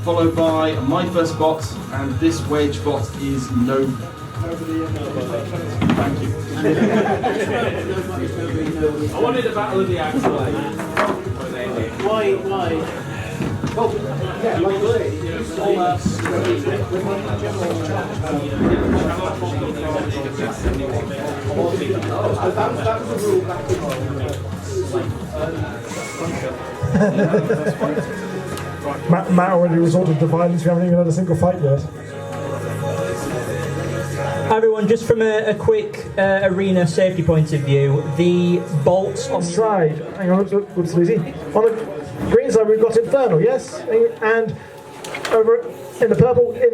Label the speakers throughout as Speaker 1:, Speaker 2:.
Speaker 1: followed by My First Bot, and this wedge bot is no. Thank you.
Speaker 2: I wanted a battle of the axe.
Speaker 3: Why?
Speaker 4: Oh, yeah, like you say, that was the rule back in
Speaker 5: Matt already resorted to violence. We haven't even had a single fight yet.
Speaker 3: Everyone, just from a quick arena safety point of view, the bolts on
Speaker 5: Side. Hang on, oops, Lucy. On the green side, we've got Infernal, yes, and over in the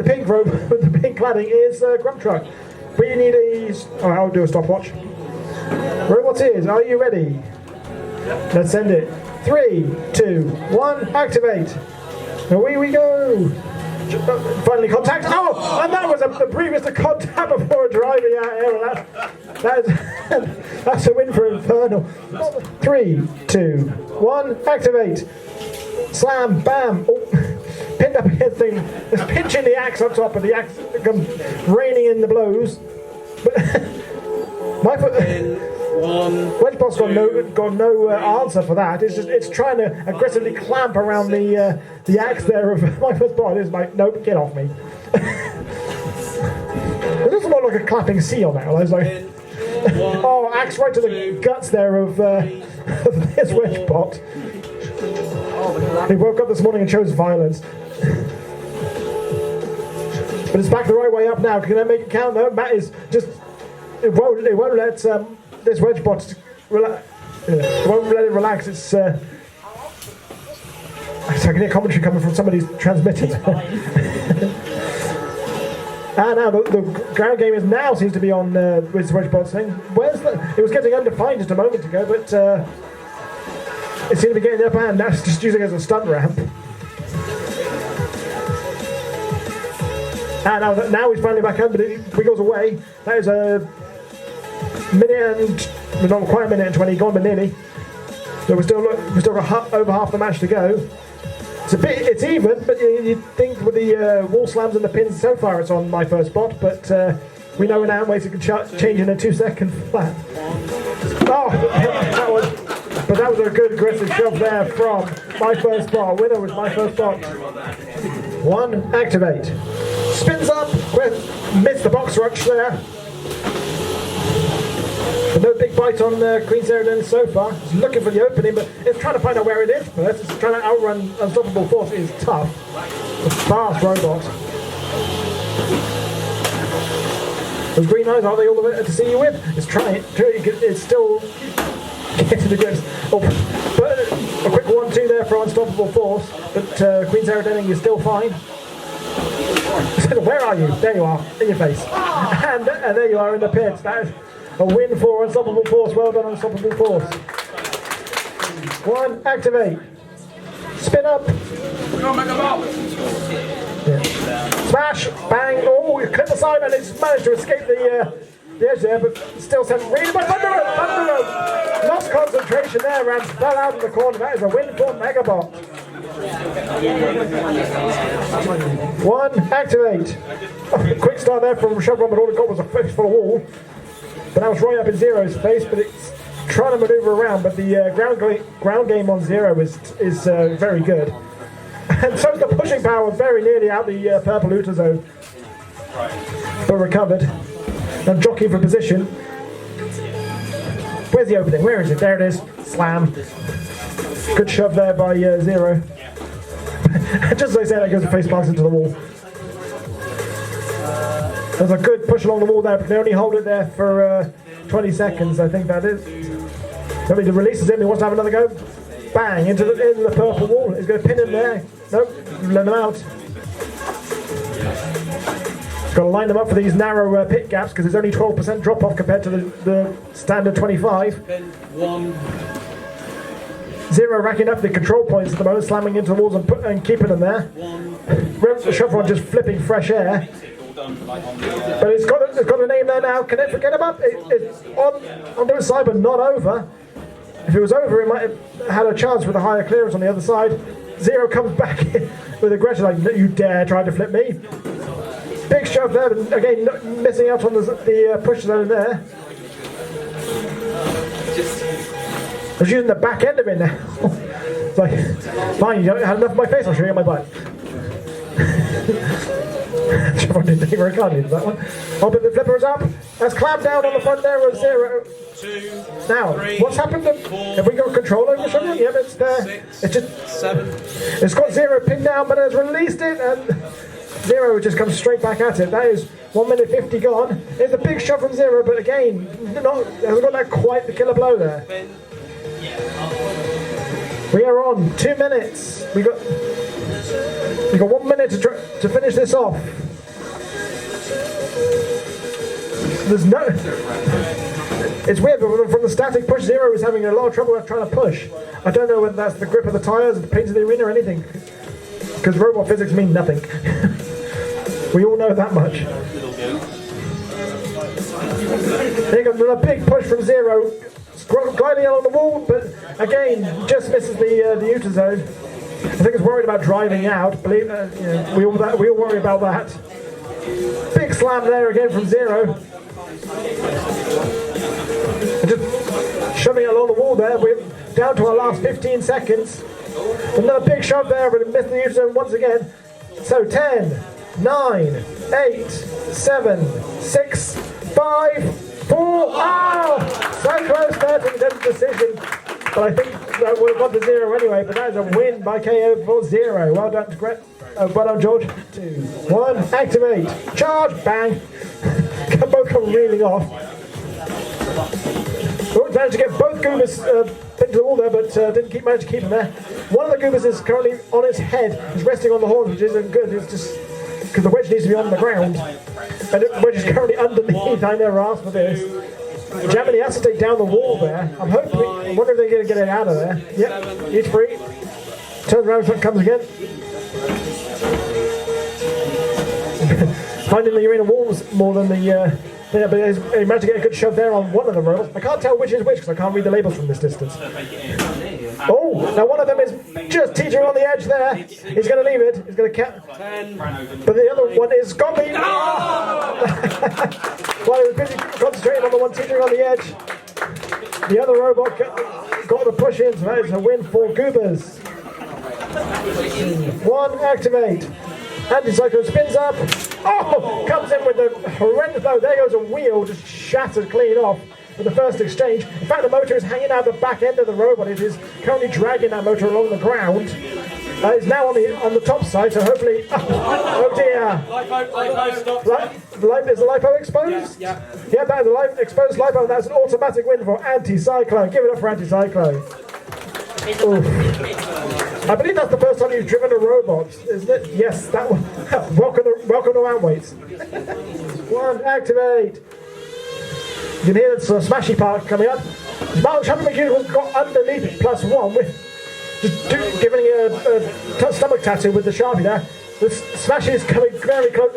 Speaker 5: pink robe with the pink cladding is Grump Truck. We need I'll do a stopwatch. Robots is. Are you ready? Let's send it. 3, 2, 1, activate. Away we go. Finally contact. Oh, and that was a previous to contact before driving out here. That's a win for Infernal. 3, 2, 1, activate. Slam, bam. Oh, pinned up his thing. It's pinching the axe up top, and the axe comes raining in the blows. But my foot. Wedgebot's got no answer for that. It's trying to aggressively clamp around the axe there of My First Bot. It's like, nope, get off me. It looks more like a clapping seal now. I was like, oh, axe right to the guts there of this Wedgebot. He woke up this morning and chose violence. But it's back the right way up now. Can I make it count? No, Matt is just. It won't let this Wedgebot it won't let it relax. It's I can hear commentary coming from somebody's transmitter. Now the ground game seems to be on with Wedgebot's thing. It was getting undefined just a moment ago, but it seemed to be getting the upper hand. Now it's just using it as a stunt ramp. Now he's finally back up, but it wiggles away. That is a minute and not quite a minute and 20 gone, but nearly. So we're still got over half the match to go. It's even, but you'd think with the wall slams and the pins so far it's on My First Bot, but we know in Antweight it can change in a 2-second flat. Oh, that was a good aggressive shove there from My First Bot. Winner was My First Bot. 1, activate. Spins up, missed the box rush there. But no big bite on Queen Sarah so far. It's looking for the opening, but it's trying to find out where it is first. It's trying to outrun Unstoppable Force. It is tough. A fast robot. Those green eyes, are they all the way to see you with? It's trying. It's still getting the grips. Oh, but a quick 1-2 there for Unstoppable Force. But Queen Sarah is still fine. Where are you? There you are, in your face. And there you are in the pits. That is a win for Unstoppable Force. Well done, Unstoppable Force. 1, activate. Spin up. Yeah. Smash, bang. Oh, you clip the side and it's managed to escape the edge there, but still sent really by Thunder Rope. Lost concentration there and fell out of the corner. That is a win for Megabot. 1, activate. Quick start there from Chevron, but all it got was a face full of wall. But that was right up in Zero's face, but it's trying to maneuver around. But the ground game on Zero is very good. And so is the pushing power, very nearly out the purple Uta zone. But recovered. Now jockeying for position. Where's the opening? Where is it? There it is. Slam. Good shove there by Zero. Just as I said, that goes a face plants into the wall. There's a good push along the wall there, but they only hold it there for 20 seconds, I think that is. Then he releases him, he wants to have another go. Bang, into the purple wall. He's going to pin him there. Nope, let him out. He's got to line them up for these narrow pit gaps, because there's only 12% drop off compared to the standard 25. Zero racking up the control points at the moment, slamming into the walls and keeping them there. The Chevron just flipping fresh air. But it's got a name there now. Can it forget about it? It's on the side, but not over. If it was over, it might have had a chance with a higher clearance on the other side. Zero comes back in with aggression, like, you dare try to flip me. Big shove there, but again, missing out on the push zone there. Just using the back end of it now. It's like, fine, you don't have enough of my face, I'll show you my butt. Trevor didn't take very kindly to that one. Oh, but the flipper is up. That's clamped down on the front there with Zero. Now, what's happened? Have we got control over something? Yep, it's there.
Speaker 2: 6,
Speaker 5: It's just
Speaker 2: 7.
Speaker 5: It's got Zero pinned down, but has released it, and Zero just comes straight back at it. That is 1 minute 50 gone. It's a big shot from Zero, but again, hasn't got that quite the killer blow there. We are on 2 minutes. We got 1 minute to finish this off. There's no. It's weird, but from the static push, Zero is having a lot of trouble trying to push. I don't know whether that's the grip of the tyres, the paint of the arena, or anything. Because robot physics mean nothing. We all know that much. There you go, another big push from Zero. Gliding along the wall, but again, just misses the uter zone. I think it's worried about driving out. Believe we all worry about that. Big slam there again from Zero. Just shoving it along the wall there. We're down to our last 15 seconds. Another big shove there, but it missed the uter zone once again. So 10, 9, 8, 7, 6, 5, 4. Oh! So close there to the decision. But I think that would have gone to Zero anyway. But that is a win by KO for Zero. Well done, well done, George. 2, 1, activate, charge, bang. Both come reeling off. Managed to get both goobers pinned to the wall there, but didn't manage to keep them there. One of the goobers is currently on its head. He's resting on the horns, which isn't good. It's just because the wedge needs to be on the ground. And the wedge is currently underneath. I never asked for this. Jamming the acetate down the wall there. I wonder if they're going to get it out of there. Yep, he's free. Turns around, comes again. Finding the arena walls more than the... yeah, but he managed to get a good shove there on one of the robots. I can't tell which is which because I can't read the labels from this distance. Oh, now one of them is just teetering on the edge there. He's going to leave it. He's going to catch. But the other one is got me. While he was busy concentrating on the one teetering on the edge, the other robot got the push in, so that is a win for Goobers. 1, activate. Anti-cyclone spins up. Oh! Comes in with a horrendous blow. There goes a wheel, just shattered clean off with the first exchange. In fact, the motor is hanging out the back end of the robot. It is currently dragging that motor along the ground. It's now on the top side, so hopefully... Oh dear! Is the LiPo exposed? Yeah, that is the exposed LiPo. That's an automatic win for Anti-Cyclone. Give it up for Anti-Cyclone. I believe that's the first time you've driven a robot, isn't it? Yes, that one. Welcome to Antweight. 1, activate. You can hear the smashy part coming up. Champion McHugh got underneath it, +1 with just giving a stomach tattoo with the Sharpie there. The smashy is coming very close.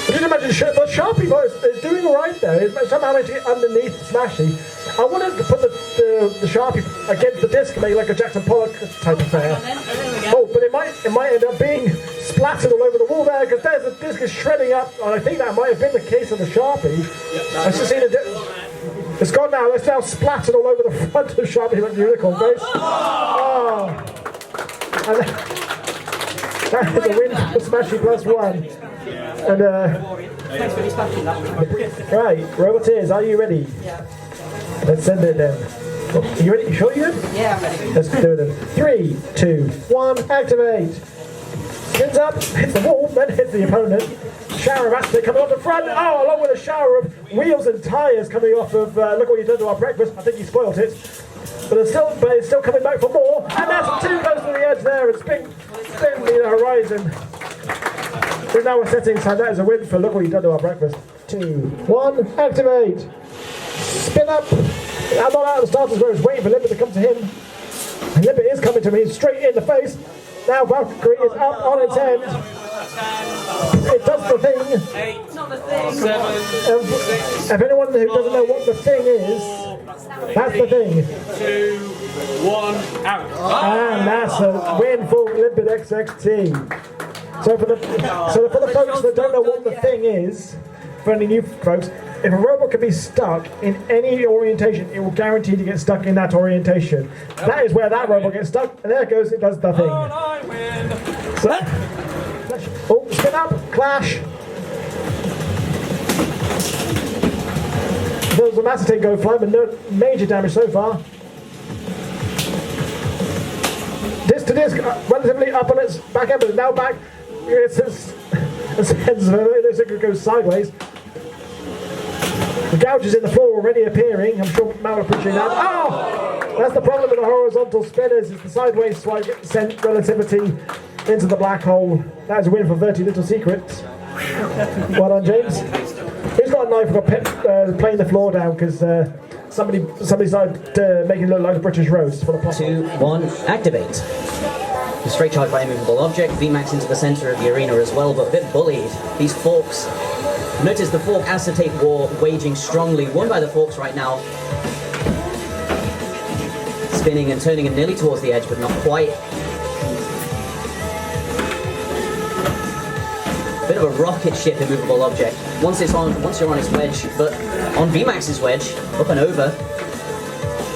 Speaker 5: I didn't imagine the Sharpie is doing alright there. It's somehow managed to get underneath Smashy. I wanted to put the Sharpie against the disc and make like a Jackson Pollock type affair. Oh, but it might end up being splattered all over the wall there because there's the disc is shredding up, and I think that might have been the case of the Sharpie. I've just seen it's gone now. It's now splattered all over the front of Sharpie like the unicorn face. Oh. And that is a win for Smashy +1. And right, Roboteers, are you ready?
Speaker 6: Yeah.
Speaker 5: Let's send it then. Are you ready? You sure you're good?
Speaker 6: Yeah, I'm ready.
Speaker 5: Let's do it then. 3, 2, 1, activate. Spins up, hits the wall, then hits the opponent. Shower of acid coming off the front. Oh, along with a shower of wheels and tyres coming off of look what you done to our breakfast. I think you spoilt it. But it's still coming back for more. And that's too close to the edge there. It's spin the horizon. So now we're setting time. That is a win for look what you've done to our breakfast. 2, 1, activate. Spin up. I'm not out of the starters where it's waiting for Limpet to come to him. And Limpet is coming to me straight in the face. Now Valkyrie is up on its end.
Speaker 2: 10,
Speaker 5: It does the thing.
Speaker 2: 8,
Speaker 6: Not the thing.
Speaker 2: 7,
Speaker 5: If anyone who doesn't know what the thing is, that's the thing.
Speaker 2: 2, 1, out.
Speaker 5: And that's a win for Limpid XXT. So for the folks that don't know what the thing is, for any new folks, if a robot can be stuck in any orientation, it will guarantee to get stuck in that orientation. That is where that robot gets stuck, and there it goes, it does the thing.
Speaker 2: I win.
Speaker 5: So, oh, spin up, clash. There was a massive take go fly, but no major damage so far. Disc to disc, relatively up on its back end, but now back. It looks like it goes sideways. The gouges in the floor already appearing. I'm sure Matt will appreciate that. Oh! That's the problem with the horizontal spinners, is the sideways swipe sent relativity into the black hole. That is a win for 30 Little Secrets. Well done, James. Who's got a knife and got playing the floor down because somebody started making it look like a British roast for the pop.
Speaker 7: 2, 1, activate. Straight charge by immovable object, VMAX into the centre of the arena as well, but a bit bullied. These forks. Notice the fork acetate war waging strongly, won by the forks right now. Spinning and turning and nearly towards the edge, but not quite. Bit of a rocket ship immovable object. Once you're on its wedge, but on VMAX's wedge, up and over.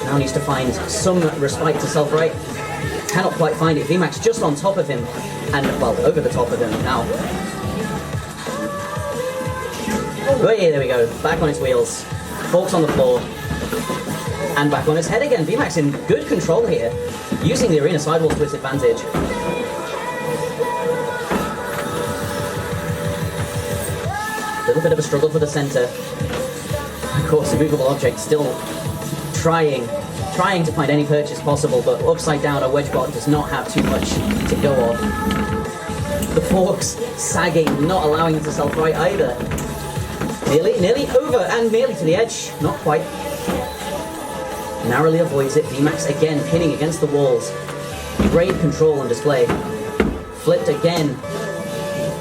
Speaker 7: Now needs to find some respite to self-right. Cannot quite find it. VMAX just on top of him, and well, over the top of him now. Oh yeah, there we go. Back on its wheels. Forks on the floor. And back on its head again. VMAX in good control here, using the arena sidewalls to its advantage. A little bit of a struggle for the centre. Of course, immovable object still trying to find any purchase possible, but upside down, a wedge bot does not have too much to go on. The forks sagging, not allowing him to self-right either. Nearly over and nearly to the edge, not quite. Narrowly avoids it. VMAX again pinning against the walls. Great control on display. Flipped again,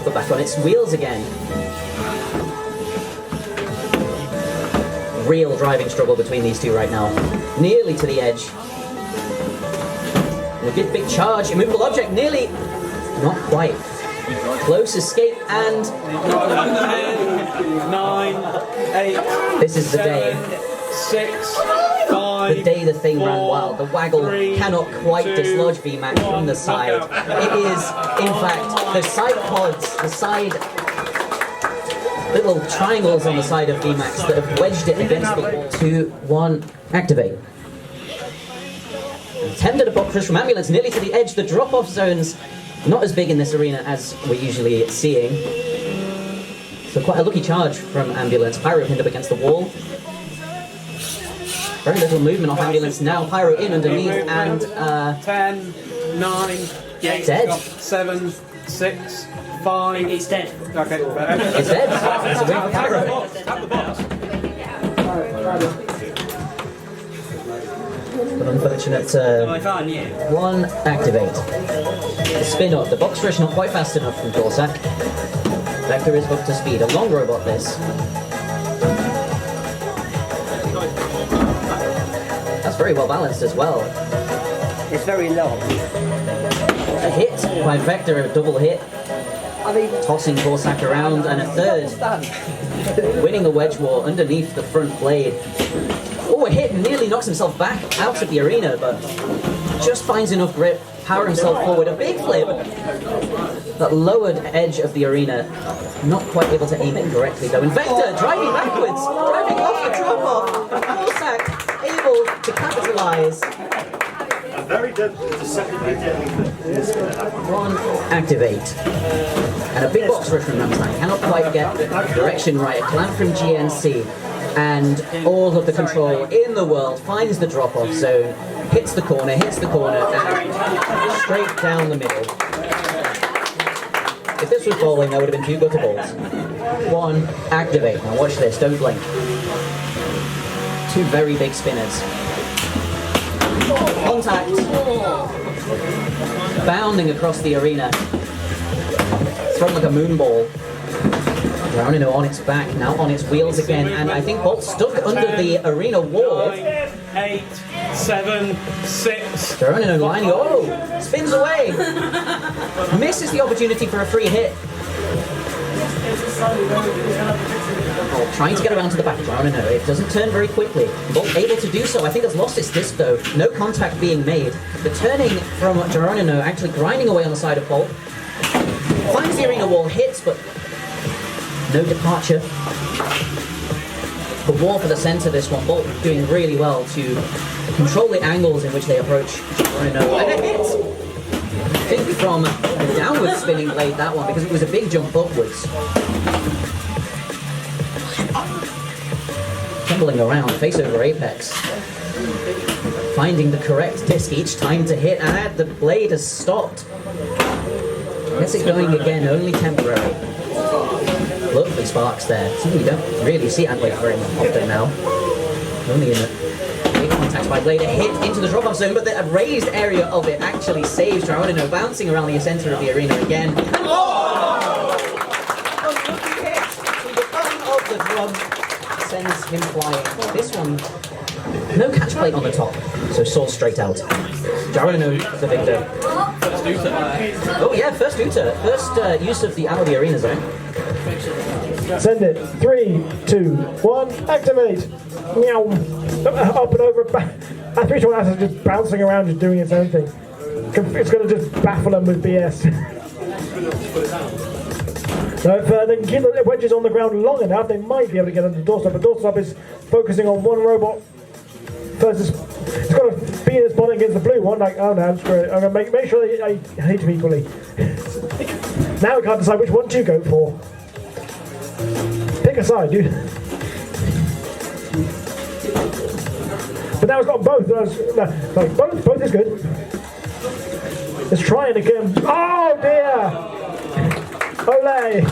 Speaker 7: but back on its wheels again. Real driving struggle between these two right now. Nearly to the edge. And a good big charge. Immovable object nearly. Not quite. Close escape and.
Speaker 2: 9, 8.
Speaker 7: This is the day.
Speaker 2: 6, 5.
Speaker 7: The day the thing ran wild. The waggle
Speaker 2: 3,
Speaker 7: cannot quite
Speaker 2: 2,
Speaker 7: dislodge VMAX from the side. It is, in fact, the side pods, the side little triangles on the side of VMAX that have wedged it against the wall. 2, 1, activate. Attempted a box rush from Ambulance nearly to the edge. The drop-off zones not as big in this arena as we're usually seeing. So quite a lucky charge from Ambulance. Pyro pinned up against the wall. Very little movement off Ambulance now. Pyro in underneath and
Speaker 2: 10, 9, 8,
Speaker 7: dead.
Speaker 2: 7, 6, 5.
Speaker 6: It's dead.
Speaker 2: Okay.
Speaker 7: It's dead. It's a win for Pyro. But unfortunate 1, activate. The spin up. The box rush not quite fast enough from Torsak. Vector is up to speed. A long robot this. That's very well balanced as well.
Speaker 6: It's very long.
Speaker 7: A hit by Vector, a double hit. Tossing Torsak around, and a third. Winning the wedge war underneath the front blade. Oh, a hit, nearly knocks himself back out of the arena, but just finds enough grip, power himself forward. A big flip. That lowered edge of the arena, not quite able to aim it correctly though. And Vector driving backwards, driving off the drop-off. Torsak able to capitalise.
Speaker 4: Very good.
Speaker 7: 1, activate. And a big box rush from Ramstein. Cannot quite get the direction right. A clamp from GNC. And all of the control in the world finds the drop-off zone. Hits the corner, and straight down the middle. If this was bowling, that would have been 2 gutter balls. 1, activate. Now watch this, don't blink. 2 very big spinners. Contact. Bounding across the arena. thrown like a moon ball. Geronimo on its back, now on its wheels again, and I think Bolt's stuck under the arena wall.
Speaker 2: 9, 8, 7, 6.
Speaker 7: Geronimo lining, oh, spins away. Misses the opportunity for a free hit. Oh, trying to get around to the back of Geronimo. It doesn't turn very quickly. Bolt able to do so. I think has lost its disc though. No contact being made. The turning from Geronimo actually grinding away on the side of Bolt. Finds the arena wall, hits, but no departure. The wall for the center this one. Bolt doing really well to control the angles in which they approach Geronimo. And a hit! I think from a downward spinning blade that one, because it was a big jump upwards. Tumbling around, face over apex. Finding the correct disc each time to hit, and the blade has stopped. Gets it going again, only temporary. Lovely sparks there. Something we don't really see Antweight very often now. Only in a big contact by blade. A hit into the drop-off zone, but the raised area of it actually saves Geronimo, bouncing around the center of the arena again. And oh! A lucky hit to the bottom of the drum sends him flying. This one, no catch plate on the top, so soars straight out. Geronimo, the victor. Oh yeah, first Uta. First use of the out of the arena zone.
Speaker 5: Send it. 3, 2, 1, activate. Meow. Up and over. 3, 2, 1, that's just bouncing around, just doing its own thing. It's going to just baffle them with BS. So if they can keep the wedges on the ground long enough, they might be able to get under the doorstop. But doorstop is focusing on one robot. First, it's got to be in its bonnet against the blue one. Like, oh no, screw it. I'm going to make sure I hate them equally. Now we can't decide which one to go for. Pick a side, dude. But now it's got both. Both is good. Let's try it again. Oh dear! Ole!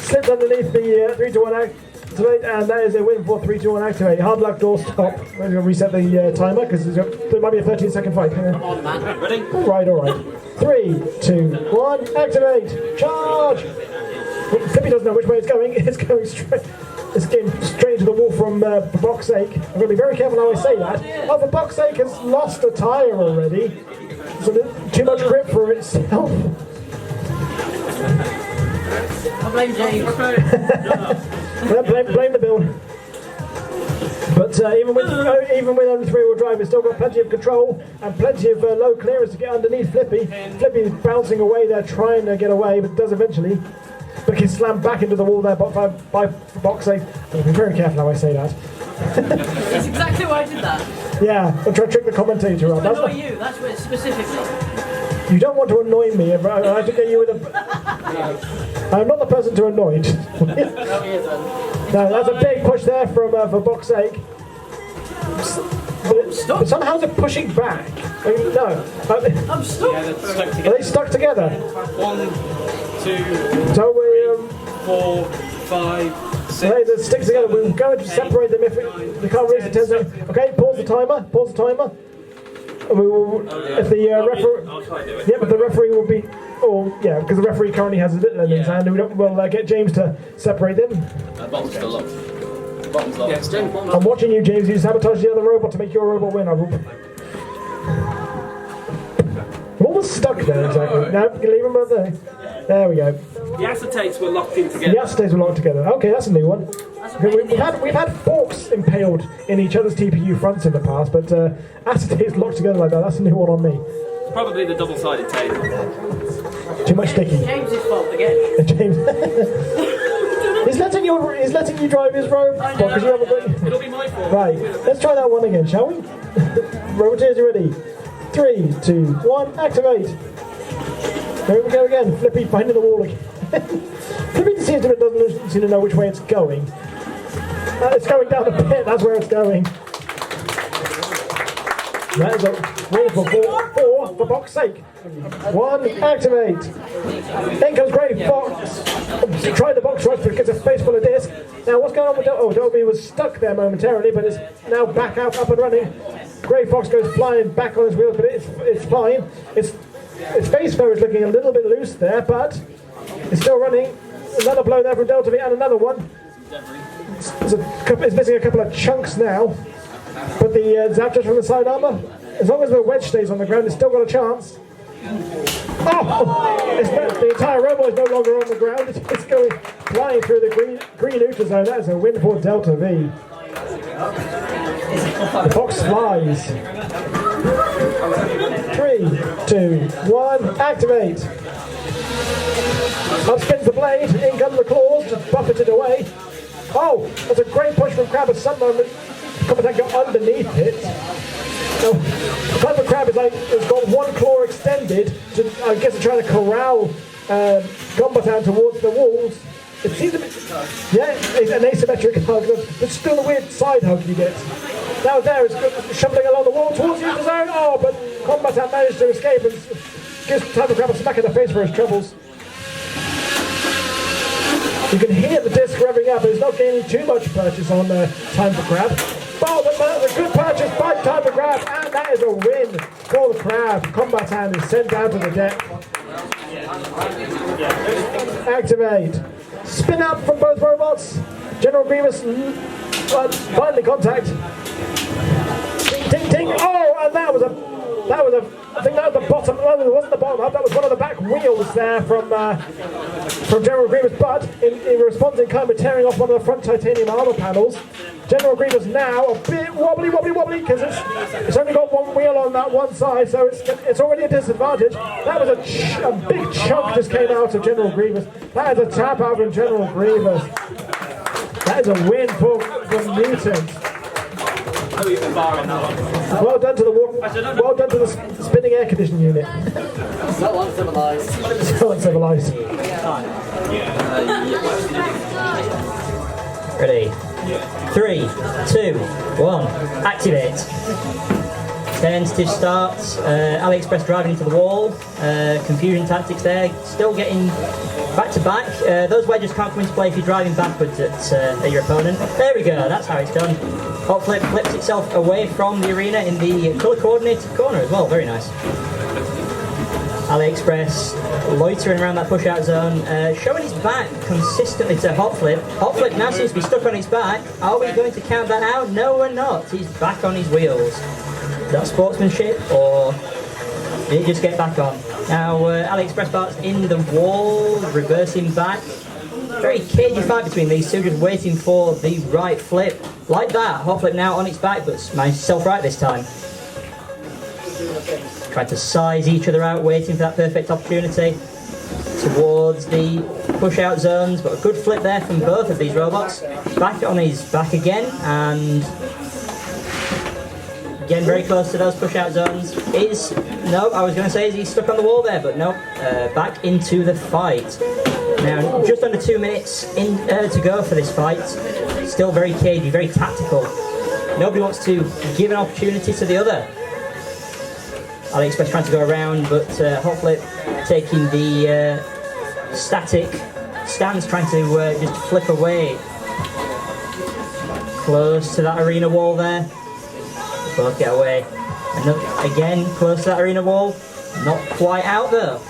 Speaker 5: Slipped underneath the 3 to 1 activate, and that is a win for 3 to 1 activate. Hard luck doorstop. I'm going to reset the timer because there might be a 13-second fight.
Speaker 7: Come on, man. Ready?
Speaker 5: Alright. 3, 2, 1, activate! Charge! Flippy doesn't know which way it's going. It's going straight. It's getting straight to the wall from for Box's sake. I'm going to be very careful how I say that. Oh, for Box's sake has lost a tyre already. So there's too much grip for itself.
Speaker 7: I blame James.
Speaker 5: blame the build. But even with only 3-wheel drive, it's still got plenty of control and plenty of low clearance to get underneath Flippy. Flippy is bouncing away there, trying to get away, but does eventually. But he's slammed back into the wall there by Box's sake. I'll be very careful how I say that.
Speaker 8: That's exactly why I did that.
Speaker 5: Yeah, I'm trying to trick the commentator up.
Speaker 8: To annoy you, that's what specifically.
Speaker 5: You don't want to annoy me, I have to get you with a... I'm not the person to annoy. No, that's a big push there for Box's sake. But somehow they're pushing back. I mean, no.
Speaker 8: I'm stuck.
Speaker 2: Yeah, they're stuck together.
Speaker 5: Are they stuck together?
Speaker 2: 1, 2,
Speaker 5: So we...
Speaker 2: 4, 5, 6.
Speaker 5: Okay, let's stick together. We're going to separate them if they can't raise the 10 seconds. Okay, pause the timer. And we will, if the referee... Yeah, but the referee will be... Oh, yeah, because the referee currently has a little in his hand. We'll get James to separate them.
Speaker 1: Bottom's still locked. Bottom's locked.
Speaker 2: Yes, James, bottom
Speaker 5: I'm watching you, James. You sabotage the other robot to make your robot win. What was stuck there exactly? No, you can leave them up there. There we go.
Speaker 2: The acetates were locked in
Speaker 5: The
Speaker 2: together.
Speaker 5: acetates were locked together. Okay, that's a new one. We've had forks impaled in each other's TPU fronts in the past, but acetates locked together like that—that's a new one on me.
Speaker 2: Probably the double-sided tape.
Speaker 5: Too much sticky.
Speaker 8: James's fault again.
Speaker 5: James, he's letting you drive his robe.
Speaker 8: I know.
Speaker 5: Because you haven't got.
Speaker 2: It'll be my fault.
Speaker 5: Right, let's try that one again, shall we? Roboteers, you ready? 3, 2, 1, activate. There we go again. Flippy finding the wall again. Flippy doesn't seem to know which way it's going. It's going down the pit, that's where it's going. That is a win for 4 for Box's sake. 1, activate. In comes Grey Fox. Try the box rush, but it gets a face full of disc. Now what's going on with Dolby was stuck there momentarily, but it's now back up and running. Grey Fox goes flying back on his wheels, but it's fine. It's His face though is looking a little bit loose there, but he's still running. Another blow there from Delta V and another one. It's missing a couple of chunks now, but the zap just from the side armour, as long as the wedge stays on the ground, it's still got a chance. Oh! The entire robot is no longer on the ground. It's going flying through the green outer zone. That is a win for Delta V. The box flies. 3, 2, 1, activate. Up spins the blade, in come the claws, just buffeted away. Oh, that's a great push from Crab at some moment. Combatant got underneath it. So, the Clever Crab is has got one claw extended to, I guess, trying to corral Combatant towards the walls. It seems a bit, yeah, it's an asymmetric hug, but still a weird side hug you get. Now there it's shoveling along the wall towards the user zone. Oh, but Combatant managed to escape and gives Clever Crab a smack in the face for his troubles. You can hear the disc revving up, but it's not gaining too much purchase on Time for Crab. Oh, that's a good purchase by Time for Crab, and that is a win for the Crab. Combatant is sent down to the deck. Activate. Spin up from both robots. General Grievous finally contact. Ting, ting, ting. Oh, and that was I think that was the bottom. No, it wasn't the bottom half. That was one of the back wheels there from General Grievous. But in response, in kind of tearing off one of the front titanium armor panels. General Grievous now a bit wobbly because it's only got one wheel on that one side, so it's already a disadvantage. That was a big chunk just came out of General Grievous. That is a tap out from General Grievous. That is a win for Mutant. Well done to the spinning air conditioning unit.
Speaker 6: So uncivilized.
Speaker 5: So uncivilized.
Speaker 3: Ready? 3, 2, 1, activate. Tentative start. AliExpress driving into the wall. Confusion tactics there. Still getting back to back. Those wedges can't come into play if you're driving backwards at your opponent. There we go. That's how it's done. Hot flip flips itself away from the arena in the colour coordinated corner as well. Very nice. AliExpress loitering around that push out zone, showing his back consistently to Hot Flip. Hot Flip now seems to be stuck on his back. Are we going to count that out? No, we're not. He's back on his wheels. Is that sportsmanship, or did he just get back on? Now AliExpress Bart's in the wall, reversing back. Very cagey fight between these two, just waiting for the right flip. Like that, Hot Flip now on its back, but managed to self-right this time. Tried to size each other out, waiting for that perfect opportunity towards the push-out zones, but a good flip there from both of these robots. Back on his back again, and again very close to those push-out zones. I was going to say is he stuck on the wall there, but no, back into the fight. Now, just under 2 minutes to go for this fight. Still very cagey, very tactical. Nobody wants to give an opportunity to the other. AliExpress trying to go around, but Hot Flip taking the static stance, trying to just flip away. Close to that arena wall there. Both get away. And again, close to that arena wall. Not quite out though.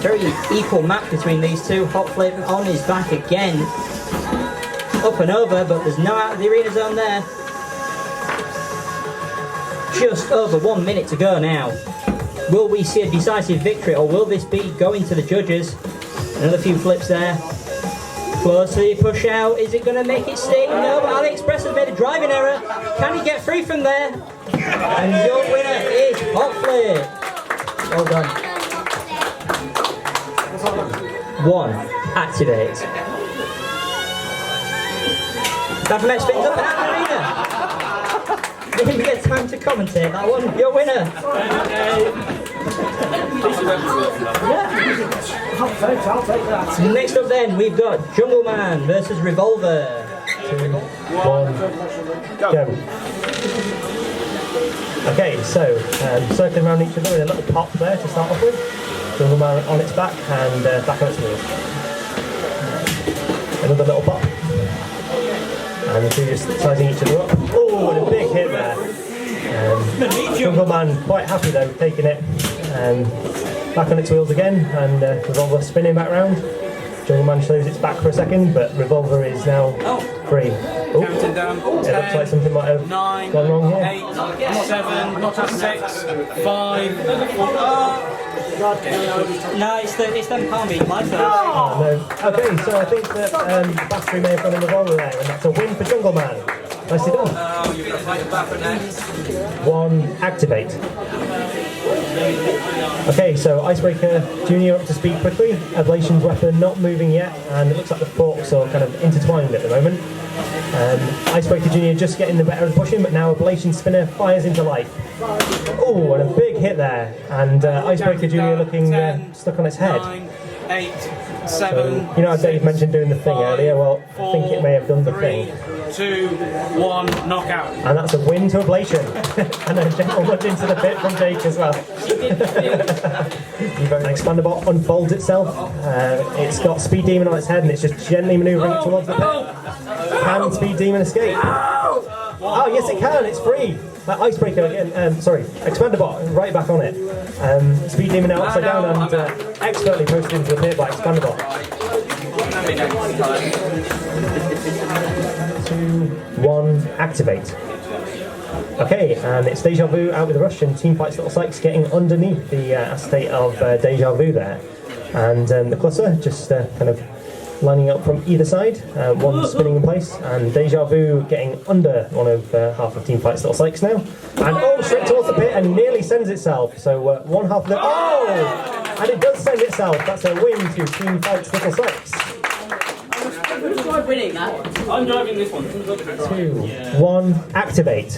Speaker 3: Very equal match between these two. Hot Flip on his back again. Up and over, but there's no out of the arena zone there. Just over 1 minute to go now. Will we see a decisive victory, or will this be going to the judges? Another few flips there. Close to the push out. Is it going to make it stick? No, but AliExpress has made a driving error. Can he get free from there? And your winner is Hot Flip. Well done. 1, activate. Baphomet spins up and out of the arena. Didn't even get time to commentate that one. Your winner.
Speaker 5: I'll take that.
Speaker 3: Next up then, we've got Jungle Man versus Revolver.
Speaker 5: 2, 1, go.
Speaker 9: Okay, so circling around each other in a little pop there to start off with. Jungle Man on its back and back on its wheels. Another little pop. And the two just sizing each other up. Oh, and a big hit there. Jungle Man quite happy though, taking it. Back on its wheels again, and Revolver spinning back round. Jungle Man shows its back for a second, but Revolver is now free. Oh,
Speaker 2: Counting down.
Speaker 9: it looks like something might have
Speaker 2: 9,
Speaker 9: gone wrong here.
Speaker 2: 8, 7, 6, 5, 4.
Speaker 3: No, it's them palm being my first.
Speaker 9: Oh, no. Okay, so I think that Battery may have gone in Revolver there, and that's a win for Jungle Man. Nicely done.
Speaker 2: Oh, you're going to fight back for next.
Speaker 9: 1, activate. Okay, so Icebreaker Junior up to speed quickly. Ablation's weapon not moving yet, and it looks like the forks are kind of intertwined at the moment. Icebreaker Junior just getting the better of pushing, but now Ablation Spinner fires into life. Oh, and a big hit there, and Icebreaker Junior looking stuck on its head.
Speaker 2: 9, 8, 7.
Speaker 9: So, you know how Dave mentioned doing the thing earlier? Well, I think it may have done the
Speaker 2: 3,
Speaker 9: thing.
Speaker 2: 2, 1, knockout.
Speaker 9: And that's a win to Ablation. And a gentle nudge into the pit from Jake as well. An Expandabot unfolds itself. It's got Speed Demon on its head, and it's just gently manoeuvring it towards the pit. Can Speed Demon escape? Oh, yes it can, it's free. Icebreaker again, Expandabot right back on it. Speed Demon now upside down and expertly posted into the pit by Expandabot. 2, 1, activate. Okay, and it's Deja Vu out with a rush, and Team Fight's Little Sykes getting underneath the acetate of Deja Vu there. And the cluster just kind of lining up from either side, one spinning in place, and Deja Vu getting under one of half of Team Fight's Little Sykes now. And straight towards the pit and nearly sends itself. So one half of the... Oh! And it does send itself. That's a win to Team Fight's Little Sykes.
Speaker 8: Who's winning that?
Speaker 2: I'm driving this one.
Speaker 9: 2, 1, activate.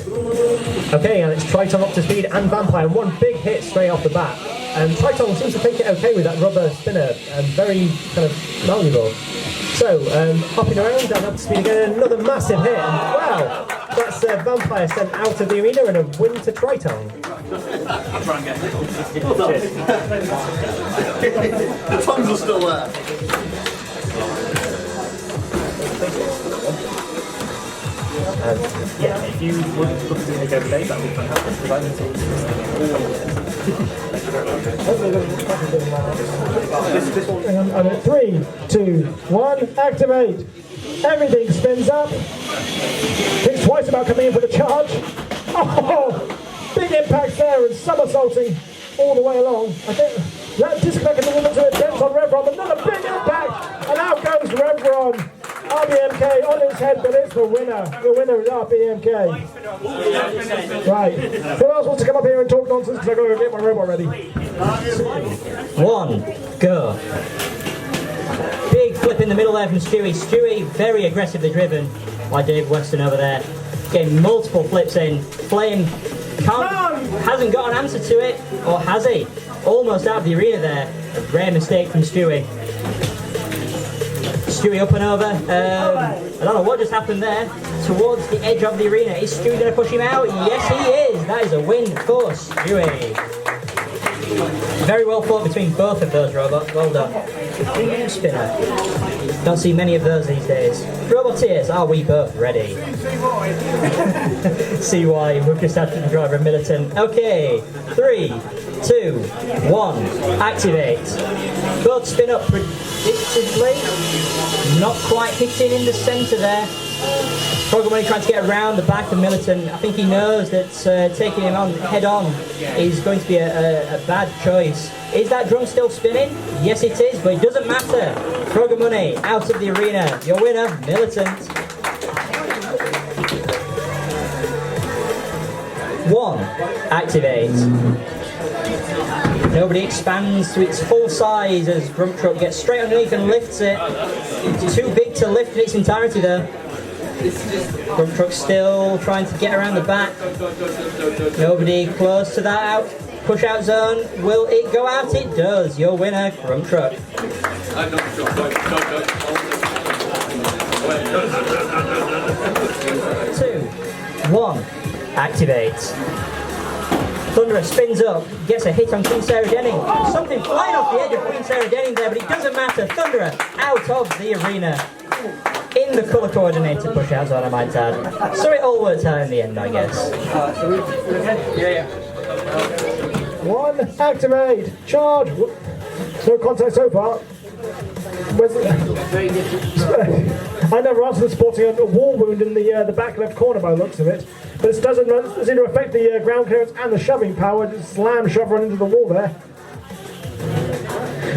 Speaker 9: Okay, and it's Triton up to speed and Vampire, and one big hit straight off the bat. And Triton seems to take it okay with that rubber spinner, very kind of malleable. So, hopping around and up to speed again, another massive hit, and wow, that's Vampire sent out of the arena and a win to Triton.
Speaker 2: I'll try and get it.
Speaker 4: The tongues are still there.
Speaker 9: Yeah, if you would look at doing a go today, that would be fantastic, because I'm into and 3, 2, 1, activate! Everything spins up. Thinks twice about coming in for the charge. Oh, big impact there and somersaulting all the way along. I think that disconnecting the woman to a dent on Revron. Another big impact, and out goes Revron. RBMK on his head, but it's the winner. The winner is RBMK. Right. Who else wants to come up here and talk nonsense? Because I've got to get my robot ready.
Speaker 3: 1, go. Big flip in the middle there from Stewie. Stewie very aggressively driven by Dave Weston over there. Getting multiple flips in. Flame hasn't got an answer to it, or has he? Almost out of the arena there. A rare mistake from Stewie. Stewie up and over. I don't know what just happened there. Towards the edge of the arena. Is Stewie going to push him out? Yes, he is. That is a win for Stewie. Very well fought between both of those robots. Well done. Spinner. Don't see many of those these days. Roboteers, are we both ready? CY, we've just had the driver militant. Okay, 3, 2, 1, activate. Both spin up predictably. Not quite hitting in the centre there. Frogger trying to get around the back of Militant. I think he knows that taking him on head on is going to be a bad choice. Is that drum still spinning? Yes it is, but it doesn't matter. Frogger Money out of the arena. Your winner, Militant. 1, activate. Nobody expands to its full size as Grump Truck gets straight underneath and lifts it. It's too big to lift in its entirety though. Grump Truck still trying to get around the back. Nobody close to that push out zone. Will it go out? It does. Your winner, Grump Truck. 2, 1, activate. Thunderer spins up, gets a hit on Queen Sarah Denning. Something flying off the edge of Queen Sarah Denning there, but it doesn't matter. Thunderer out of the arena. In the colour coordinated push out zone, I might add. So it all works out in the end, I guess.
Speaker 2: Yeah.
Speaker 5: One, activate, charge. No contact so far. I never answered the sporting a wall wound in the back left corner by the looks of it, but it doesn't seem to affect the ground clearance and the shoving power. Just slam Chevron into the wall there.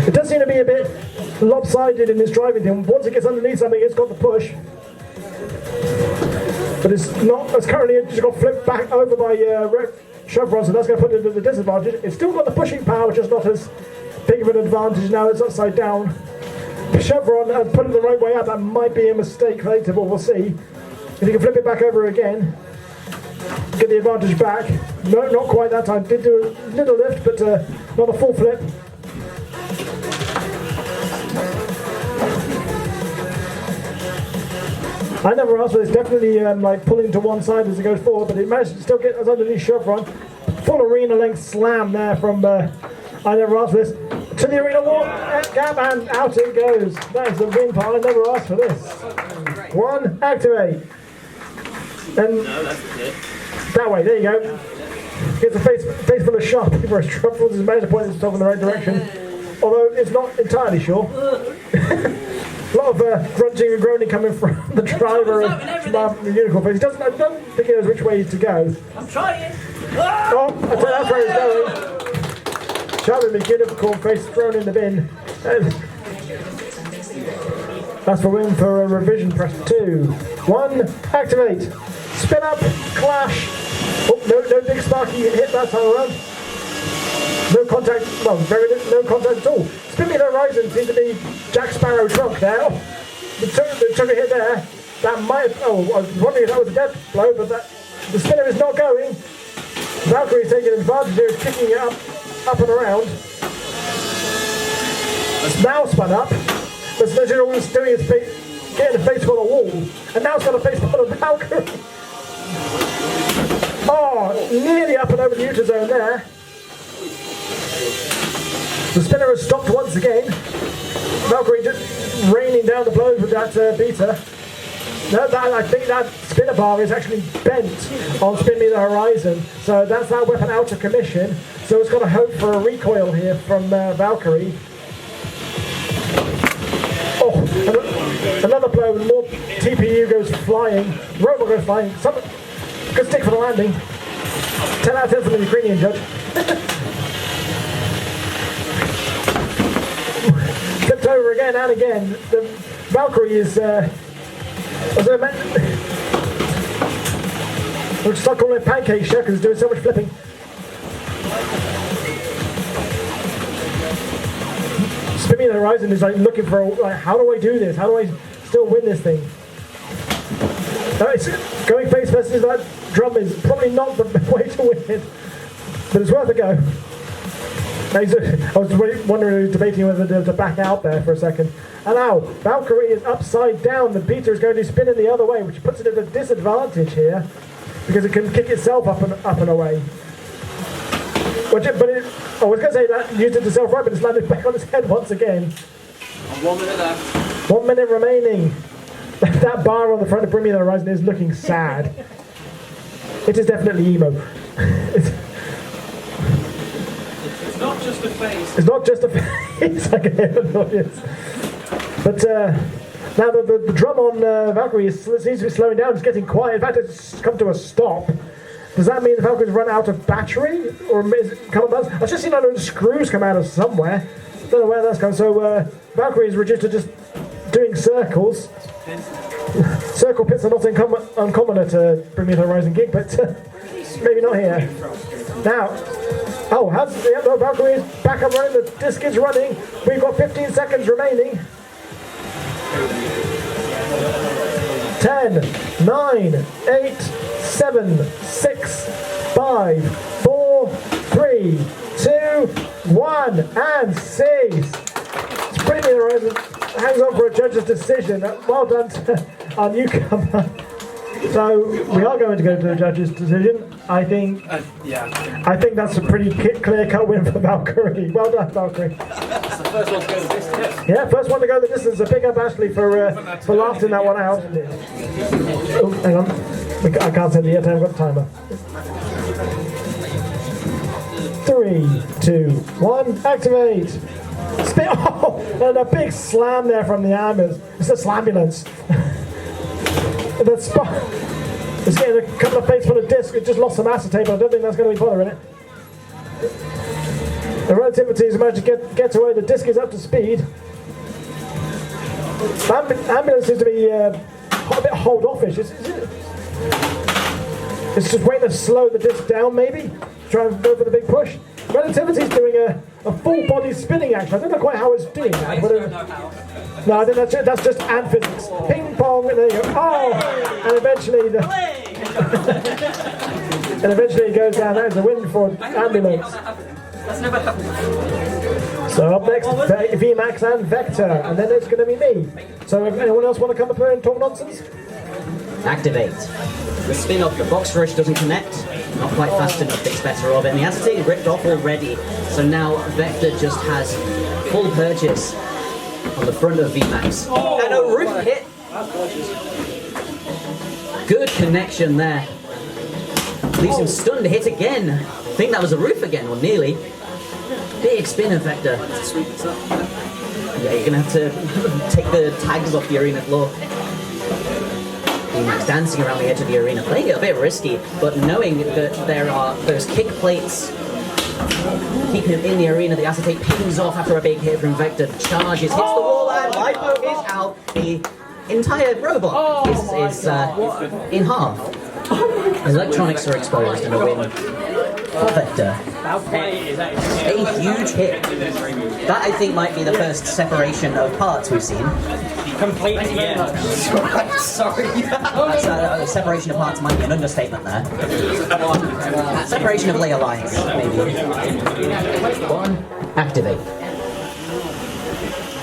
Speaker 5: It does seem to be a bit lopsided in this driving thing. Once it gets underneath something, it's got the push. But it's not, it's currently just got flipped back over by Chevron, so that's going to put it at a disadvantage. It's still got the pushing power, just not as big of an advantage now. It's upside down. Chevron has put it the right way out. That might be a mistake later, but we'll see. If he can flip it back over again, get the advantage back. No, not quite that time. Did do a little lift, but not a full flip. I never asked, but it's definitely like pulling to one side as it goes forward, but it managed to still get us underneath Chevron. Full arena length slam there from I never asked for this. To the arena wall, gap, and out it goes. That is the win part. I never asked for this. One, activate. And that way, there you go. Gets a face full of sharp paper as Truffles has managed to point himself in the right direction. Although it's not entirely sure. A lot of grunting and groaning coming from the driver and from the unicorn face. I don't think he knows which way to go.
Speaker 8: I'm trying.
Speaker 5: Oh, I tell you, that's where he's going. Charlie the unicorn face thrown in the bin. That's for win for a revision. Press 2. 1, activate. Spin up, clash. Oh, no big sparky hit that time around. No contact, well, no contact at all. Spin Me the Horizon seems to be Jack Sparrow trunk there. Oh, the took a hit there. That might, I was wondering if that was a death blow, but the spinner is not going. Valkyrie's taking advantage here, kicking it up and around. It's now spun up. But Snowshoe all it's doing is getting a face full of wall. And now it's got a face full of Valkyrie. Oh, nearly up and over the Utah zone there. The spinner has stopped once again. Valkyrie just raining down the blows with that beater. I think that spinner bar is actually bent on Spin Me the Horizon. So that's that weapon out of commission. So it's got to hope for a recoil here from Valkyrie. Oh, another blow and more TPU goes flying. Robot goes flying. Good stick for the landing. 10 out of 10 for the Ukrainian judge. Flipped over again and again. The Valkyrie is we'll start calling it pancake shell because it's doing so much flipping. Spin Me the Horizon is like looking for how do I do this? How do I still win this thing? It's going face first. That drum is probably not the way to win it, but it's worth a go. I was wondering, debating whether to back out there for a second. And now, Valkyrie is upside down. The beater is going to spin in the other way, which puts it at a disadvantage here, because it can kick itself up and away. I was going to say that used it itself right, but it's landed back on its head once again.
Speaker 2: And 1 minute left.
Speaker 5: 1 minute remaining. That bar on the front of Bring Me the Horizon is looking sad. It is definitely emo.
Speaker 2: It's not just a face.
Speaker 5: It's not just a face. I can hear the noise. But now the drum on Valkyrie seems to be slowing down. It's getting quiet. In fact, it's come to a stop. Does that mean the Valkyrie's run out of battery? Or is it come on? I've just seen a load of screws come out of somewhere. Don't know where that's come. So Valkyrie is reduced to just doing circles. Circle pits are not uncommon at Bring Me the Horizon gig, but maybe not here. Now, Valkyrie is back up running. The disc is running. We've got 15 seconds remaining. 10, 9, 8, 7, 6, 5, 4, 3, 2, 1, and cease. Bring Me the Horizon hangs on for a judge's decision. Well done to our newcomer. So we are going to go to the judge's decision. I think that's a pretty clear-cut win for Valkyrie. Well done, Valkyrie.
Speaker 2: It's the first one to go the distance.
Speaker 5: Yeah, first one to go the distance. A big up, Ashley, for lasting that one out. Oh, hang on. I can't set it yet. I haven't got the timer. 3, 2, 1, activate. Spin. Oh, and a big slam there from the ambulance. It's the slambulance. It's getting a couple of plates full of discs. It just lost some acetate, but I don't think that's going to be bothering it. The relativity has managed to get away. The disc is up to speed. Ambulance seems to be a bit hold-offish. It's just waiting to slow the disc down, maybe. Try and go for the big push. Relativity's doing a full-body spinning action. I don't know quite how it's doing that. But no, I think that's just ant physics. Ping pong, there you go. Oh, and eventually it goes down. That is a win for ambulance. So up next, VMAX and Vector, and then it's going to be me. So if anyone else want to come up here and talk nonsense?
Speaker 7: Activate. The spin off the box rush doesn't connect. Not quite fast enough, it's better of it. And the acetate is ripped off already. So now Vector just has full purchase on the front of VMAX. And a roof hit. Good connection there. Leaves him stunned to hit again. I think that was a roof again, or nearly. Big spin of Vector. Yeah, you're going to have to take the tags off the arena floor. VMAX dancing around the edge of the arena, playing it a bit risky, but knowing that there are those kick plates keeping him in the arena, the acetate pings off after a big hit from Vector, charges, hits the wall, and Lipo is out. The entire robot is in half. His electronics are exposed and a win for Vector. A huge hit. That, I think, might be the first separation of parts we've seen.
Speaker 2: Completely, yeah.
Speaker 7: Sorry. Separation of parts might be an understatement there. Separation of layer lines, maybe. 1, activate.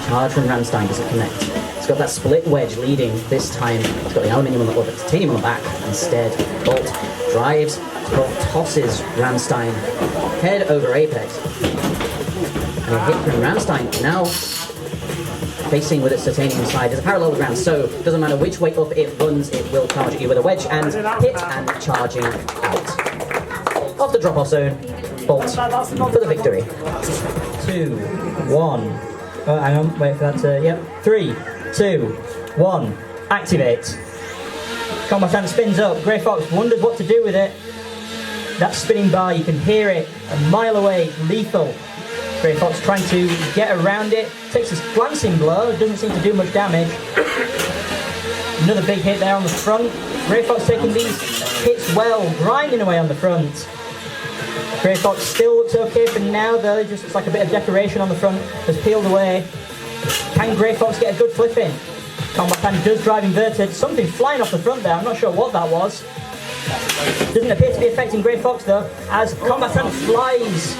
Speaker 7: Charge from Ramstein, does it connect? It's got that split wedge leading this time. It's got the aluminium on the or the titanium on the back instead. Bolt drives, Bolt tosses Ramstein head over Apex. And a hit from Ramstein now facing with its titanium side. There's a parallelogram, so it doesn't matter which way up it runs, it will charge at you with a wedge and hit and charging out. Off the drop-off zone, Bolt for the victory. 2, 1. Oh, hang on, wait for that to, yep. 3, 2, 1, activate. Combatant spins up, Grey Fox wonders what to do with it. That spinning bar, you can hear it a mile away, lethal. Grey Fox trying to get around it, takes a glancing blow, doesn't seem to do much damage. Another big hit there on the front. Grey Fox taking these hits well, grinding away on the front. Grey Fox still looks okay for now though, it just looks like a bit of decoration on the front has peeled away. Can Grey Fox get a good flip in? Combatant does drive inverted, something flying off the front there, I'm not sure what that was. Doesn't appear to be affecting Grey Fox though, as Combatant flies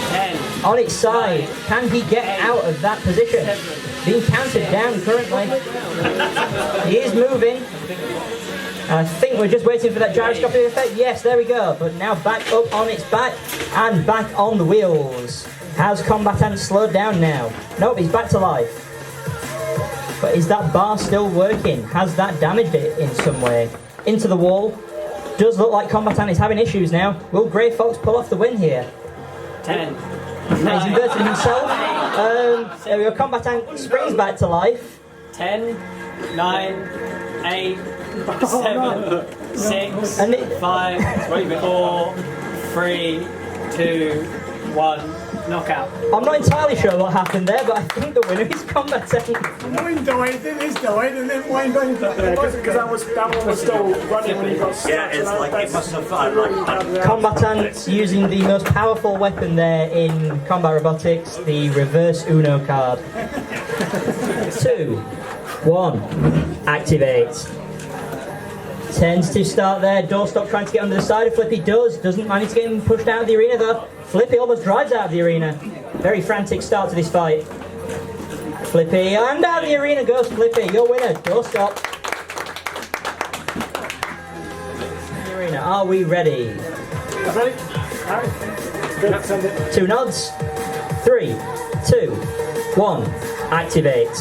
Speaker 2: 10.
Speaker 3: On its side. Can he get out of that position? Being counted down currently. He is moving. I think we're just waiting for that gyroscopic effect. Yes, there we go. But now back up on its back and back on the wheels. Has Combatant slowed down now? Nope, he's back to life. But is that bar still working? Has that damaged it in some way? Into the wall. Does look like Combatant is having issues now. Will Grey Fox pull off the win here?
Speaker 2: 10.
Speaker 3: Now he's inverted himself. There we go. Combatant springs back to life.
Speaker 2: 10, 9, 8, 7, 6,
Speaker 3: And
Speaker 2: 5, 4, 3, 2, 1. Knockout.
Speaker 3: I'm not entirely sure what happened there, but I think the winner is Combatant.
Speaker 5: Mine died, then his died, and then mine died. Because that one was still running when he got stuck.
Speaker 6: Yeah, it's like it must have
Speaker 3: Combatant using the most powerful weapon there in combat robotics, the reverse Uno card. 2, 1, activate. Tends to start there. Doorstop trying to get under the side of Flippy doesn't manage to get him pushed out of the arena though. Flippy almost drives out of the arena. Very frantic start to this fight. Flippy, and out of the arena goes Flippy. Your winner, Doorstop. The arena, are we ready?
Speaker 5: Ready? Alright. Good, send it.
Speaker 3: 2 nods. 3, 2, 1, activate.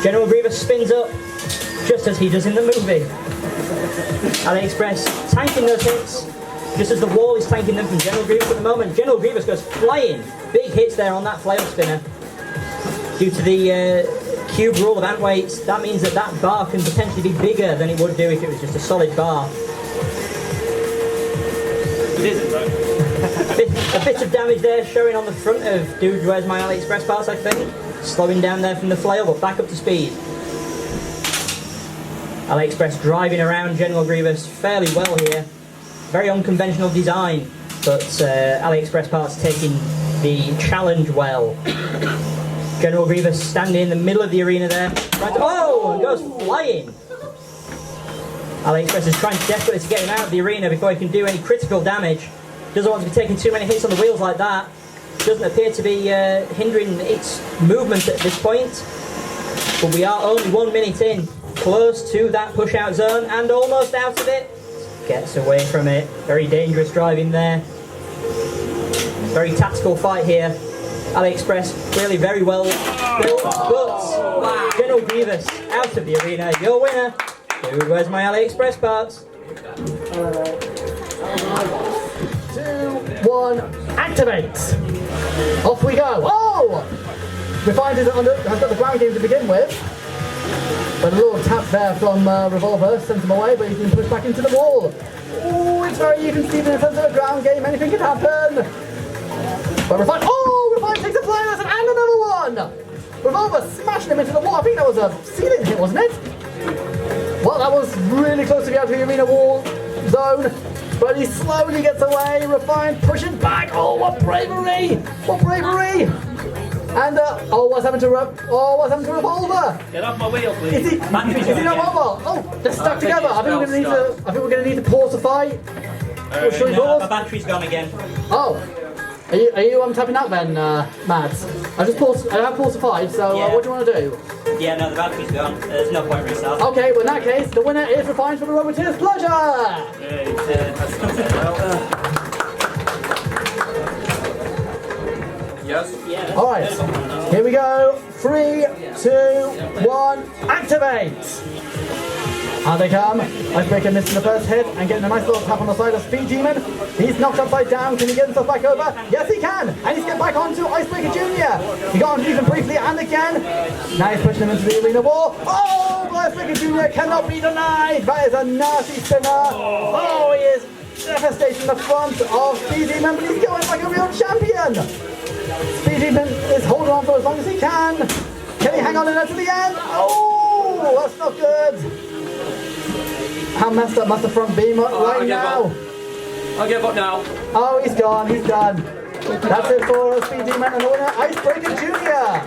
Speaker 3: General Grievous spins up, just as he does in the movie. AliExpress tanking those hits. just as the wall is tanking them from General Grievous at the moment. General Grievous goes flying. Big hits there on that flail spinner. Due to the cube rule of Antweight, that means that that bar can potentially be bigger than it would do if it was just a solid bar.
Speaker 2: It isn't though.
Speaker 3: A bit of damage there showing on the front of Dude Where's My AliExpress parts, I think. Slowing down there from the flail, but back up to speed. AliExpress driving around General Grievous fairly well here. Very unconventional design, but AliExpress parts taking the challenge well. General Grievous standing in the middle of the arena there. And goes flying. AliExpress is trying desperately to get him out of the arena before he can do any critical damage. Doesn't want to be taking too many hits on the wheels like that. Doesn't appear to be hindering its movement at this point. But we are only 1 minute in. Close to that push-out zone and almost out of it. Gets away from it. Very dangerous driving there. Very tactical fight here. AliExpress really very well built, but General Grievous out of the arena. Your winner. Dude, where's my AliExpress parts?
Speaker 5: 2, 1, activate! Off we go. Oh! Refined has got the ground game to begin with. But a little tap there from Revolver sends him away, but he's been pushed back into the wall. Oh, it's very even Steven in terms of the ground game. Anything can happen. But Refined, Refined takes a flying lesson and another one! Revolver smashing him into the wall. I think that was a ceiling hit, wasn't it? Well, that was really close to be out of the arena wall zone. But he slowly gets away. Refined pushing back. Oh, what bravery! What bravery! And what's happened to Revolver?
Speaker 2: Get off my wheel, please.
Speaker 5: Is he not mobile? Oh, they're stuck together. I think we're going to need to pause the fight. Should we
Speaker 3: No,
Speaker 5: pause?
Speaker 3: my battery's gone again.
Speaker 5: Oh, are you tapping out then, Mads? I have paused the fight. So
Speaker 3: Yeah.
Speaker 5: what do you want to do?
Speaker 3: Yeah, no, the battery's gone. There's no point restarting.
Speaker 5: Okay, well in that case, the winner is Refined for the Roboteer's pleasure.
Speaker 1: Yes?
Speaker 5: All right, here we go. 3, 2, 1, activate! Out they come. Icebreaker missing the first hit and getting a nice little tap on the side of Speed Demon. He's knocked upside down. Can he get himself back over? Yes, he can. And he's getting back onto Icebreaker Jr. He got underneath him briefly and again. Now he's pushing him into the arena wall. Oh, Icebreaker Jr. cannot be denied. That is a nasty spinner. Oh, he is devastating the front of Speed Demon, but he's going like a real champion. Speed Demon is holding on for as long as he can. Can he hang on in there to the end? Oh, that's not good. How messed up must the front be right now?
Speaker 6: I'll give up now.
Speaker 5: Oh, he's gone, he's done. That's it for Speed Demon and the winner, Icebreaker Jr.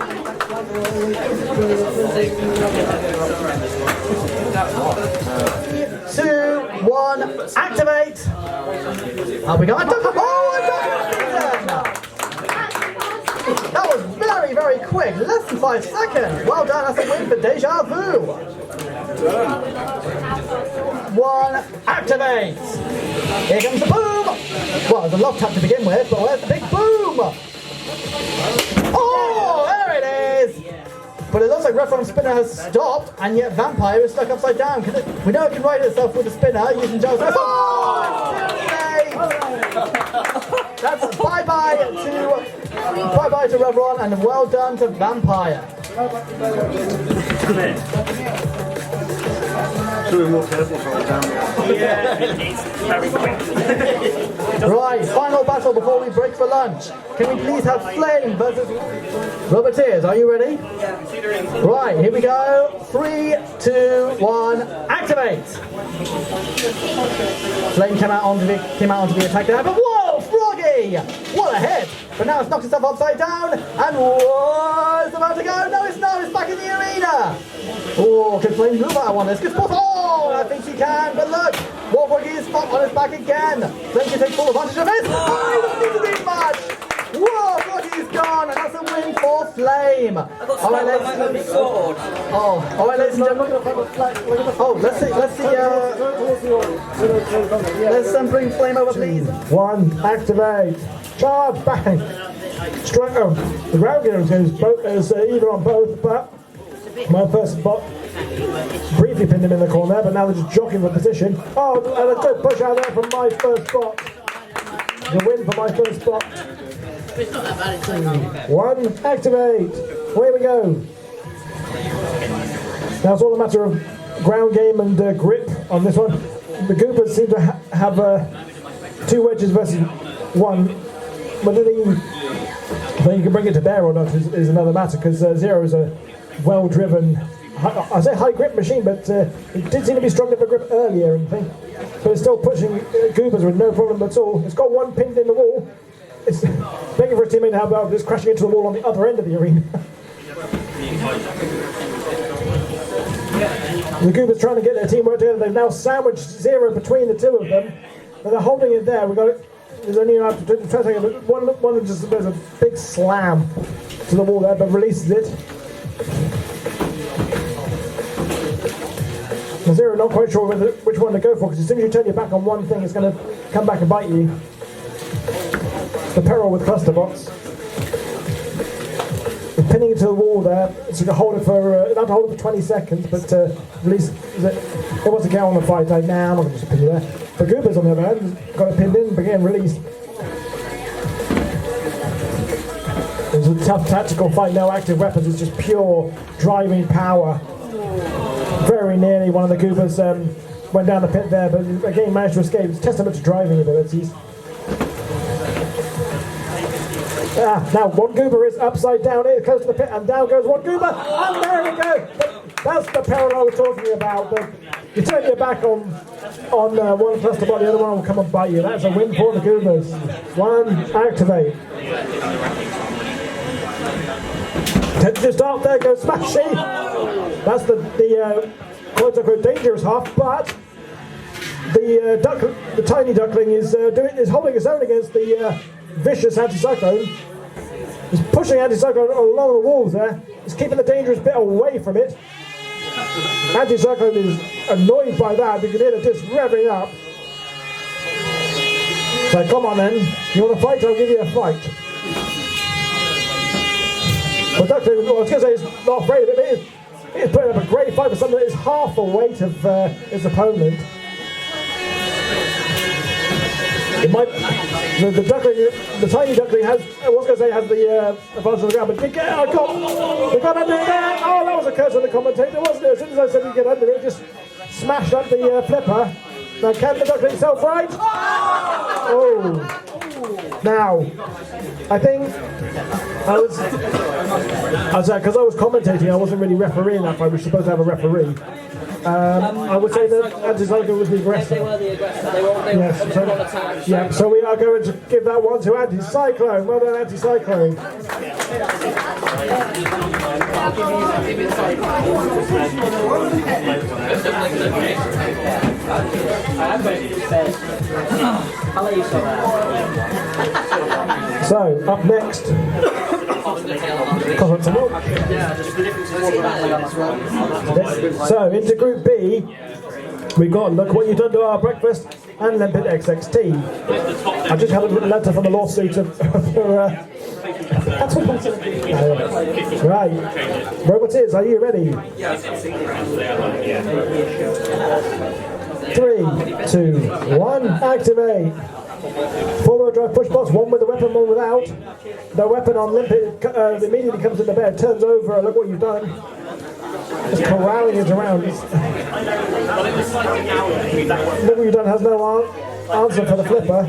Speaker 5: 2, 1, activate! Have we got a double? Oh, a double! That was very, very quick. Less than 5 seconds. Well done. That's a win for Deja Vu. 1, activate. Here comes the boom. Well, it's a love tap to begin with, but where's the big boom? Oh, there it is. But it looks like Referon Spinner has stopped, and yet Vampire is stuck upside down. We know it can right itself with the spinner using Giles. Oh, it's still safe. That's bye-bye to Reveron and well done to Vampire.
Speaker 4: Should be more careful for it down.
Speaker 2: Yeah, it's very quick.
Speaker 5: Right, final battle before we break for lunch. Can we please have Flame versus Roboteers? Are you ready?
Speaker 6: Yeah.
Speaker 5: Right, here we go. 3, 2, 1, activate! Flame came out onto the attack there, but whoa, Froggy! What a hit! But now it's knocked itself upside down, and whoa, it's about to go. No, it's not. It's back in the arena. Oh, can Flame move out on this? Oh, I think she can. But look, Froggy is on his back again. Flame can take full advantage of this. Oh, he doesn't need to do much. Whoa, Froggy's gone, and that's a win for Flame. All right, let's bring Flame over, please. 1, activate. Charge, bang. Strike. Oh, the ground game is even on both, but my first spot briefly pinned him in the corner, but now they're just jockeying for position. Oh, and a good push out there from my first spot. The win for my first spot.
Speaker 8: It's not that bad, it's like,
Speaker 5: One, activate. Away we go. Now it's all a matter of ground game and grip on this one. The Goobers seem to have 2 wedges versus 1. Whether you can bring it to bear or not is another matter, because Zero is a well-driven, I say high grip machine, but it did seem to be strong enough for grip earlier and things. But it's still pushing Goobers with no problem at all. It's got 1 pinned in the wall. It's begging for its teammate to have about this crashing into the wall on the other end of the arena. The Goobers trying to get their teamwork together. They've now sandwiched Zero between the 2 of them, and they're holding it there. There's only enough to try to take it. One of them just there's a big slam to the wall there, but releases it. And Zero not quite sure which one to go for, because as soon as you turn your back on one thing, it's going to come back and bite you. The peril with cluster bots. Pinning it to the wall there, so you can hold it for not hold it for 20 seconds, but release it wants to get on the fight. Now I'm not going to just pin you there. The Goobers on the other hand got it pinned in, but again released. It was a tough tactical fight, no active weapons, it's just pure driving power. Very nearly one of the Goobers went down the pit there, but again managed to escape. It's testament to driving abilities. Now one Goober is upside down here, close to the pit, and down goes one Goober, and there we go! That's the peril I was talking about. You turn your back on one cluster bot, the other one will come and bite you. That's a win for the Goobers. 1, activate. Temperature start, there goes Smashy! That's the quote-unquote dangerous half, but the tiny duckling is holding its own against the vicious anticyclone. He's pushing anticyclone along the walls there. He's keeping the dangerous bit away from it. Anticyclone is annoyed by that. You can hear the disc revving up. So come on then. You want to fight? I'll give you a fight. But duckling, I was going to say he's not afraid of it. He's putting up a great fight for something that is half the weight of his opponent. It might, the duckling, the tiny duckling has, I was going to say has the advantage on the ground, but they got under there. Oh, that was a curse on the commentator, wasn't it? As soon as I said you get under it, just smashed up the flipper. Now, can the duckling self right? Oh. Now, I think because I was commentating, I wasn't really refereeing that fight. We were supposed to have a referee. I would say that Anticyclone was the aggressor.
Speaker 8: They were the aggressor. They were on attack.
Speaker 5: Yeah, so we are going to give that one to Anticyclone. Well done, Anticyclone. So, up next. So, into Group B, we've got Look What You've Done to Our Breakfast and Limpet XXT. I just had a letter from the lawsuit Right. Roboteers, are you ready? 3, 2, 1, activate. 4-wheel drive push box, one with the weapon, one without. The weapon on Limpet immediately comes into bed, turns over, look what you've done. Just corralling it around. Look what you've done has no answer for the flipper.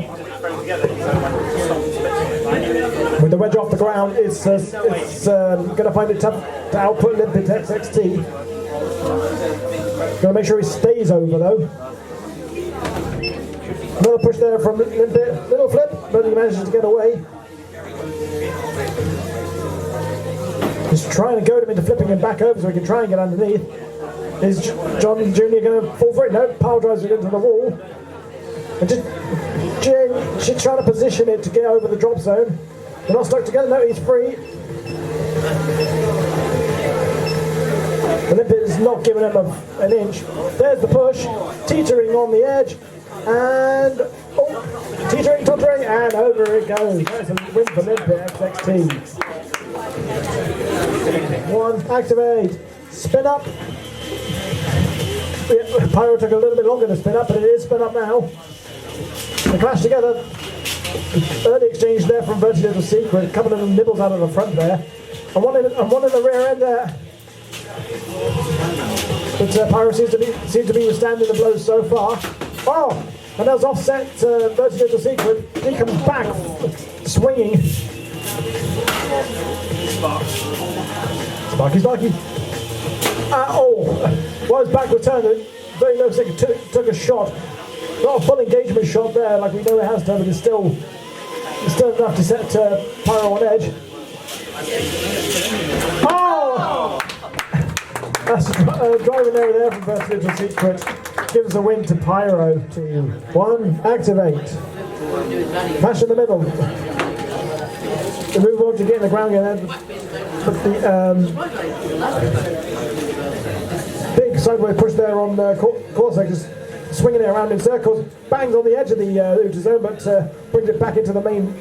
Speaker 5: With the wedge off the ground, it's going to find it tough to output Limpet XXT. Got to make sure he stays over though. Another push there from Limpet, little flip, but he manages to get away. Just trying to goad him into flipping him back over so he can try and get underneath. Is John Jr. going to fall for it? No, power drives it into the wall. And just trying to position it to get over the drop zone. They're not stuck together, no, he's free. The Limpet is not giving him an inch. There's the push, teetering on the edge. And teetering, tottering, and over it goes. That's a win for Limpet XXT. 1, activate, spin up. Yeah, Pyro took a little bit longer to spin up, but it is spin up now. They clash together. Early exchange there from Virtual Little Secret. A couple of them nibbles out of the front there. And one in the rear end there. But Pyro seems to be withstanding the blows so far. Oh! And that's offset Virtual Little Secret. He comes back swinging. Sparky. Well, his back was turned. Very low second took a shot. Not a full engagement shot there, like we know it has done, but it's still enough to set Pyro on edge. Oh! That's a driving error there from Virtual Little Secret. Gives us a win to Pyro. 2-1. Activate. Mash in the middle. The move on to get in the ground again. But the big sideways push there on Corsair, just swinging it around in circles, bangs on the edge of the Uta zone, but brings it back into the main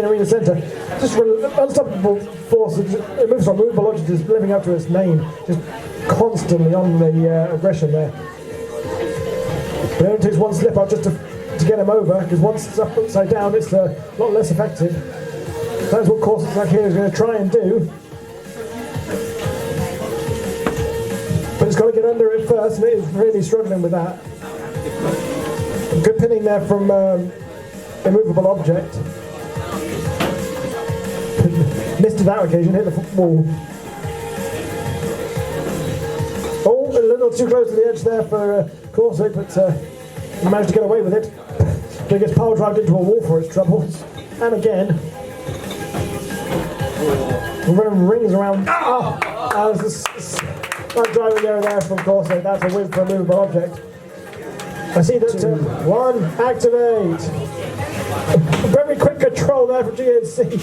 Speaker 5: arena centre. Just unstoppable force. It moves on movable logic, just living up to its name, just constantly on the aggression there. But it only takes one slip up just to get him over, because once it's upside down, it's a lot less effective. That's what Corsair here is going to try and do. But it's got to get under it first, and it is really struggling with that. Good pinning there from immovable object. Missed it that occasion, hit the wall. Oh, a little too close to the edge there for Corsair, but he managed to get away with it. But he gets power drived into a wall for its troubles. And again. We're running rings around. That was a driving error there from Corsair. That's a win for a movable object. I see that 2-1, activate. Very quick control there from GNC.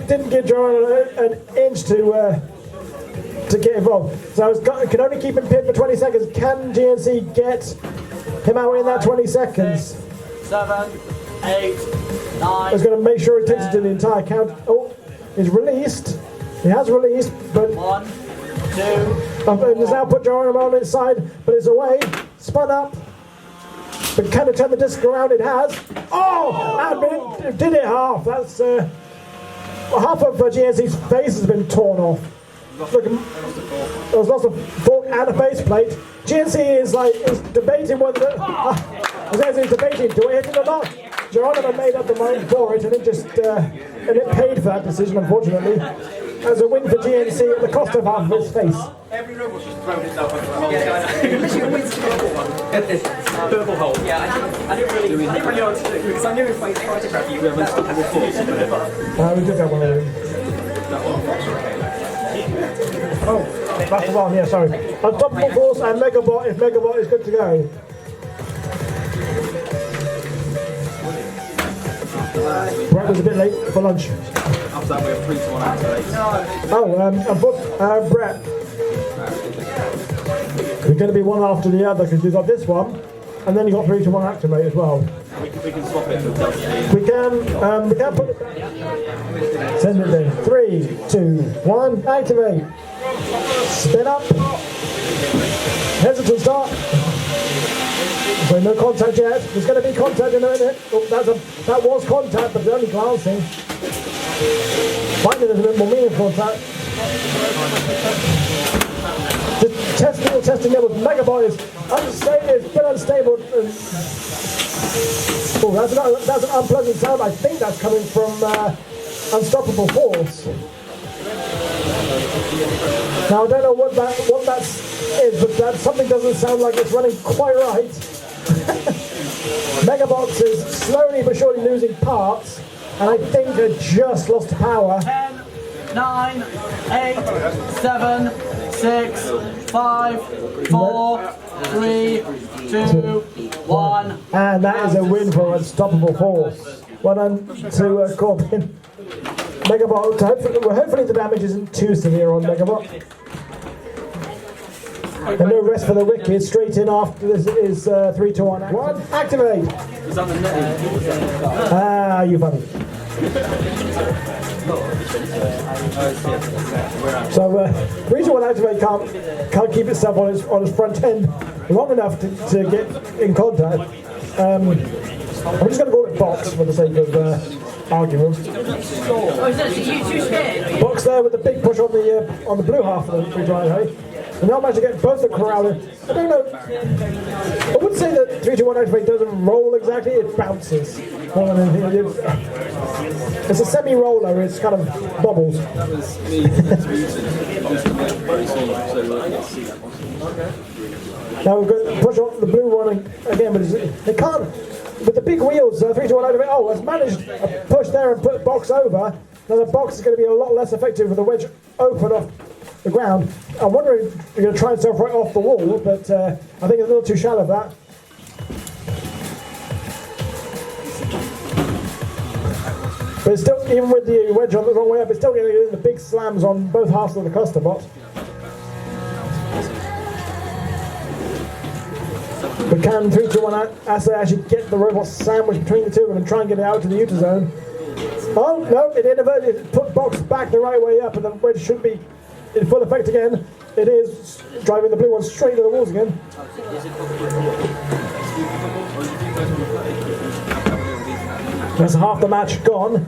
Speaker 5: Didn't give John an inch to get involved. So it can only keep him pinned for 20 seconds. Can GNC get him out in that 20 seconds?
Speaker 2: 7, 8, 9.
Speaker 5: He's going to make sure he takes it to the entire count. Oh, he's released. He has released, but
Speaker 2: 1, 2.
Speaker 5: And has now put Joran on its side, but it's away. Spun up. But can it turn the disc around? It has. Oh! And it did it half. That's half of GNC's face has been torn off. There's lots of fork and a faceplate. GNC is debating whether. He's debating, do I hit it or not? Geronimo made up the mind for it, and it paid for that decision, unfortunately. As a win for GNC at the cost of half of its face.
Speaker 6: Every robot's just thrown itself on the purple hole. Yeah, I didn't really want to do it because I knew if I tried to grab you, we have unstoppable force.
Speaker 5: We did have one of them. Oh, that's the one, yeah, sorry. Unstoppable force and Megabot, if Megabot is good to go. Brett was a bit late for lunch.
Speaker 1: After that, we have 3-1 activate.
Speaker 5: Oh, Brett. We're going to be one after the other because we've got this one, and then you've got 3-1 activate as well.
Speaker 1: We can swap it with WD.
Speaker 5: We can put it back. Send it in. 3, 2, 1, activate. Spin up. Hesitant start. So no contact yet. There's going to be contact in a minute. Oh, that was contact, but only glancing. Finding there's a bit more meaningful contact. Just testing there with Megabot is unstable. It's been unstable. Oh, that's an unpleasant sound. I think that's coming from Unstoppable Force. Now I don't know what that is, but that something doesn't sound like it's running quite right. Megabox is slowly but surely losing parts, and I think it just lost power.
Speaker 2: 10, 9, 8, 7, 6, 5, 4, 3, 2, 1.
Speaker 5: And that is a win for Unstoppable Force. Well done to Corbin. Megabot, hopefully the damage isn't too severe on Megabot. And no rest for the wicked. Straight in after this is 3-1. 1, activate. You funny. So 3-1 activate can't keep itself on its front end long enough to get in contact. I'm just going to call it box for the sake of argument.
Speaker 8: Oh, is that you too scared?
Speaker 5: Box there with the big push on the blue half of the 3-2-1 activate. And they'll manage to get both the corral in. I don't know. I wouldn't say that 3-2-1 activate doesn't roll exactly, it bounces. More than anything. It's a semi-roller, it's kind of bobbles. Now we've got to push on the blue one again, but they can't. With the big wheels, 3-2-1 activate. Oh, has managed to push there and put box over. Now the box is going to be a lot less effective with the wedge open off the ground. I'm wondering if you're going to try and self right off the wall, but I think it's a little too shallow of that. But it's still, even with the wedge on the wrong way up, it's still going to get the big slams on both halves of the cluster bot. But can 3-2-1 Assay actually get the robot sandwiched between the two of them and try and get it out to the Utah zone? Oh, no, it inverted, it put box back the right way up, and the wedge should be in full effect again. It is driving the blue one straight to the walls again. That's half the match gone.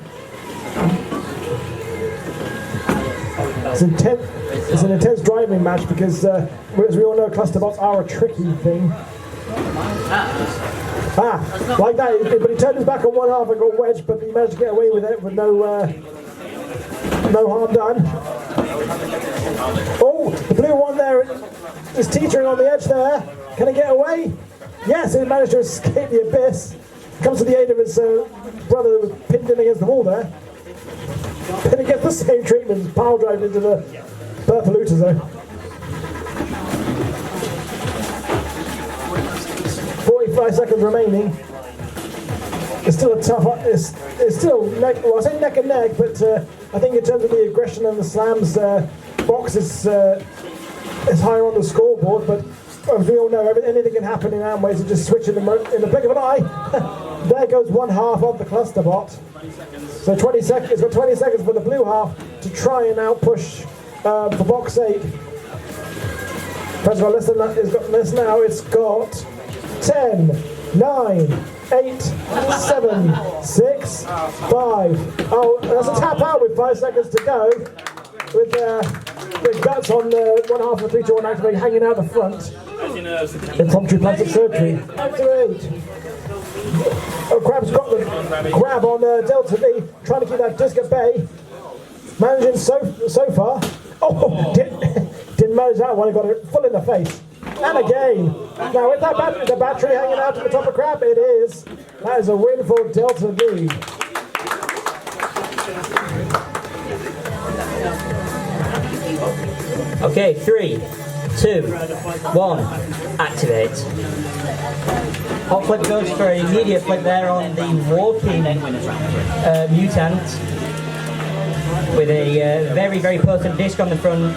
Speaker 5: It's an intense driving match because, as we all know, cluster bots are a tricky thing. Like that, but he turned his back on one half and got wedged, but he managed to get away with it with no harm done. Oh, the blue one there is teetering on the edge there. Can he get away? Yes, he managed to escape the abyss. Comes to the aid of his brother who was pinned in against the wall there. Then he gets the same treatment, pile drive into the purple Utah zone. 45 seconds remaining. It's still a tough. It's still neck. Well, I say neck and neck, but I think in terms of the aggression and the slams, box is higher on the scoreboard. But as we all know, anything can happen in Antweight. So just switch in the blink of an eye. There goes one half of the cluster bot. So 20 seconds. It's got 20 seconds for the blue half to try and outpush for box 8. It's got less than that. It's got less now. It's got 10, 9, 8, 7, 6, 5. Oh, that's a tap out with 5 seconds to go. With guts on one half of the 3-2-1 activate hanging out the front. Impromptu plastic surgery. Activate. Oh, Crab's got the grab on Delta V, trying to keep that disc at bay. Managing so far. Oh, didn't manage that one. He got it full in the face. And again. Now with that the battery hanging out to the top of Crab, it is. That is a win for Delta V.
Speaker 3: Okay, 3, 2, 1, activate. Hot flip goes for an immediate flip there on the walking mutant with a very, very potent disc on the front.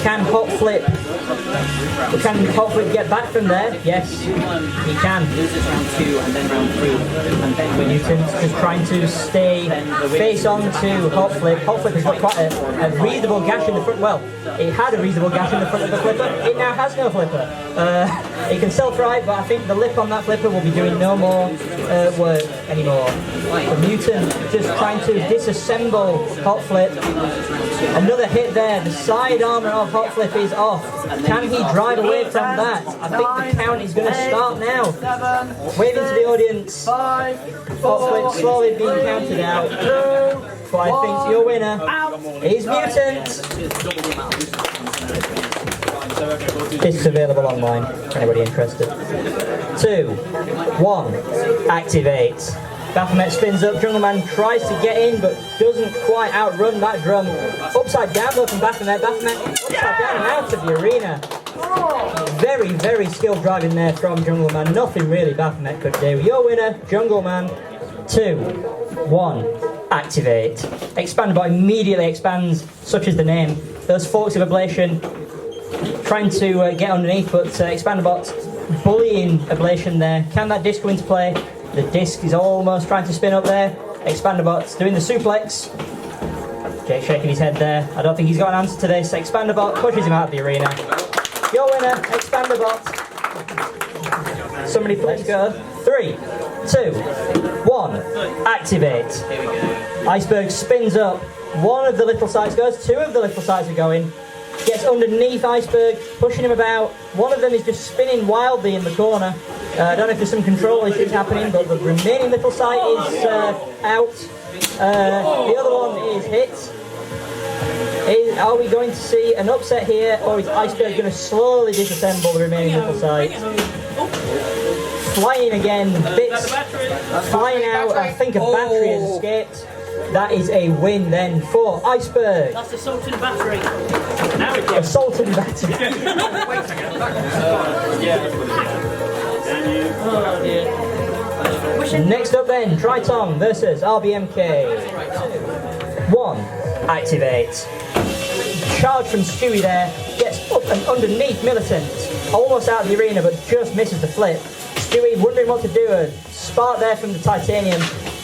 Speaker 3: Can hot flip get back from there? Yes, he can.
Speaker 7: Round 2 and then round 3 and then
Speaker 3: Newton's just trying to stay face on to hot flip. Hot flip has got quite a reasonable gash in the front. Well, it had a reasonable gash in the front of the flipper. It now has no flipper. It can self-right, but I think the lip on that flipper will be doing no more work anymore. The Newton just trying to disassemble hot flip. Another hit there. The side armour of hot flip is off. Can he drive away from that? I think the count is going to start now. Waving to the audience. Hot flip slowly being counted out. But I think your winner is Mutant. This is available online for anybody interested. 2, 1, activate. Baphomet spins up, Jungleman tries to get in but doesn't quite outrun that drum. Upside down though from Baphomet. Baphomet upside down and out of the arena. Very, very skilled driving there from Jungleman. Nothing really Baphomet could do. Your winner, Jungleman. 2, 1, activate. Expandabot immediately expands, such is the name. Those forks of ablation trying to get underneath, but Expandabot bullying ablation there. Can that disc go into play? The disc is almost trying to spin up there. Expandabot's doing the suplex. Jake shaking his head there. I don't think he's got an answer to this. Expandabot pushes him out of the arena. Your winner, Expandabot. Somebody please go. 3, 2, 1, activate. Iceberg spins up. One of the little sides goes, 2 of the little sides are going. Gets underneath Iceberg, pushing him about. One of them is just spinning wildly in the corner. I don't know if there's some control issues happening, but the remaining little side is out. The other one is hit. Are we going to see an upset here, or is Iceberg going to slowly disassemble the remaining little sides? Flying again, bits flying out. I think a battery has escaped. That is a win then for Iceberg.
Speaker 8: That's assault and battery. Now we go.
Speaker 3: Assault and battery.
Speaker 8: Oh dear.
Speaker 3: Next up then, Triton versus RBMK. 1, activate. Charge from Stewie there, gets up and underneath Militant. Almost out of the arena, but just misses the flip. Stewie wondering what to do. A spark there from the titanium.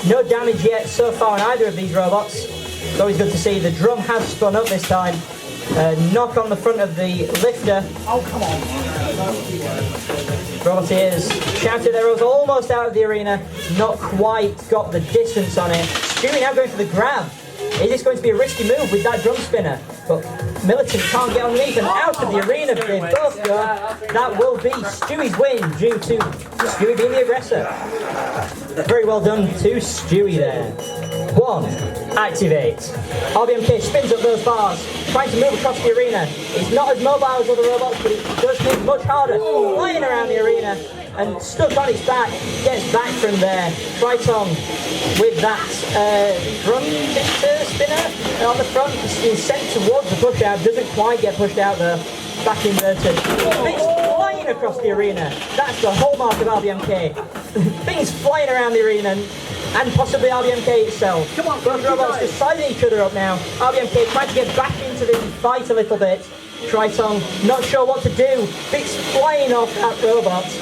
Speaker 3: No damage yet so far on either of these robots. It's always good to see. The drum has spun up this time. Knock on the front of the lifter.
Speaker 2: Oh, come on.
Speaker 3: Roboteers shouted arrows almost out of the arena. Not quite got the distance on it. Stewie now going for the grab. Is this going to be a risky move with that drum spinner? But Militant can't get underneath and out of the arena. They both go. That will be Stewie's win due to Stewie being the aggressor. Very well done to Stewie there. 1, activate. RBMK spins up those bars, trying to move across the arena. It's not as mobile as other robots, but it does make much harder. Flying around the arena and stuck on its back, gets back from there. Triton with that drum spinner on the front is sent towards the push out, doesn't quite get pushed out though. Back inverted. Things flying across the arena. That's the hallmark of RBMK. Things flying around the arena and possibly RBMK itself. Come on, both robots just sizing each other up now. RBMK trying to get back into the fight a little bit. Triton not sure what to do. Bits flying off at robots.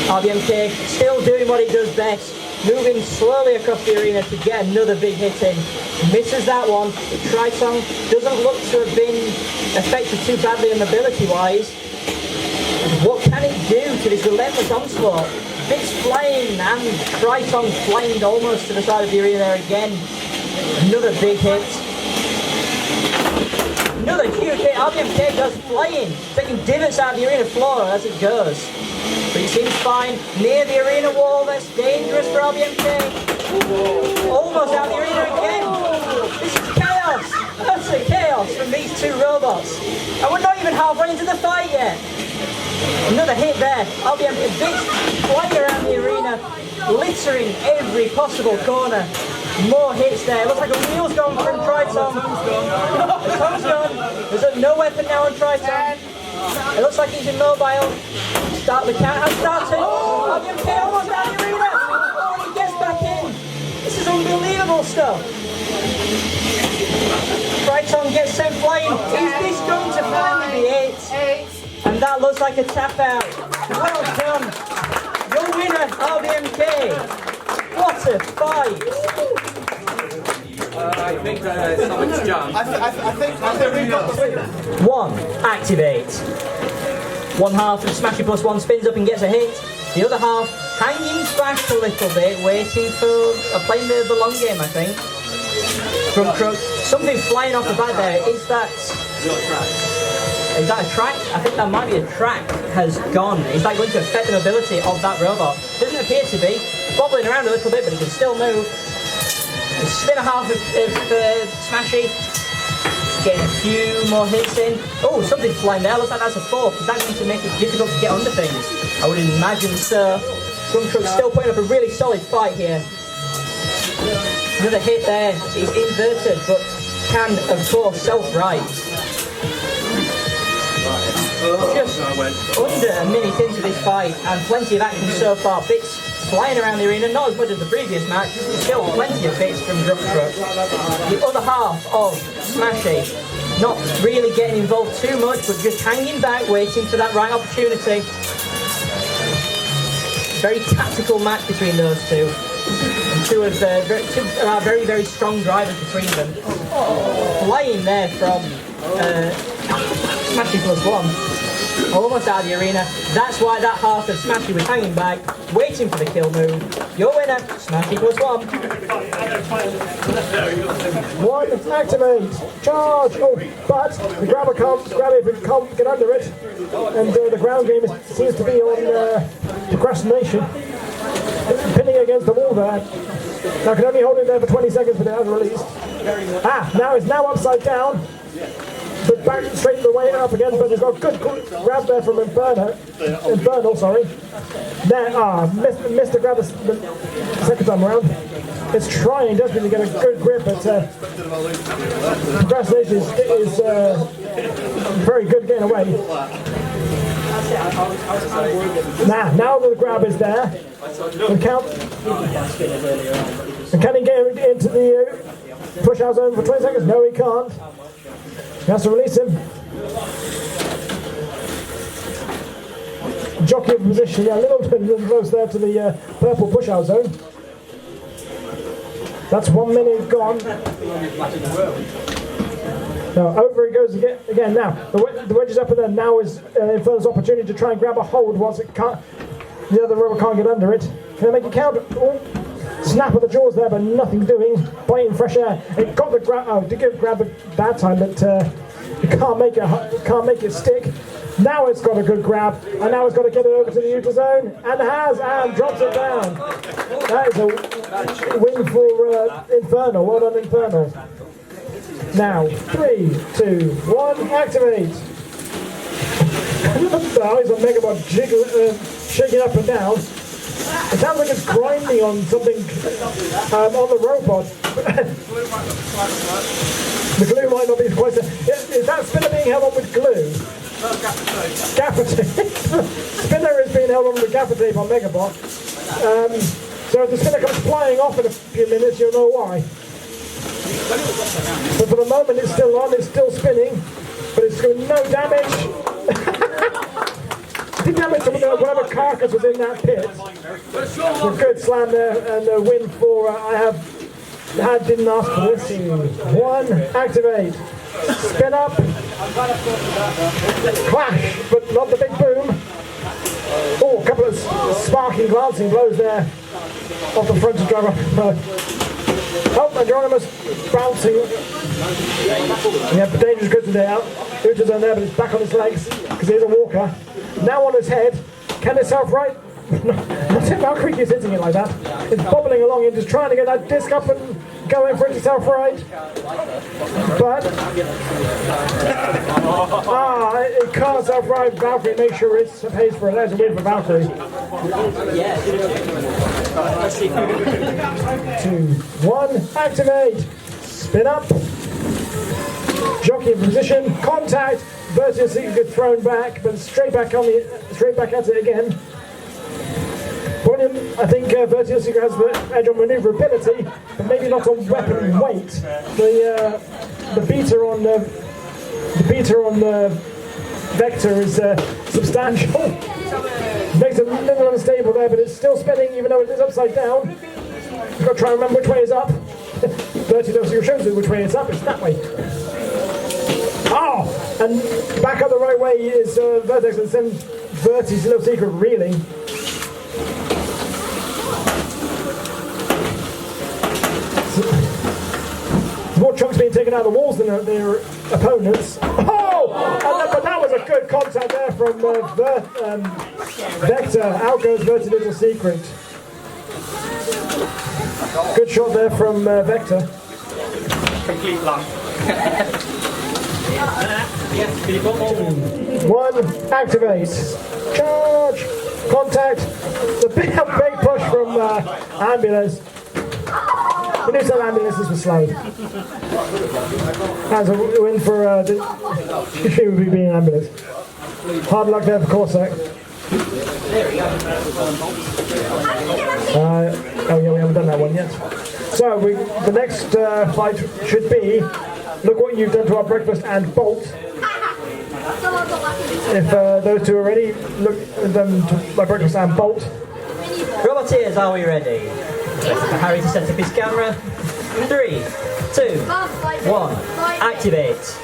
Speaker 3: RBMK still doing what he does best. Moving slowly across the arena to get another big hit in. Misses that one. Triton doesn't look to have been affected too badly mobility-wise. What can it do to this relentless onslaught? Bits flying and Triton flying almost to the side of the arena there again. Another big hit. Another huge hit. RBMK goes flying, taking divots out of the arena floor as it goes. But he seems fine. Near the arena wall, that's dangerous for RBMK. Almost out of the arena again. This is chaos. Utter chaos from these 2 robots. And we're not even halfway into the fight yet. Another hit there. RBMK bits flying around the arena, littering every possible corner. More hits there. Looks like a wheel's gone from Triton. The tongue's gone. There's no weapon now on Triton. It looks like he's immobile. The count has started. RBMK almost out of the arena. Oh, he gets back in. This is unbelievable stuff. Triton gets sent flying. Is this going to finally be it? And that looks like a tap out. Well done. Your winner, RBMK. What a fight.
Speaker 1: I think something's jammed.
Speaker 4: I think we've got the winner.
Speaker 3: 1, activate. One half of Smashy +1 spins up and gets a hit. The other half hanging back a little bit, waiting for playing the long game, I think. From Crook. Something flying off the back there. Is that a track? I think that might be a track has gone. Is that going to affect the mobility of that robot? Doesn't appear to be. Bobbling around a little bit, but it can still move. The spinner half of Smashy. Getting a few more hits in. Oh, something flying there. Looks like that's a 4. Is that going to make it difficult to get under things? I would imagine so. Gumtruck's still putting up a really solid fight here. Another hit there. He's inverted, but can, of course, self-right. Just under a minute into this fight, and plenty of action so far. Bits flying around the arena, not as much as the previous match, but still plenty of bits from Gumtruck. The other half of Smashy, not really getting involved too much, but just hanging back, waiting for that right opportunity. Very tactical match between those two. And two very, very strong drivers between them. Flying there from Smashy +1. Almost out of the arena. That's why that half of Smashy was hanging back, waiting for the kill move. Your winner, Smashy +1.
Speaker 5: One, activate, charge. Oh, but the grabber can't grab it if it can't get under it. And the ground game seems to be on procrastination. Pinning against the wall there. Now can only hold it there for 20 seconds, but it has released. Now it's upside down. But back straight the way up again, but he's got good grab there from Infernal, sorry. There, missed the grab the second time around. It's trying desperately to get a good grip, but procrastination is very good getting away. Now that the grab is there, and can he get into the push out zone for 20 seconds? No, he can't. He has to release him. Jockey of position, yeah, a little close there to the purple push out zone. That's 1 minute gone. Now over it goes again. Now the wedge is up and there. Now is Infernal's opportunity to try and grab a hold once it can't. The other rubber can't get under it. Can I make it count? Oh. Snap of the jaws there, but nothing doing. Biting fresh air. It got the grab. Oh, did get grab at that time, but it can't make it stick. Now it's got a good grab, and now it's got to get it over to the neutral zone, and drops it down. That is a win for Infernal. Well done, Infernal. Now 3, 2, 1, activate. The eyes on Megabot shaking up and down. It sounds like it's grinding on something on the robot. The glue might not be quite so. Is that spinner being held on with glue? Gaffer tape. Spinner is being held on with gaffer tape on Megabot. So if the spinner comes flying off in a few minutes, you'll know why. But for the moment, it's still on. It's still spinning, but it's doing no damage. Damage to whatever carcass was in that pit. So good slam there and a win for didn't ask for this. 1, activate, spin up, clash, but not the big boom. Oh, a couple of sparking, glancing blows there off the front of driver. Oh, Andronimus bouncing. Yeah, but dangerous good today out. Ucha's on there, but it's back on his legs because he's a walker. Now on his head, can it self-right? Not if Valkyrie keeps hitting it like that. It's bobbling along and just trying to get that disc up and going for it to self-right. But it can't self-right. Valkyrie, make sure it pays for it. There's a win for Valkyrie. 2, 1, activate. Spin up. Jockey in position. Contact. Virtuous Secret thrown back, but straight back at it again. I think Virtuous Secret has the edge on manoeuvrability, but maybe not on weapon weight. The beater on Vector is substantial. Makes it a little unstable there, but it's still spinning even though it is upside down. You've got to try and remember which way is up. Virtuous Secret shows you which way it's up. It's that way. Oh, and back up the right way is Vertex, and send Verti's Little Secret reeling. More chunks being taken out of the walls than their opponents. Oh! But that was a good contact there from Vector. Out goes Verti's Little Secret. Good shot there from Vector.
Speaker 6: Complete luck.
Speaker 5: 1, activate, charge, contact, the big push from Ambulance. We knew some ambulances were slow. That's a win for the issue would be being an ambulance. Hard luck there for Corsac. Oh yeah, we haven't done that one yet. So the next fight should be look what you've done to our breakfast and bolt. If those two are ready, look at them to my breakfast and bolt.
Speaker 3: Roboteers, are we ready? Waiting for Harry to set up his camera. 3, 2, 1, activate.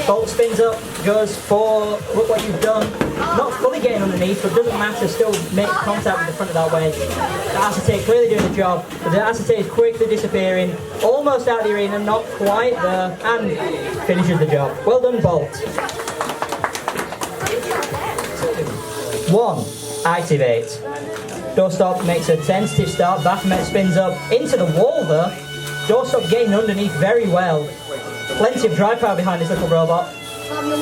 Speaker 3: Bolt spins up, goes for, look what you've done. Not fully getting underneath, but doesn't matter, still makes contact with the front of that wedge. The acetate clearly doing the job, but the acetate is quickly disappearing, almost out of the arena, not quite there, and finishes the job. Well done, Bolt. 1, activate. Doorstop makes a tentative start, Baphomet spins up into the wall though. Doorstop getting underneath very well. Plenty of dry power behind this little robot.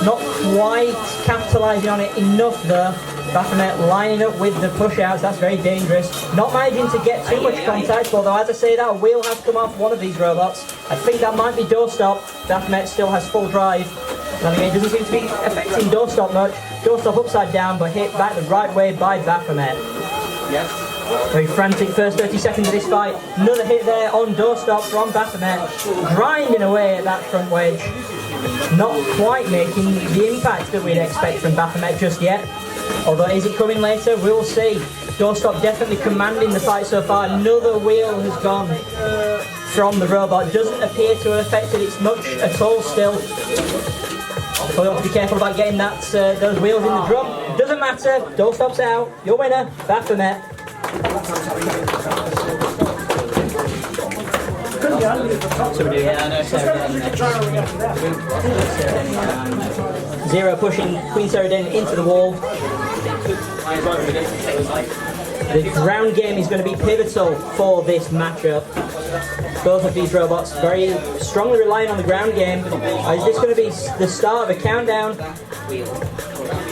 Speaker 3: Not quite capitalising on it enough though. Baphomet lining up with the push-outs, that's very dangerous. Not managing to get too much contact, although as I say that, a wheel has come off one of these robots. I think that might be Doorstop. Baphomet still has full drive. And again, it doesn't seem to be affecting Doorstop much. Doorstop upside down, but hit back the right way by Baphomet. Very frantic first 30 seconds of this fight. Another hit there on Doorstop from Baphomet. Grinding away at that front wedge. Not quite making the impact that we'd expect from Baphomet just yet. Although, is it coming later? We'll see. Doorstop definitely commanding the fight so far. Another wheel has gone from the robot. Doesn't appear to have affected it much at all still. So we have to be careful about getting that those wheels in the drum. Doesn't matter. Doorstop's out. Your winner, Baphomet. Zero pushing Queen Seradin into the wall. The ground game is going to be pivotal for this matchup. Both of these robots very strongly relying on the ground game. Is this going to be the start of a countdown?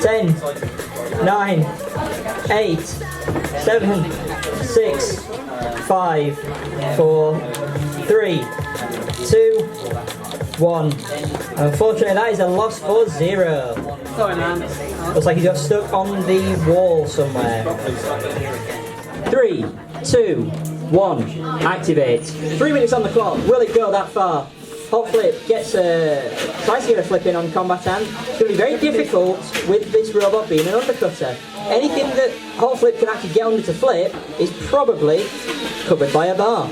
Speaker 3: 10, 9, 8, 7, 6, 5, 4, 3, 2, 1. Unfortunately, that is a loss for Zero.
Speaker 2: Sorry, man.
Speaker 3: Looks like he got stuck on the wall somewhere. 3, 2, 1, activate. 3 minutes on the clock. Will it go that far? Hot flip gets tries to get a flip in on combat hand. It's going to be very difficult with this robot being an undercutter. Anything that hot flip can actually get under to flip is probably covered by a bar.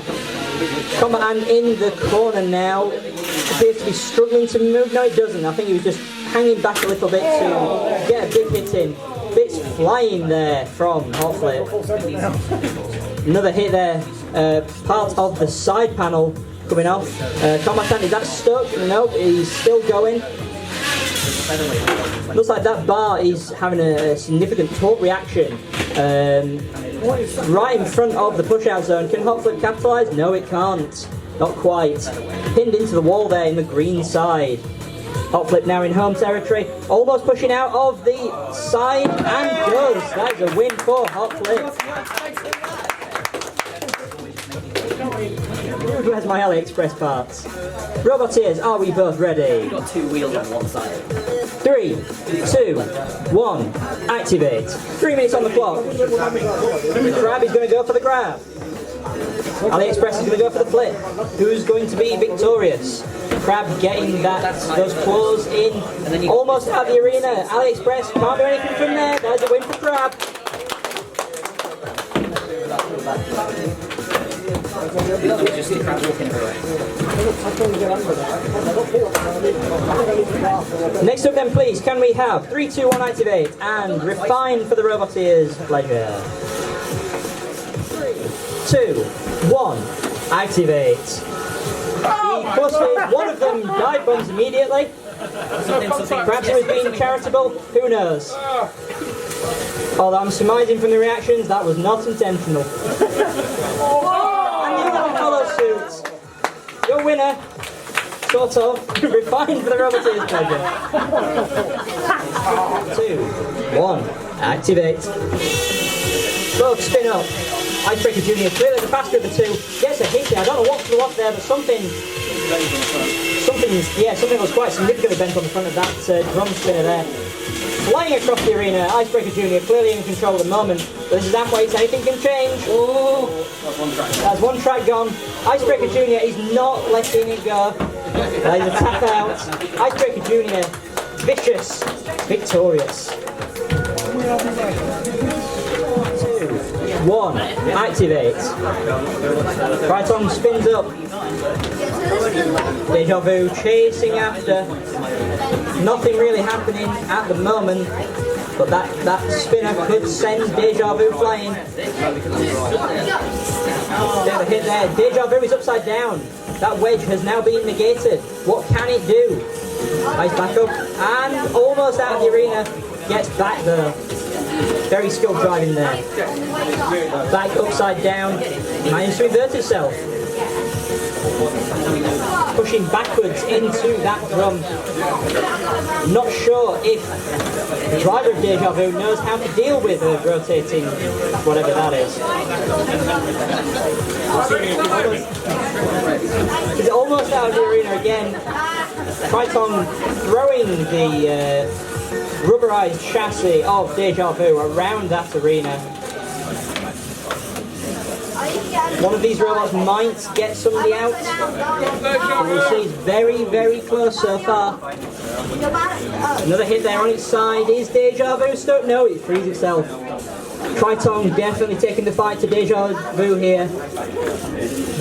Speaker 3: Combat hand in the corner now. Appears to be struggling to move. No, it doesn't. I think he was just hanging back a little bit to get a big hit in. Bits flying there from hot flip. Another hit there. Part of the side panel coming off. Combat hand, is that stuck? No, he's still going. Looks like that bar is having a significant torque reaction. Right in front of the push-out zone. Can hot flip capitalise? No, it can't. Not quite. Pinned into the wall there in the green side. Hot flip now in home territory. Almost pushing out of the side and does. That is a win for hot flip. Who has my AliExpress parts? Roboteers, are we both ready?
Speaker 7: We've got 2 wheels on one side.
Speaker 3: 3, 2, 1, activate. 3 minutes on the clock. The grab is going to go for the grab. AliExpress is going to go for the flip. Who's going to be victorious? Crab getting those claws in almost out of the arena. AliExpress can't do anything from there. There's a win for Crab. Next up then please, can we have 3, 2, 1 activate and refine for the Roboteers' pleasure. 3, 2, 1, activate. The clusters, one of them dive bombs immediately. Perhaps he was being charitable, who knows? Although I'm surmising from the reactions, that was not intentional. And the other one follows suit. Your winner, sort of, refined for the Roboteers' pleasure. 2, 1, activate. Both spin up. Icebreaker Jr. clearly the faster of the two. Gets a hit there. I don't know what flew off there, but something was quite significantly bent on the front of that drum spinner there. Flying across the arena, Icebreaker Jr. clearly in control at the moment. But this is Antweight, anything can change. Oh, that's one track gone. Icebreaker Jr. is not letting it go. He's a tap out. Icebreaker Jr. vicious, victorious. 2, 1, activate. Triton spins up. Deja Vu chasing after. Nothing really happening at the moment, but that spinner could send Deja Vu flying. Bit of a hit there. Deja Vu is upside down. That wedge has now been negated. What can it do? Nice back up and almost out of the arena. Gets back though. Very skilled driving there. Back upside down. Managed to invert itself. Pushing backwards into that drum. Not sure if the driver of Deja Vu knows how to deal with a rotating whatever that is. He's almost out of the arena again. Triton throwing the rubberized chassis of Deja Vu around that arena. One of these robots might get somebody out. We'll see, it's very, very close so far. Another hit there on its side. Is Deja Vu stuck? No, it frees itself. Triton definitely taking the fight to Deja Vu here.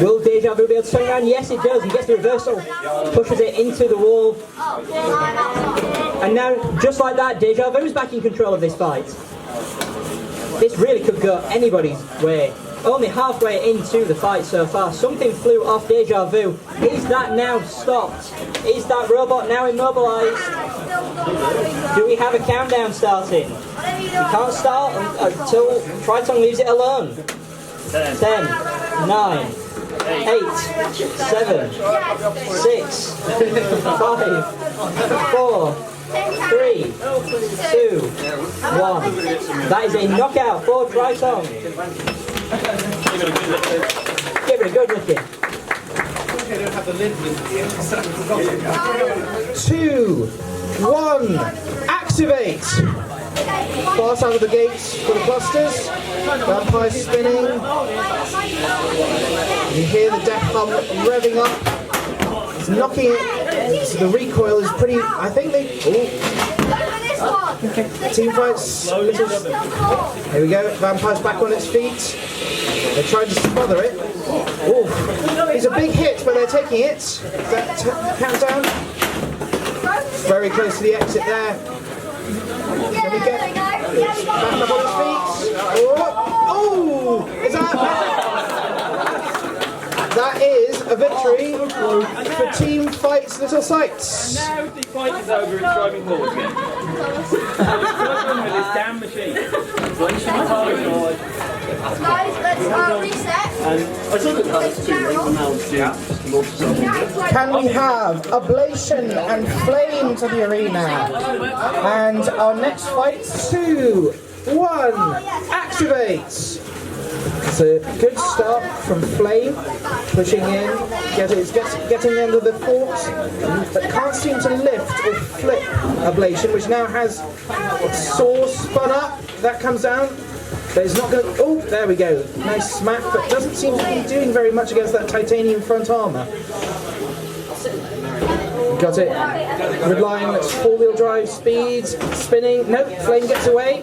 Speaker 3: Will Deja Vu be able to turn around? Yes, it does. He gets the reversal. Pushes it into the wall. And now, just like that, Deja Vu's back in control of this fight. This really could go anybody's way. Only halfway into the fight so far. Something flew off Deja Vu. Is that now stopped? Is that robot now immobilized? Do we have a countdown starting? We can't start until Triton leaves it alone. 10, 9, 8, 7, 6, 5, 4, 3, 2, 1. That is a knockout for Triton. Give it a good looking.
Speaker 5: 2, 1, activate! Fast out of the gates for the clusters. Vampire spinning. You hear the death hum revving up. It's knocking it. So the recoil is pretty. I think they. Team fights. Here we go. Vampire's back on its feet. They're trying to smother it. Oh, it's a big hit, but they're taking it. That countdown. Very close to the exit there. Can we get back up on his feet? Oh! Is that? That is a victory for Team Fights Little Sights.
Speaker 6: Now the fight is over, it's driving forward again. With this damn machine.
Speaker 4: Guys, let's reset.
Speaker 5: Can we have ablation and flame to the arena? And our next fight, 2, 1, activate! It's a good start from Flame, pushing in, getting under the forks, but can't seem to lift or flip Ablation, which now has Saw spun up. That comes down, but it's not going to. Oh, there we go. Nice smack, but doesn't seem to be doing very much against that titanium front armour. Got it. Relying on its four-wheel drive speeds, spinning. Nope, Flame gets away.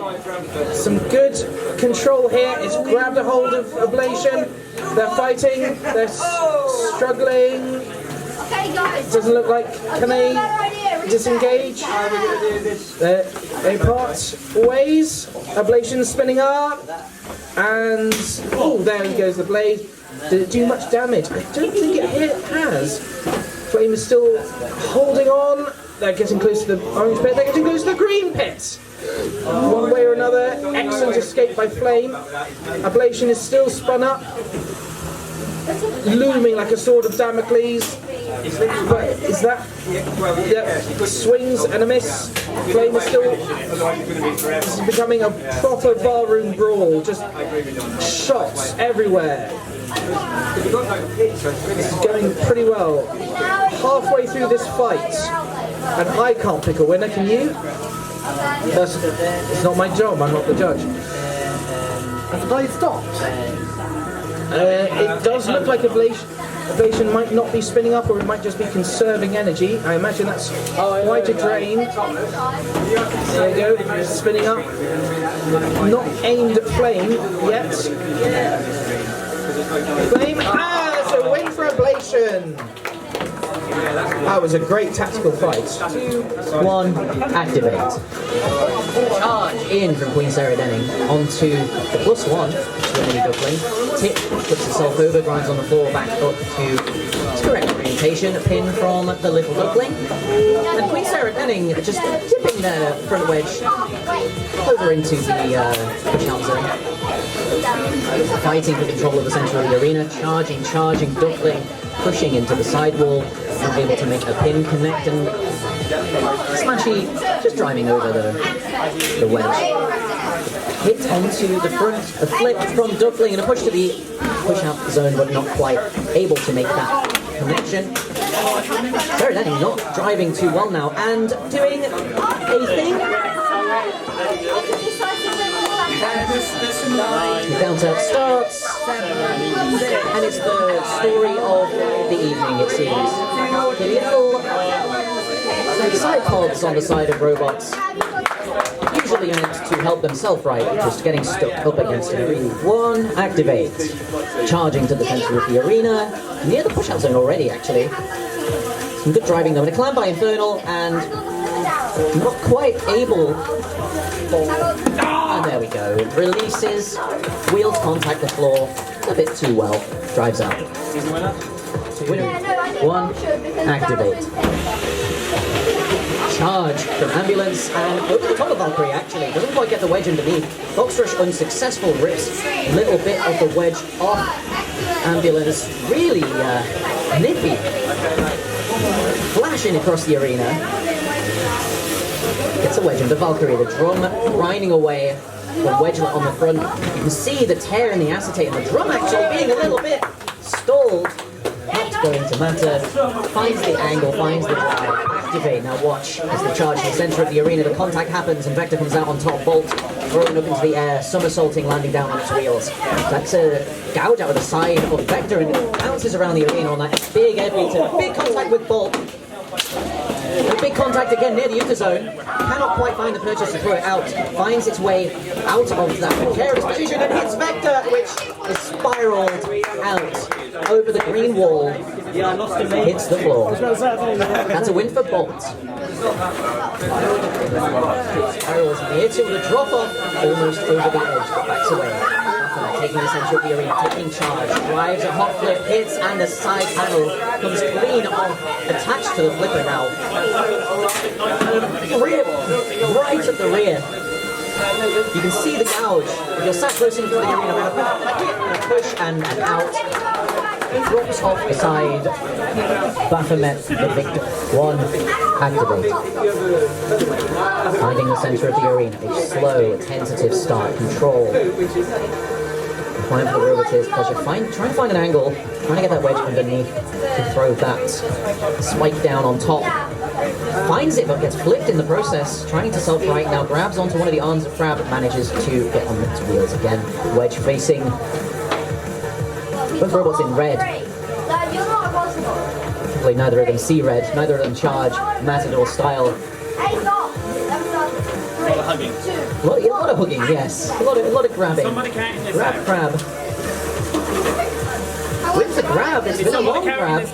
Speaker 5: Some good control here. It's grabbed a hold of Ablation. They're fighting. They're struggling. Doesn't look like. Can they disengage? They part ways. Ablation spinning up. And oh, there goes the blade. Did it do much damage? I don't think it has. Flame is still holding on. They're getting close to the orange pit. They're getting close to the green pit. One way or another, excellent escape by Flame. Ablation is still spun up, looming like a sword of Damocles. But is that? Yeah, swings and a miss. Flame is still. This is becoming a proper barroom brawl. Just shots everywhere. This is going pretty well. Halfway through this fight, and I can't pick a winner, can you? It's not my job, I'm not the judge. Has the blade stopped? It does look like Ablation.
Speaker 10: ablation might not be spinning up, or it might just be conserving energy. I imagine that's quite a drain. There you go, spinning up. Not aimed at flame yet. Flame, it's a win for ablation. That was a great tactical fight.
Speaker 7: 2, 1, activate. Charge in from Queen Sarah Denning onto the +1 to the mini duckling. Tip, flips itself over, grinds on the floor, back up to its correct orientation. Pin from the little duckling. And Queen Sarah Denning just tipping their front wedge over into the push-out zone. Fighting for control of the centre of the arena. Charging, duckling, pushing into the sidewall. Not able to make a pin connect, and Smashy just driving over the wedge. Hit onto the front, a flip from Duckling and a push to the push-out zone, but not quite able to make that connection. Sarah Denning not driving too well now, and doing a thing. The countdown starts, and it's the story of the evening, it seems. The little side pods on the side of robots, usually meant to help themselves right, just getting stuck up against an arena. 1, activate. Charging to the centre of the arena, near the push-out zone already, actually. Some good driving though, and a climb by Infernal, and not quite able. And there we go. Releases, wheels contact the floor a bit too well. Drives out. Winner. 1, activate. Charge from Ambulance, and over the top of Valkyrie actually. Doesn't quite get the wedge underneath. Boxrush unsuccessful, rips a little bit of the wedge off Ambulance. Really nippy. Flashing across the arena. Gets a wedge into Valkyrie, the drum grinding away, the wedgelet on the front. You can see the tear in the acetate, and the drum actually being a little bit stalled. Not going to matter. Finds the angle, finds the drive. Activate, now watch as they charge to the centre of the arena. The contact happens, and Vector comes out on top. Bolt thrown up into the air, somersaulting, landing down on its wheels. That's a gouge out of the side of Vector, and it bounces around the arena on that big air beater. Big contact with Bolt. A big contact again near the Utah zone. Cannot quite find the purchase to throw it out. Finds its way out of that precarious position and hits Vector, which is spiraled out over the green wall. Hits the floor. That's a win for Bolt. Spirals near to the drop off, almost over the edge, but backs away. Taking the centre of the arena, taking charge, drives a hot flip, hits, and the side panel comes clean off, attached to the flipper now. Rip right at the rear. You can see the gouge. If you're sat close into the arena, with a push and out. Drops off the side. Baphomet, the victor. 1, activate. Finding the centre of the arena. A slow, tentative start. Control. Applying for the roboteers pleasure. Try and find an angle. Trying to get that wedge underneath to throw that spike down on top. Finds it, but gets flipped in the process. Trying to self-right now. Grabs onto one of the arms of Crab. Manages to get on its wheels again. Wedge facing both robots in red. Probably neither of them see red. Neither of them charge Matador style. A lot of hugging, yes. A lot of grabbing. Grab Crab. With the grab, it's been a long grab.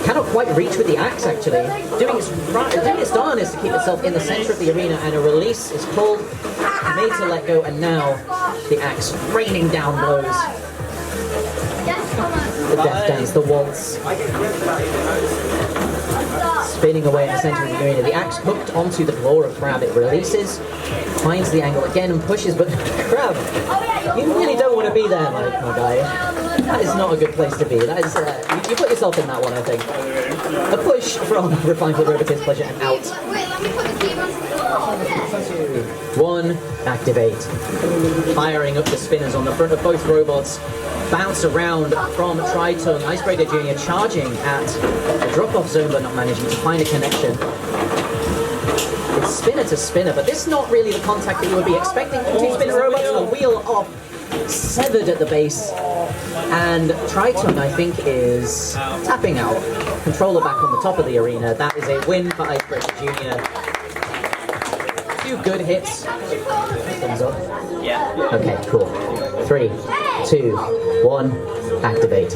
Speaker 7: Cannot quite reach with the axe actually. Doing its darnest to keep itself in the centre of the arena, and a release is pulled, made to let go, and now the axe raining down blows. The death dance, the waltz. Spinning away in the centre of the arena. The axe hooked onto the floor of Crab. It releases, finds the angle again and pushes, but Crab, you really don't want to be there, my guy. That is not a good place to be. That is, you put yourself in that one, I think. A push from Refined for Roboteers Pleasure and out. 1, activate. Firing up the spinners on the front of both robots. Bounce around from Triton. Icebreaker Jr. charging at the drop-off zone, but not managing to find a connection. It's spinner to spinner, but this is not really the contact that you would be expecting from two spinner robots. A wheel off severed at the base, and Triton, I think, is tapping out. Controller back on the top of the arena. That is a win for Icebreaker Jr. Two good hits. Thumbs up.
Speaker 6: Yeah.
Speaker 7: Okay, cool. 3, 2, 1, activate.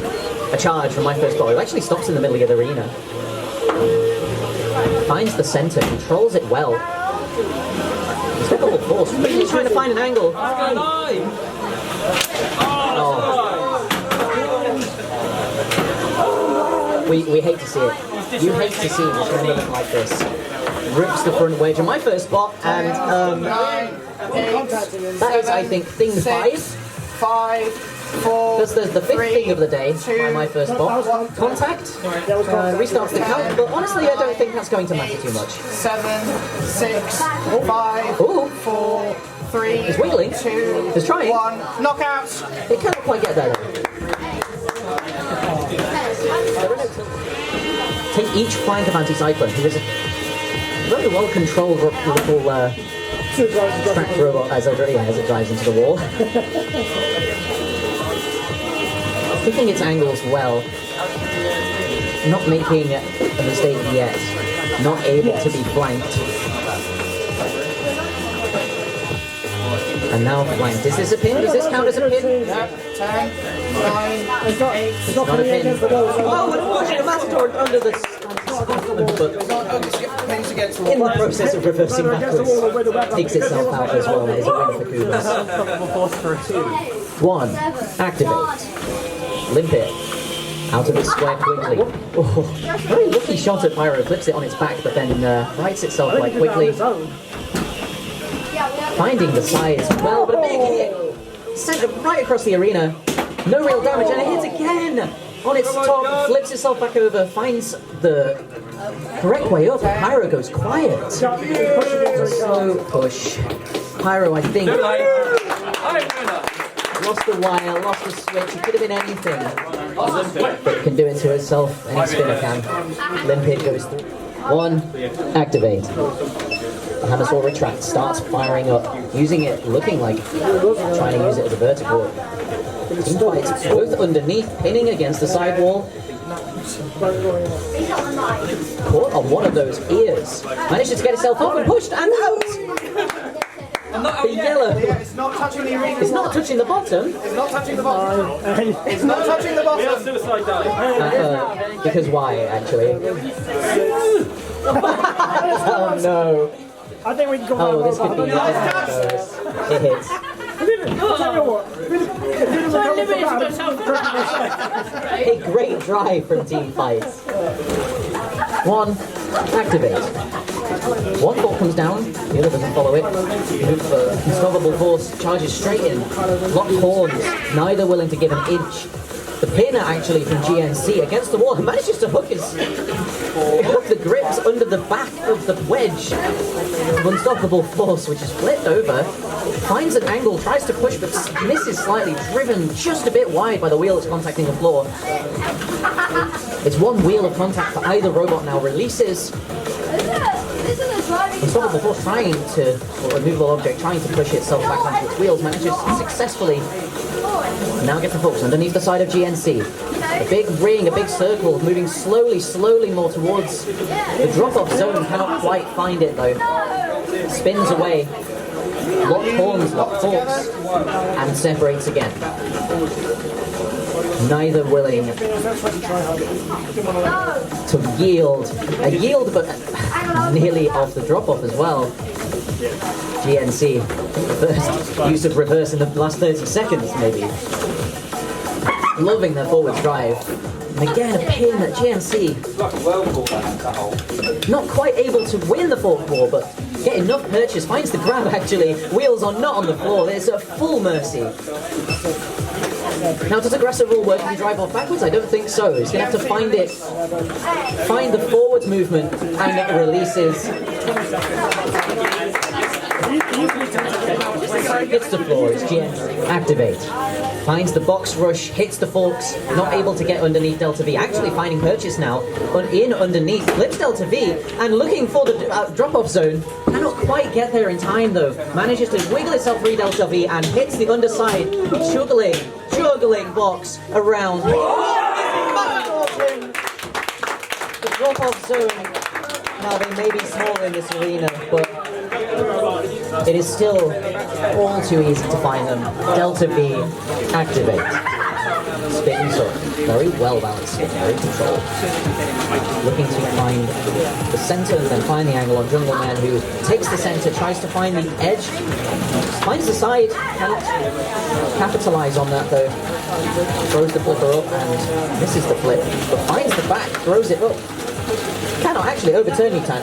Speaker 7: A charge from my first ball. It actually stops in the middle of the arena. Finds the center, controls it well. Triple force, really trying to find an angle. Oh. We hate to see it. You hate to see this tournament like this. Rips the front wedge on my first spot, and that is, I think, thing 5.
Speaker 10: 5, 4.
Speaker 7: That's the fifth thing of the day by my first spot. Contact, restarts the count, but honestly, I don't think that's going to matter too much.
Speaker 10: 7, 6, 5,
Speaker 7: Ooh.
Speaker 10: 4, 3.
Speaker 7: He's wiggling.
Speaker 10: 2.
Speaker 7: He's trying.
Speaker 10: 1. Knockouts.
Speaker 7: It can't quite get there though. Take each flank of Anti-Cyclone. He was a very well controlled little track robot as it drives into the wall. Picking its angles well. Not making a mistake yet. Not able to be flanked. And now flanked. Is this a pin? Does this count as a pin?
Speaker 10: 10, 9, 8.
Speaker 7: It's not a pin. Oh, we're watching a Matador under the but in the process of reversing backwards, takes itself out as well. That is a win for Kubas. 2, 1, activate. Limp it. Out of the square quickly. Oh, very lucky shot at Pyro. Flips it on its back, but then rights itself quite quickly. Finding the side as well, but a big hit. Sent it right across the arena. No real damage, and it hits again! On its top, flips itself back over, finds the correct way up. Pyro goes quiet. Slow push. Pyro, I think, lost the wire, lost the switch. It could have been anything. But can do it to itself. Any spinner can. Limpid goes through. 1, activate. The Hamasaur retracts, starts firing up, using it, looking like trying to use it as a vertical. Team fights both underneath, pinning against the sidewall. Caught on one of those ears. Manages to get itself up and pushed and out. The yellow.
Speaker 10: It's not touching the arena.
Speaker 7: It's not touching the bottom.
Speaker 10: It's not touching the bottom. It's not touching the bottom.
Speaker 6: Suicide dive.
Speaker 7: Because why, actually? Oh no.
Speaker 5: I think we can call
Speaker 7: this could be it hits. A great drive from Team Fight. 1, activate. One ball comes down, the other doesn't follow it. Move for unstoppable force, charges straight in. Locked horns, neither willing to give an inch. The pinner actually from GNC against the wall manages to hook the grips under the back of the wedge. Unstoppable force, which is flipped over, finds an angle, tries to push but misses slightly, driven just a bit wide by the wheel that's contacting the floor. It's one wheel of contact for either robot now. Releases. Unstoppable force trying to, or a movable object trying to push itself back onto its wheels, manages successfully. Now gets the focus underneath the side of GNC. A big ring, a big circle, moving slowly more towards the drop-off zone. Cannot quite find it though. Spins away. Locked horns, locked forks, and separates again. Neither willing to yield. A yield, but nearly off the drop-off as well. GNC, the first use of reverse in the last 30 seconds, maybe. Loving their forward drive. And again, a pin at GNC. Not quite able to win the fork ball, but get enough purchase. Finds the grab, actually. Wheels are not on the floor. There's a full mercy. Now, does aggressive rule work if you drive off backwards? I don't think so. He's going to have to find the forward movement, and it releases. Hits the floor, it's GN. Activate. Finds the box rush, hits the forks, not able to get underneath Delta V. Actually finding purchase now, in underneath, flips Delta V, and looking for the drop-off zone. Cannot quite get there in time though. Manages to wiggle itself free Delta V and hits the underside, juggling box around. The drop-off zone. Now they may be small in this arena, but it is still all too easy to find them. Delta V, activate. Spins up. Very well balanced, very controlled. Looking to find the center, then find the angle on Jungle Man, who takes the center, tries to find the edge, finds the side, cannot capitalize on that though. Throws the flipper up and misses the flip, but finds the back, throws it up. Cannot actually overturn Newton.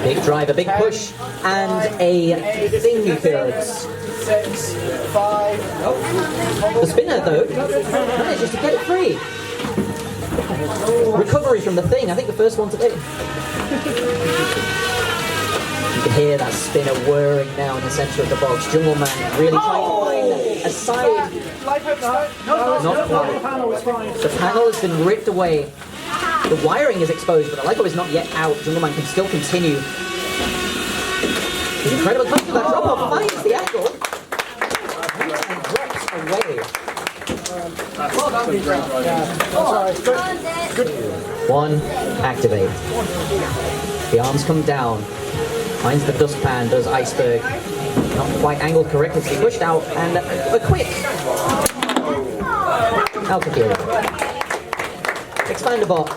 Speaker 7: Big drive, a big push, and a thing occurs.
Speaker 10: 6, 5.
Speaker 7: The spinner, though, manages to get it free. Recovery from the thing, I think the first one today. You can hear that spinner whirring now in the centre of the box. Jungle Man really trying to find a side. Not quite. The panel has been ripped away. The wiring is exposed, but the LiPo is not yet out. Jungle Man can still continue. He's incredibly close to that drop-off, finds the angle, and drops away. One, activate. The arms come down, finds the dustpan, does iceberg. Not quite angled correctly to be pushed out, and a quick out of here. Expander bot,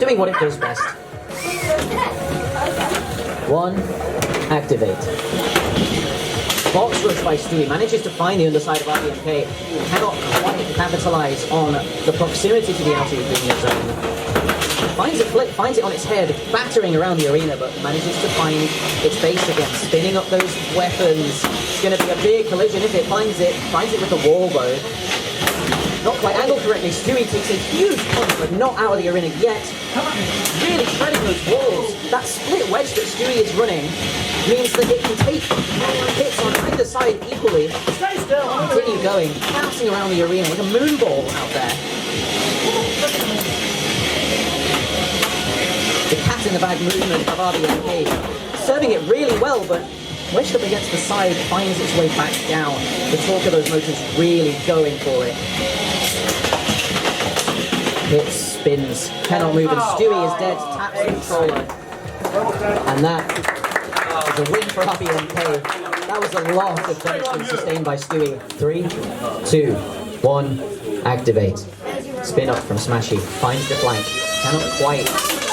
Speaker 7: doing what it does best. One, activate. Box rush by Stewie manages to find the underside of RBMK. Cannot quite capitalize on the proximity to the outer Ukrainian zone. Finds a flip, finds it on its head, battering around the arena, but manages to find its base again, spinning up those weapons. It's going to be a big collision if it finds it with the wall though. Not quite angled correctly. Stewie takes a huge punch, but not out of the arena yet. Really shredding those walls. That split wedge that Stewie is running means that it can take hits on either side equally. Continue going, bouncing around the arena like a moonball out there. The cat in the bag movement of RBMK, serving it really well, but wedged up against the side, finds its way back down. The torque of those motors really going for it. Hit spins, cannot move, and Stewie is dead, taps the controller. And that is a win for RBMK. That was a lot of damage sustained by Stewie. 3, 2, 1, activate. Spin up from Smashy, finds the flank, cannot quite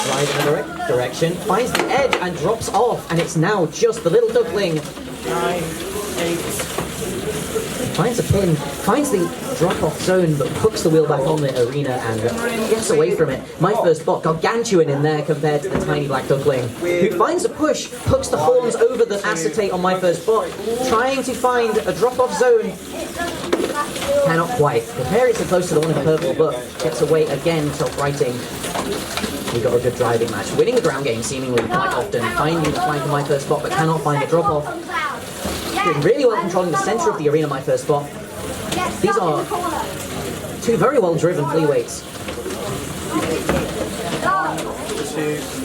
Speaker 7: drive in the direction, finds the edge and drops off, and it's now just the little duckling.
Speaker 10: 9, 8.
Speaker 7: Finds a pin, finds the drop-off zone, but hooks the wheel back on the arena and gets away from it. My first bot, gargantuan in there compared to the tiny black duckling, who finds a push, hooks the horns over the acetate on my first bot, trying to find a drop-off zone. Cannot quite. Precariously close to the one in purple, but gets away again, self-righting. We got a good driving match, winning the ground game seemingly quite often, finding the flank of my first bot, but cannot find the drop-off. Doing really well controlling the centre of the arena, my first bot. These are two very well driven flea weights.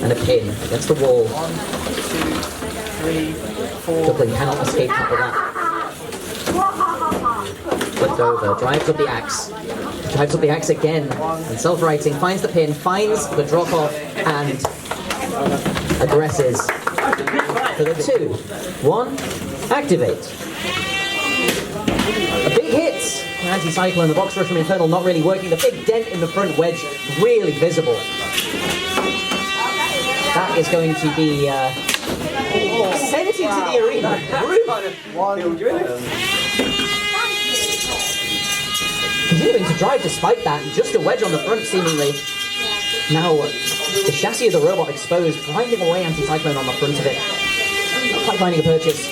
Speaker 7: And a pin against the wall.
Speaker 10: 1, 2, 3, 4.
Speaker 7: Duckling cannot escape top of that. Flipped over, drives up the axe. Drives up the axe again. And self-righting, finds the pin, finds the drop-off, and aggresses. For the 2, 1, activate. A big hit. Anti-cyclone, the box rush from Infernal not really working. The big dent in the front wedge really visible. That is going to be sent into the arena. Continuing to drive despite that, just a wedge on the front seemingly. Now the chassis of the robot exposed, grinding away Anti-Cyclone on the front of it. Not quite finding a purchase.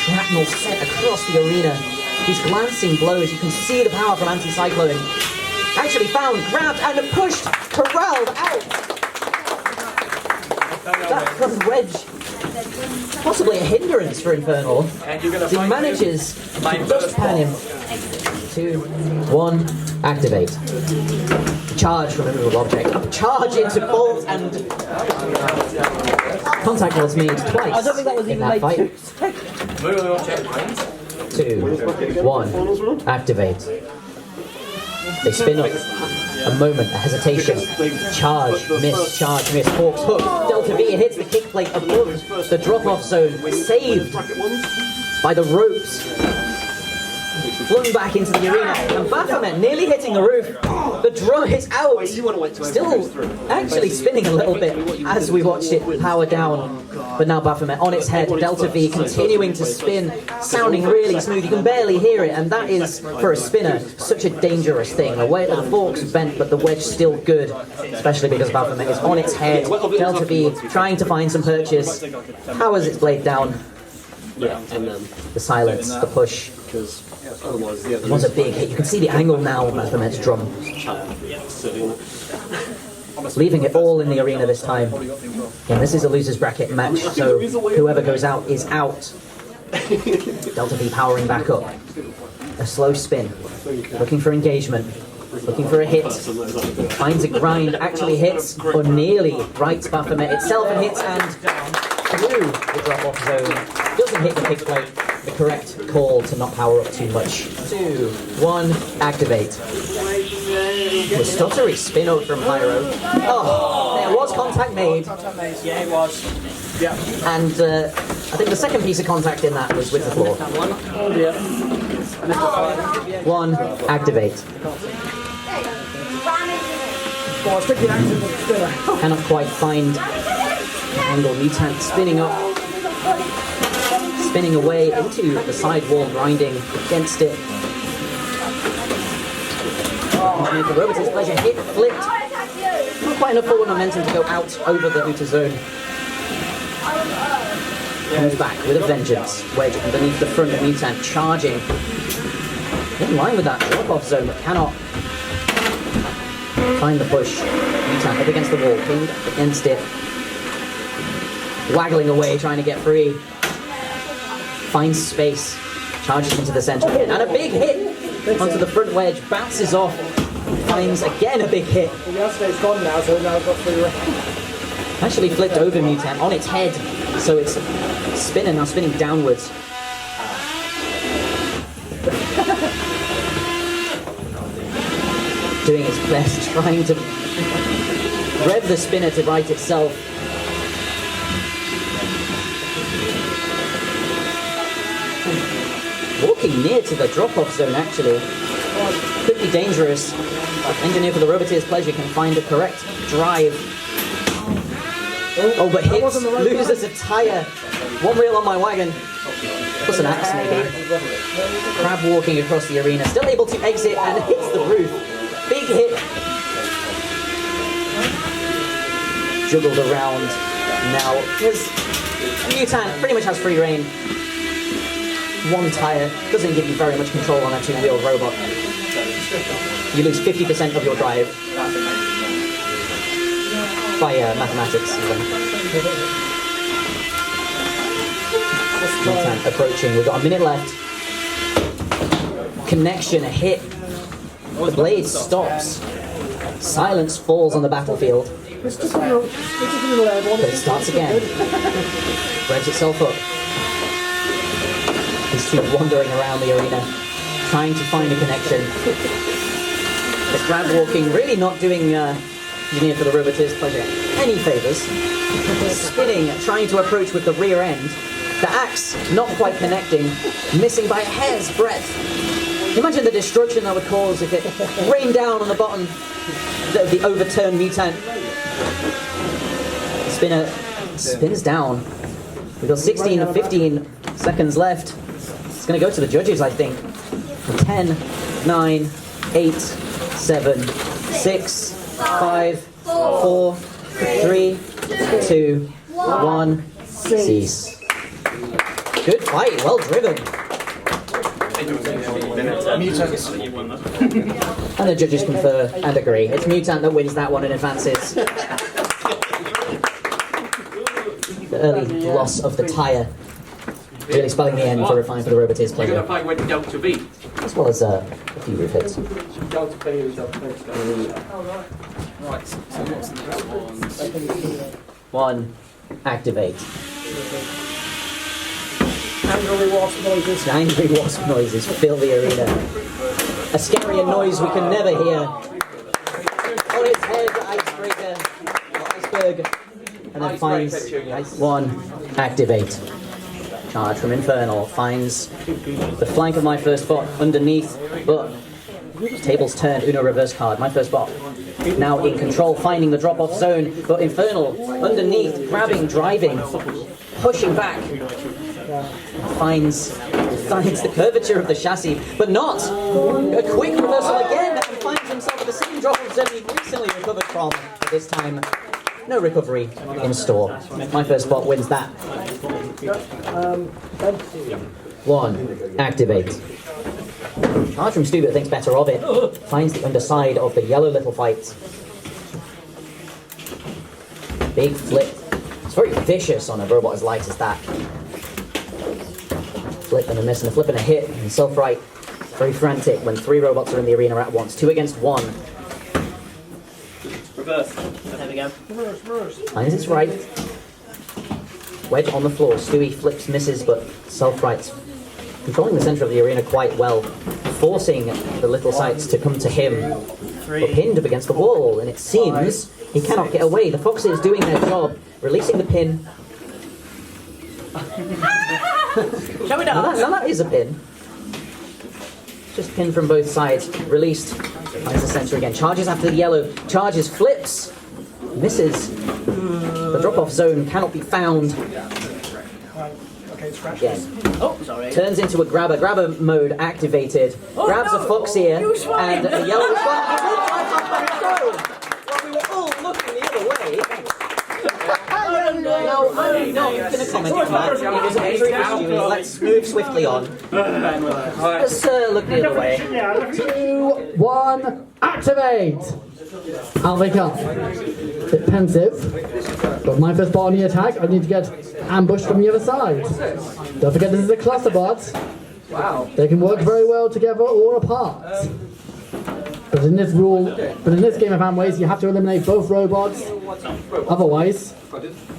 Speaker 7: Shrapnel set across the arena. These glancing blows, you can see the power from Anti-Cyclone. Actually found, grabbed and pushed, corralled out. That front wedge possibly a hindrance for Infernal. He manages to dustpan him. 2, 1, activate. Charge from immovable object. Charge into bolt, and contact was made twice.
Speaker 2: I don't think that was even made
Speaker 7: fight. 2, 1, activate. They spin up. A moment, a hesitation. Charge, miss, forks, hook. Delta V hits the kick plate above the drop-off zone. Saved by the ropes. Flung back into the arena. And Baphomet nearly hitting the roof. The drum is out. Still actually spinning a little bit as we watched it power down. But now Baphomet on its head. Delta V continuing to spin. Sounding really smooth. You can barely hear it. And that is, for a spinner, such a dangerous thing. The fork's bent, but the wedge still good. Especially because Baphomet is on its head. Delta V trying to find some purchase. Powers its blade down. The silence, the push. It was a big hit. You can see the angle now of Baphomet's drum. Leaving it all in the arena this time. And this is a loser's bracket match, so whoever goes out is out. Delta V powering back up. A slow spin. Looking for engagement. Looking for a hit. Finds a grind. Actually hits, or nearly rights Baphomet itself and hits, and through the drop-off zone. Doesn't hit the kick plate. The correct call to not power up too much. 2, 1, activate. The stuttery spin out from Pyro. Oh, there was contact made.
Speaker 6: Yeah, it was. Yeah.
Speaker 7: And I think the second piece of contact in that was with the floor. 1, activate. Cannot quite find angle. Mutant spinning up. Spinning away into the side wall, grinding against it. Engineer for Robots' pleasure, hit, flipped. Not quite enough forward momentum to go out over the Uta zone. Comes back with a vengeance. Wedge underneath the front of Mutant, charging. In line with that drop-off zone, but cannot find the push. Mutant up against the wall, pinned against it. Waggling away, trying to get free. Finds space, charges into the centre again, and a big hit onto the front wedge, bounces off, finds again a big hit.
Speaker 10: Yesterday's gone now, so now I've got 3 rounds.
Speaker 7: Actually flipped over Mutant on its head, so it's spinning, now spinning downwards. Doing its best, trying to rev the spinner to right itself. Walking near to the drop-off zone, actually. Could be dangerous. Engineer for the Roboteer's pleasure can find the correct drive. Oh, but hits, loses a tyre. 1 reel on my wagon. Plus an axe, maybe. Crab walking across the arena. Still able to exit and hits the roof. Big hit. Juggled around now. Mutant pretty much has free reign. 1 tyre doesn't give you very much control on a 2-wheeled robot. You lose 50% of your drive by mathematics. Mutant approaching. We've got a minute left. Connection, a hit. The blade stops. Silence falls on the battlefield. But it starts again. Revs itself up. These two wandering around the arena, trying to find a connection. The crab walking, really not doing Engineer for the Roboteer's pleasure any favours. Spinning, trying to approach with the rear end. The axe not quite connecting, missing by a hair's breadth. Imagine the destruction that would cause if it rained down on the bottom of the overturned Mutant. The spinner spins down. We've got 16 or 15 seconds left. It's going to go to the judges, I think. 10, 9, 8, 7, 6, 5, 4, 3, 2, 1, cease. Good fight, well driven. And the judges confer and agree. It's Mutant that wins that one and advances. The early loss of the tyre, really spelling the end for Refine for the Roboteers
Speaker 6: You're
Speaker 7: player,
Speaker 6: going to find when Delta B.
Speaker 7: as well as a few roof hits.
Speaker 6: Delta B is Delta B. Right, so what's the next one?
Speaker 7: 1. Activate.
Speaker 10: Angry wasp noises.
Speaker 7: Angry wasp noises fill the arena. A scarier noise we can never hear. On its head, icebreaker, iceberg, and then finds 1. Activate. Charge from Infernal, finds the flank of my first bot underneath, but tables turned, Uno reverse card. My first bot now in control, finding the drop-off zone, but Infernal underneath, grabbing, driving, pushing back. Finds the curvature of the chassis, but not a quick reversal again, and finds himself at the same drop-off zone he recently recovered from. But this time, no recovery in store. My first bot wins that. 1. Activate. Charge from Stu, but thinks better of it. Finds the underside of the yellow little fight. Big flip. It's very vicious on a robot as light as that. Flip and a miss and a flip and a hit. And Self-Right, very frantic when 3 robots are in the arena at once. 2 against 1.
Speaker 6: Reverse.
Speaker 8: There we go.
Speaker 7: Finds its right. Wedge on the floor. Stewie flips, misses, but Self-Right's controlling the centre of the arena quite well, forcing the little sights to come to him. But pinned up against the wall, and it seems he cannot get away. The Foxes doing their job, releasing the pin.
Speaker 8: Shall we dance?
Speaker 7: Now that is a pin. Just pin from both sides. Released. Finds the centre again. Charges after the yellow. Charges. Flips. Misses. The drop-off zone cannot be found. Again.
Speaker 8: Oh, sorry.
Speaker 7: Turns into a grabber. Grabber mode activated. Grabs a fox ear. And the yellow response. He will try to pump it through. While we were all looking the other way. Now, I'm not going to comment on that. It was a victory for Stewie. Let's move swiftly on. Let's look the other way.
Speaker 2: 2, 1, activate! I'll wake up. Bit pensive, but my first bot on the attack, I need to get ambushed from the other side. Don't forget this is a cluster bot.
Speaker 6: Wow.
Speaker 2: They can work very well together or apart. But in this game of Antweight, you have to eliminate both robots. Otherwise,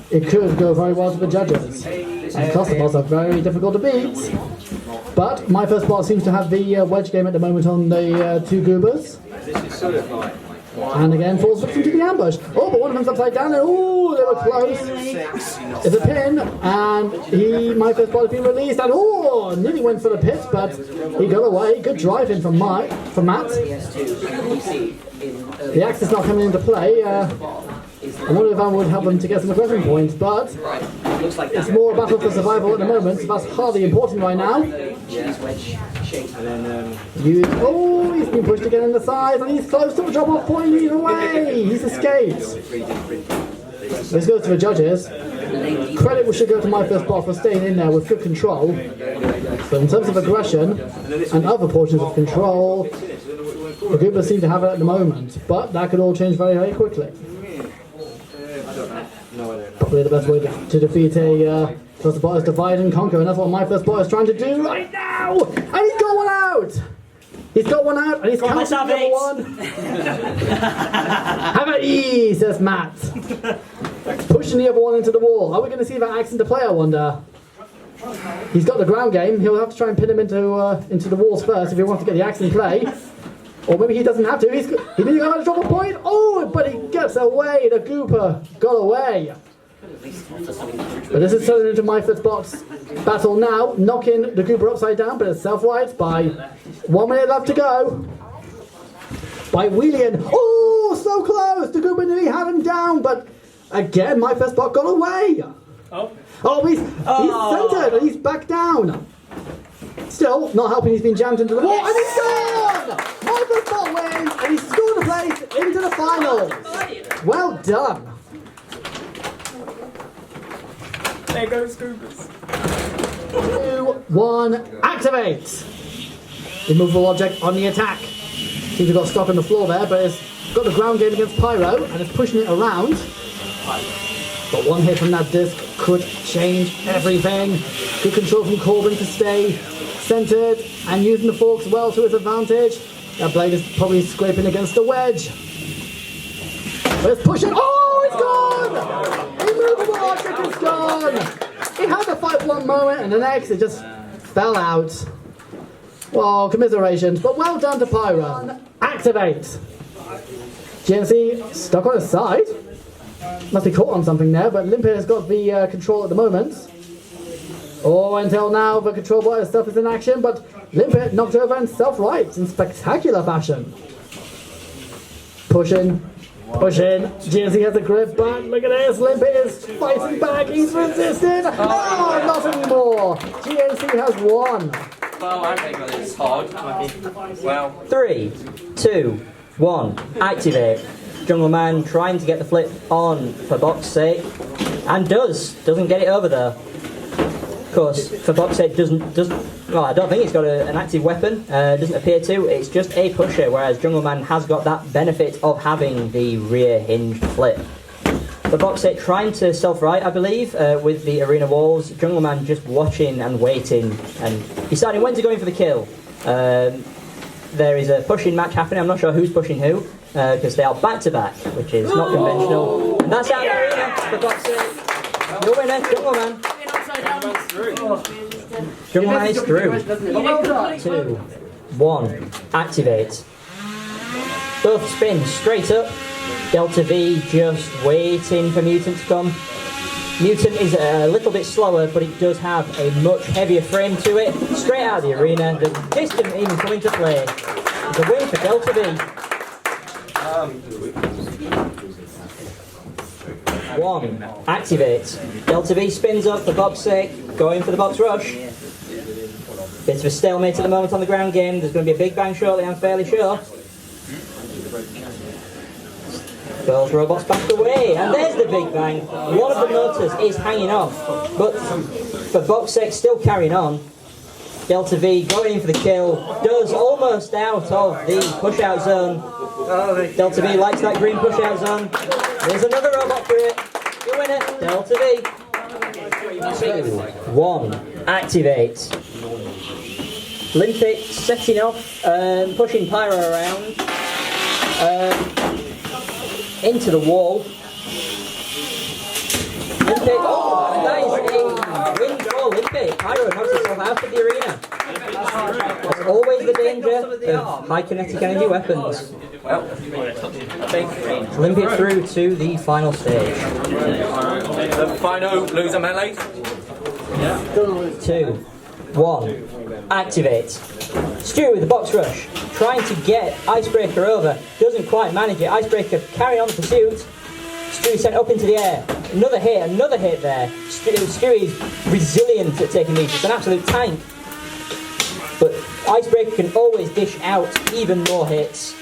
Speaker 2: it could go very well to the judges. And cluster bots are very difficult to beat. But my first bot seems to have the wedge game at the moment on the 2 goobers. And again, falls victim to the ambush. Oh, but one of them's upside down, and oh, they were close. It's a pin, and my first bot has been released, and oh, nearly went for the pit, but he got away. Good drive in from Matt. The axe is not coming into play. I wonder if I would help them to get some aggression points, but it's more a battle for survival at the moment, so that's hardly important right now. He's been pushed again in the sides, and he's close to a drop-off point. He's away. He's escaped. This goes to the judges. Credit should go to my first bot for staying in there with good control. But in terms of aggression and other portions of control, the Goobers seem to have it at the moment. But that could all change very, very quickly. Probably the best way to defeat a cluster bot is divide and conquer, and that's what my first bot is trying to do right now! And he's got one out! He's got one out, and he's counting the other one! Have a E, says Matt. Pushing the other one into the wall. Are we going to see that axe into play, I wonder? He's got the ground game. He'll have to try and pin him into the walls first if he wants to get the axe in play. Or maybe he doesn't have to. He didn't go to drop a point. Oh, but he gets away. The Gooper got away. But this is turning into my first bot's battle now. Knocking the Gooper upside down, but it's Self-Right by 1 minute left to go. By Wheelian. Oh, so close. The Gooper nearly had him down, but again, my first bot got away. Oh, he's centered and he's back down. Still, not helping, he's been jammed into the wall, and he's gone! My first bot wins, and he's scored a place into the finals. Well done.
Speaker 6: There goes Goobers.
Speaker 2: 2, 1, activate! Immovable object on the attack. Seems to have got stuck on the floor there, but it's got the ground game against Pyro and it's pushing it around. But one hit from that disc could change everything. Good control from Corbin to stay centred and using the forks well to his advantage. That blade is probably scraping against the wedge. But it's pushing. Oh, it's gone! Immovable object is gone! He had to fight one moment and the next it just fell out. Well, commiserations, but well done to Pyro. Activate! GNC stuck on his side. Must be caught on something there, but Limpet has got the control at the moment. Oh, until now, the control bot stuff is in action, but Limpet knocked over and self-rights in spectacular fashion. Pushing. GNC has a grip back. Look at this. Limpet is fighting back. He's resisting. Oh, not anymore. GNC has won.
Speaker 6: Well, I think it's hard. Well,
Speaker 3: 3, 2, 1, activate. Jungle Man trying to get the flip on for Box's sake, and doesn't get it over there. Of course, for Box's sake doesn't. Well, I don't think it's got an active weapon. Doesn't appear to. It's just a pusher, whereas Jungle Man has got that benefit of having the rear hinged flip. For Box's sake trying to self-right, I believe, with the arena walls. Jungle Man just watching and waiting and deciding when to go in for the kill. There is a pushing match happening. I'm not sure who's pushing who, because they are back-to-back, which is not conventional. And that's out of the arena, for God's sake. Your winner, Jungle Man. Jungle Man is through. 2, 1, activate. Both spin straight up. Delta V just waiting for Mutant to come. Mutant is a little bit slower, but it does have a much heavier frame to it. Straight out of the arena, the distance even come into play. It's a win for Delta V. 1, activate. Delta V spins up for Bob's sake, going for the box rush. Bit of a stalemate at the moment on the ground game. There's going to be a big bang shortly, I'm fairly sure. Girls robots back away, and there's the big bang. One of the motors is hanging off, but for Bob's sake, still carrying on. Delta V going in for the kill, does almost out of the push-out zone. Delta V likes that green push-out zone. There's another robot for it. You win it, Delta V. 2, 1, activate. Limpet setting off, pushing Pyro around. Into the wall. Limpet, oh, that is a win for Limpet. Pyro knocks himself out of the arena. That's always the danger of high kinetic energy weapons. Limpet through to the final stage.
Speaker 6: the final loser melee.
Speaker 3: 2, 1, activate. Stu with the box rush, trying to get Icebreaker over, doesn't quite manage it. Icebreaker carrying on the pursuit. Stu sent up into the air. Another hit there. Stu is resilient at taking these. It's an absolute tank. But Icebreaker can always dish out even more hits.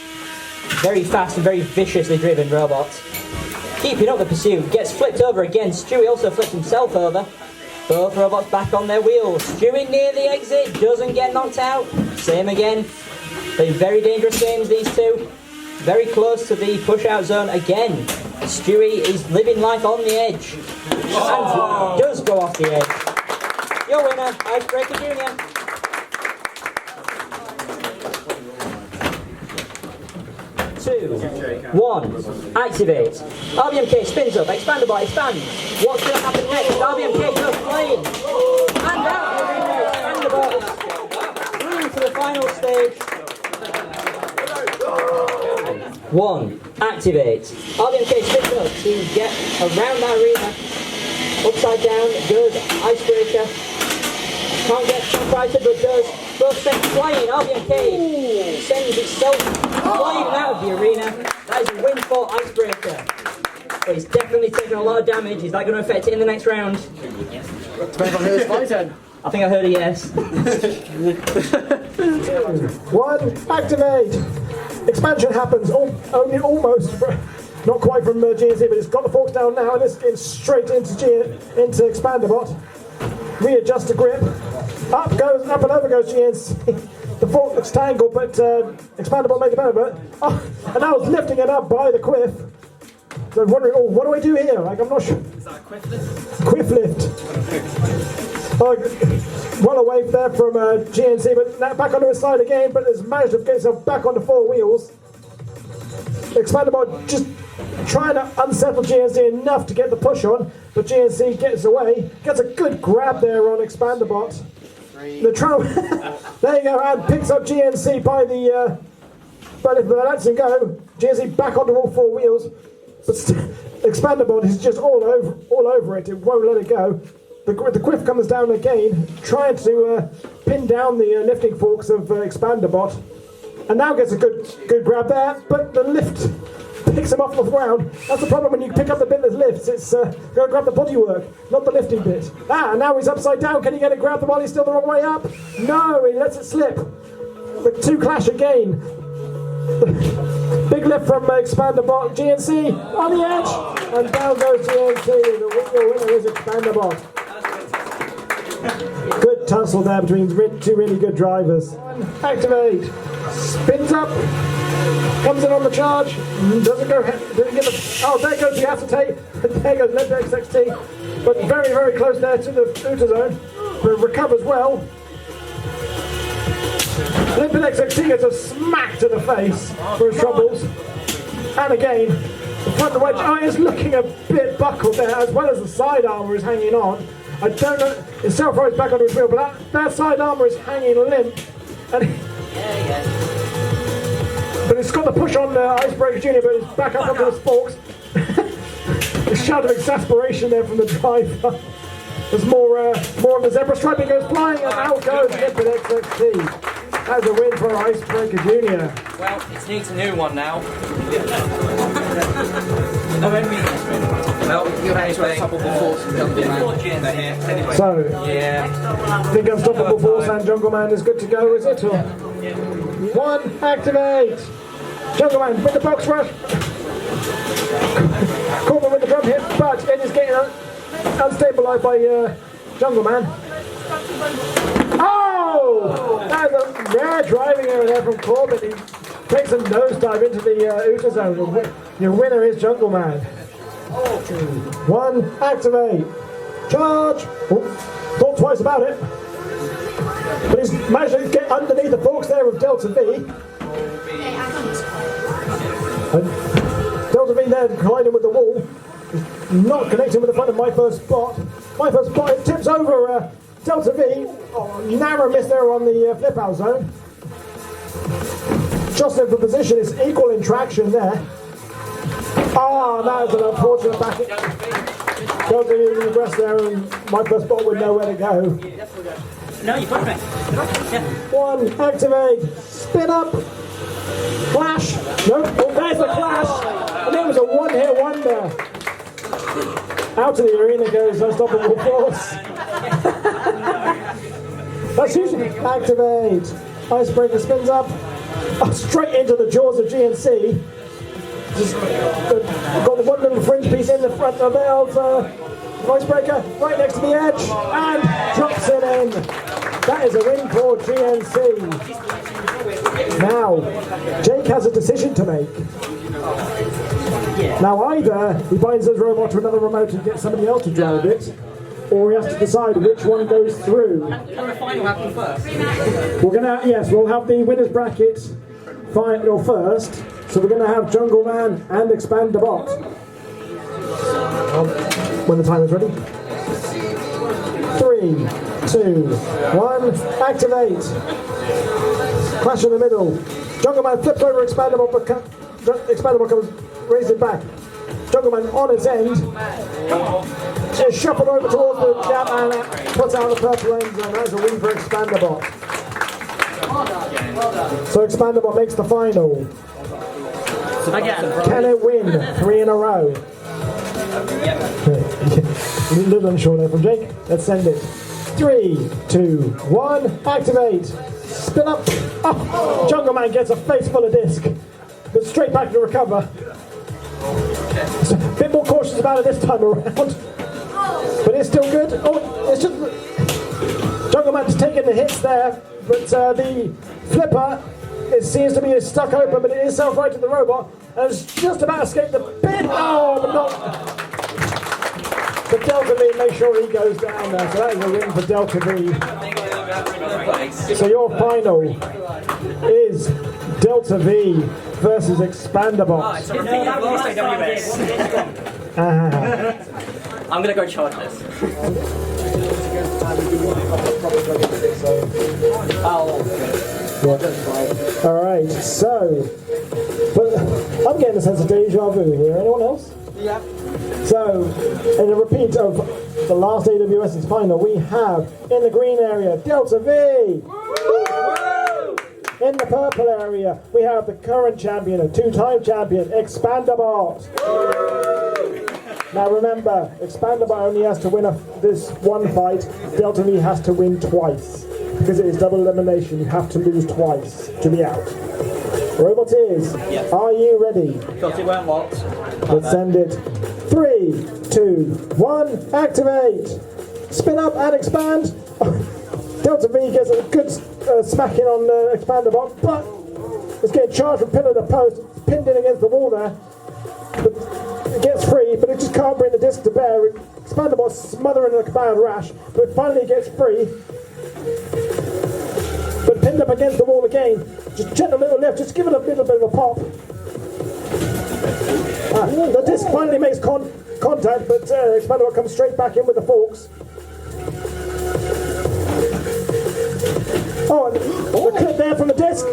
Speaker 3: Very fast and very viciously driven robot. Keeping up the pursuit, gets flipped over again. Stewie also flipped himself over. Both robots back on their wheels. Stewie near the exit, doesn't get knocked out. Same again. They're very dangerous games, these two. Very close to the push-out zone again. Stewie is living life on the edge. And does go off the edge. Your winner, Icebreaker Jr. Two, 1, activate. RBMK spins up, Expandable expands. What's going to happen next? RBMK goes flying. And out the arena, Expandable. Through to the final stage. 1, activate. RBMK spins up to get around that arena. Upside down goes Icebreaker. Can't get fighter, but does. Both sent flying. RBMK sends itself flying out of the arena. That is a win for Icebreaker. But he's definitely taken a lot of damage. Is that going to affect it in the next round?
Speaker 2: Depends on who's fighting.
Speaker 3: I think I heard a yes.
Speaker 5: 1, activate. Expansion happens only almost, not quite from GNC, but it's got the forks down now, and it's getting straight into Expandabot. Readjust the grip. Up and over goes GNC. The fork looks tangled, but Expandable made the benefit. Oh, and now it's lifting it up by the quiff. So I'm wondering, what do I do here? Like, I'm not sure. Quiff lift. Oh, well away there from GNC, but now back onto his side again, but has managed to get himself back onto 4 wheels. Expandabot just trying to unsettle GNC enough to get the push on, but GNC gets away. Gets a good grab there on Expandabot. The there you go, and picks up GNC by the but if lets him go, GNC back onto all 4 wheels. But Expandabot is just all over it. It won't let it go. The quiff comes down again, trying to pin down the lifting forks of Expandabot, and now gets a good grab there. But the lift picks him off the ground. That's the problem when you pick up the bit that lifts. It's going to grab the bodywork, not the lifting bit. And now he's upside down. Can he get a grab while he's still the wrong way up? No, he lets it slip. The 2 clash again. Big lift from Expandabot. GNC on the edge, and down goes GNC. The winner is Expandabot. Good tussle there between 2 really good drivers. Activate. Spins up. Comes in on the charge. Doesn't go. Doesn't get the, oh, there goes the acetate. There goes Limp XXT. But very, very close there to the outer zone. But recovers well. Limpid XXT gets a smack to the face for his troubles. And again, the front wedge is looking a bit buckled there, as well as the side armour is hanging on. I don't know, his self-ride's back onto his wheel, but that side armour is hanging limp. And but it's got the push on Icebreaker Jr., but it's back up onto the spokes. A shout of exasperation there from the driver. There's more of the zebra striping goes flying, and out goes Limpid XXT. That's a win for Icebreaker Jr.
Speaker 6: Well, it needs a new one now.
Speaker 5: So,
Speaker 6: yeah.
Speaker 5: think Unstoppable Force and Jungle Man is good to go, is it? Or? 1, activate! Jungle Man with the box rush! Corbin with the drum hit, but it is getting unstabilized by Jungle Man. Oh! That's a rare driving error there from Corbin. He takes a nosedive into the outer zone. Your winner is Jungle Man. 1, activate. Charge! Oh, thought twice about it. But he's managed to get underneath the forks there of Delta V. And Delta V there colliding with the wall. Not connecting with the front of My First Spot. My First Spot, it tips over Delta V. Oh, narrow miss there on the flip out zone. Jostling for position is equal in traction there. Oh, that was an unfortunate back. Delta V regressed there, and My First Spot with nowhere to go.
Speaker 3: No, you pushed me. Yeah.
Speaker 5: 1, activate, spin up, clash. No, oh, there's the clash. And it was a one-hit wonder. Out of the arena goes Unstoppable Force. That's usually activate. Icebreaker spins up. Oh, straight into the jaws of GNC. Just got the one little fringe piece in the front of Icebreaker, right next to the edge, and drops it in. That is a win for GNC. Now, Jake has a decision to make. Now, either he binds his robot to another remote and gets somebody else to drive it, or he has to decide which one goes through.
Speaker 6: Can the final happen first?
Speaker 5: We're gonna, yes, we'll have the winners bracket final first. So we're gonna have Jungle Man and Expandabot. When the time is ready. 3, 2, 1, activate. Clash in the middle. Jungle Man flips over Expandabot, but Expandabot comes raised it back. Jungle Man on its end. Just shuffled over towards the gap and puts out the purple end, and that's a win for Expandabot. So Expandabot makes the final. Can it win 3 in a row? A little unsure there from Jake. Let's send it. 3, 2, 1, activate. Spin up. Oh, Jungle Man gets a face full of disc, but straight back to recover. So, a bit more cautious about it this time around, but it's still good. Oh, it's just Jungle Man's taking the hits there, but the flipper, it seems to be stuck open, but it is self-righted the robot, and it's just about escaped the pin. Oh, but not. But Delta V, make sure he goes down there. So that is a win for Delta V. So your final is Delta V versus Expandabox.
Speaker 8: I'm going to go charge this.
Speaker 5: Alright, so but I'm getting a sense of deja vu here. Anyone else?
Speaker 10: Yeah.
Speaker 5: So, in a repeat of the last AWS's final, we have in the green area Delta V. In the purple area, we have the current champion, a two-time champion, Expandabot. Now remember, Expandabot only has to win this one fight. Delta V has to win twice. Because it is double elimination, you have to lose twice to be out. Roboteers, are you ready?
Speaker 8: Because it won't locked.
Speaker 5: Let's send it. 3, 2, 1, activate! Spin up and expand! Delta V gets a good smacking on Expandabot, but it's getting charged from pillar to post. It's pinned in against the wall there. But it gets free, but it just can't bring the disc to bear. Expandabot's smothering a bad rash, but it finally gets free. But pinned up against the wall again. Just gentle little lift, just give it a little bit of a pop. The disc finally makes contact, but Expandabot comes straight back in with the forks. Oh, and the clip there from the disc.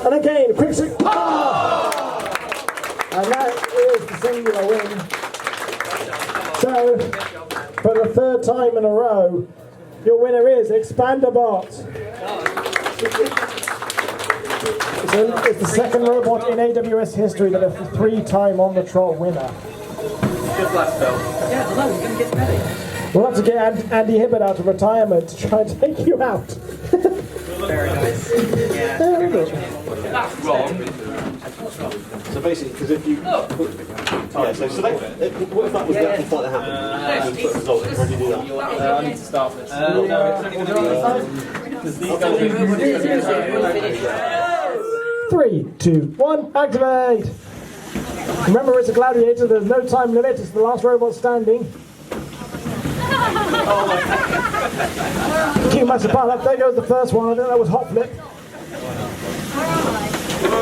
Speaker 5: And again, a quick swing. Oh! And that is the singular win. So, for the third time in a row, your winner is Expandabot. It's the second robot in AWS history that is a 3-time on the trot winner.
Speaker 6: Just last spell.
Speaker 8: Yeah, hello, we're going to get ready.
Speaker 5: We'll have to get Andy Hibbert out of retirement to try and take you out.
Speaker 8: Very nice. Yeah.
Speaker 6: That's wrong.
Speaker 11: So basically, because if you put, so select, what if that was the actual fight that happened? And you put a result in, how do you do that?
Speaker 6: I need to start this. No, it's only going to be because these guys
Speaker 5: 3, 2, 1, activate! Remember, it's a gladiator, there's no time limit, it's the last robot standing. Keep massive pile up, there goes the first one, I think that was Hot Flip.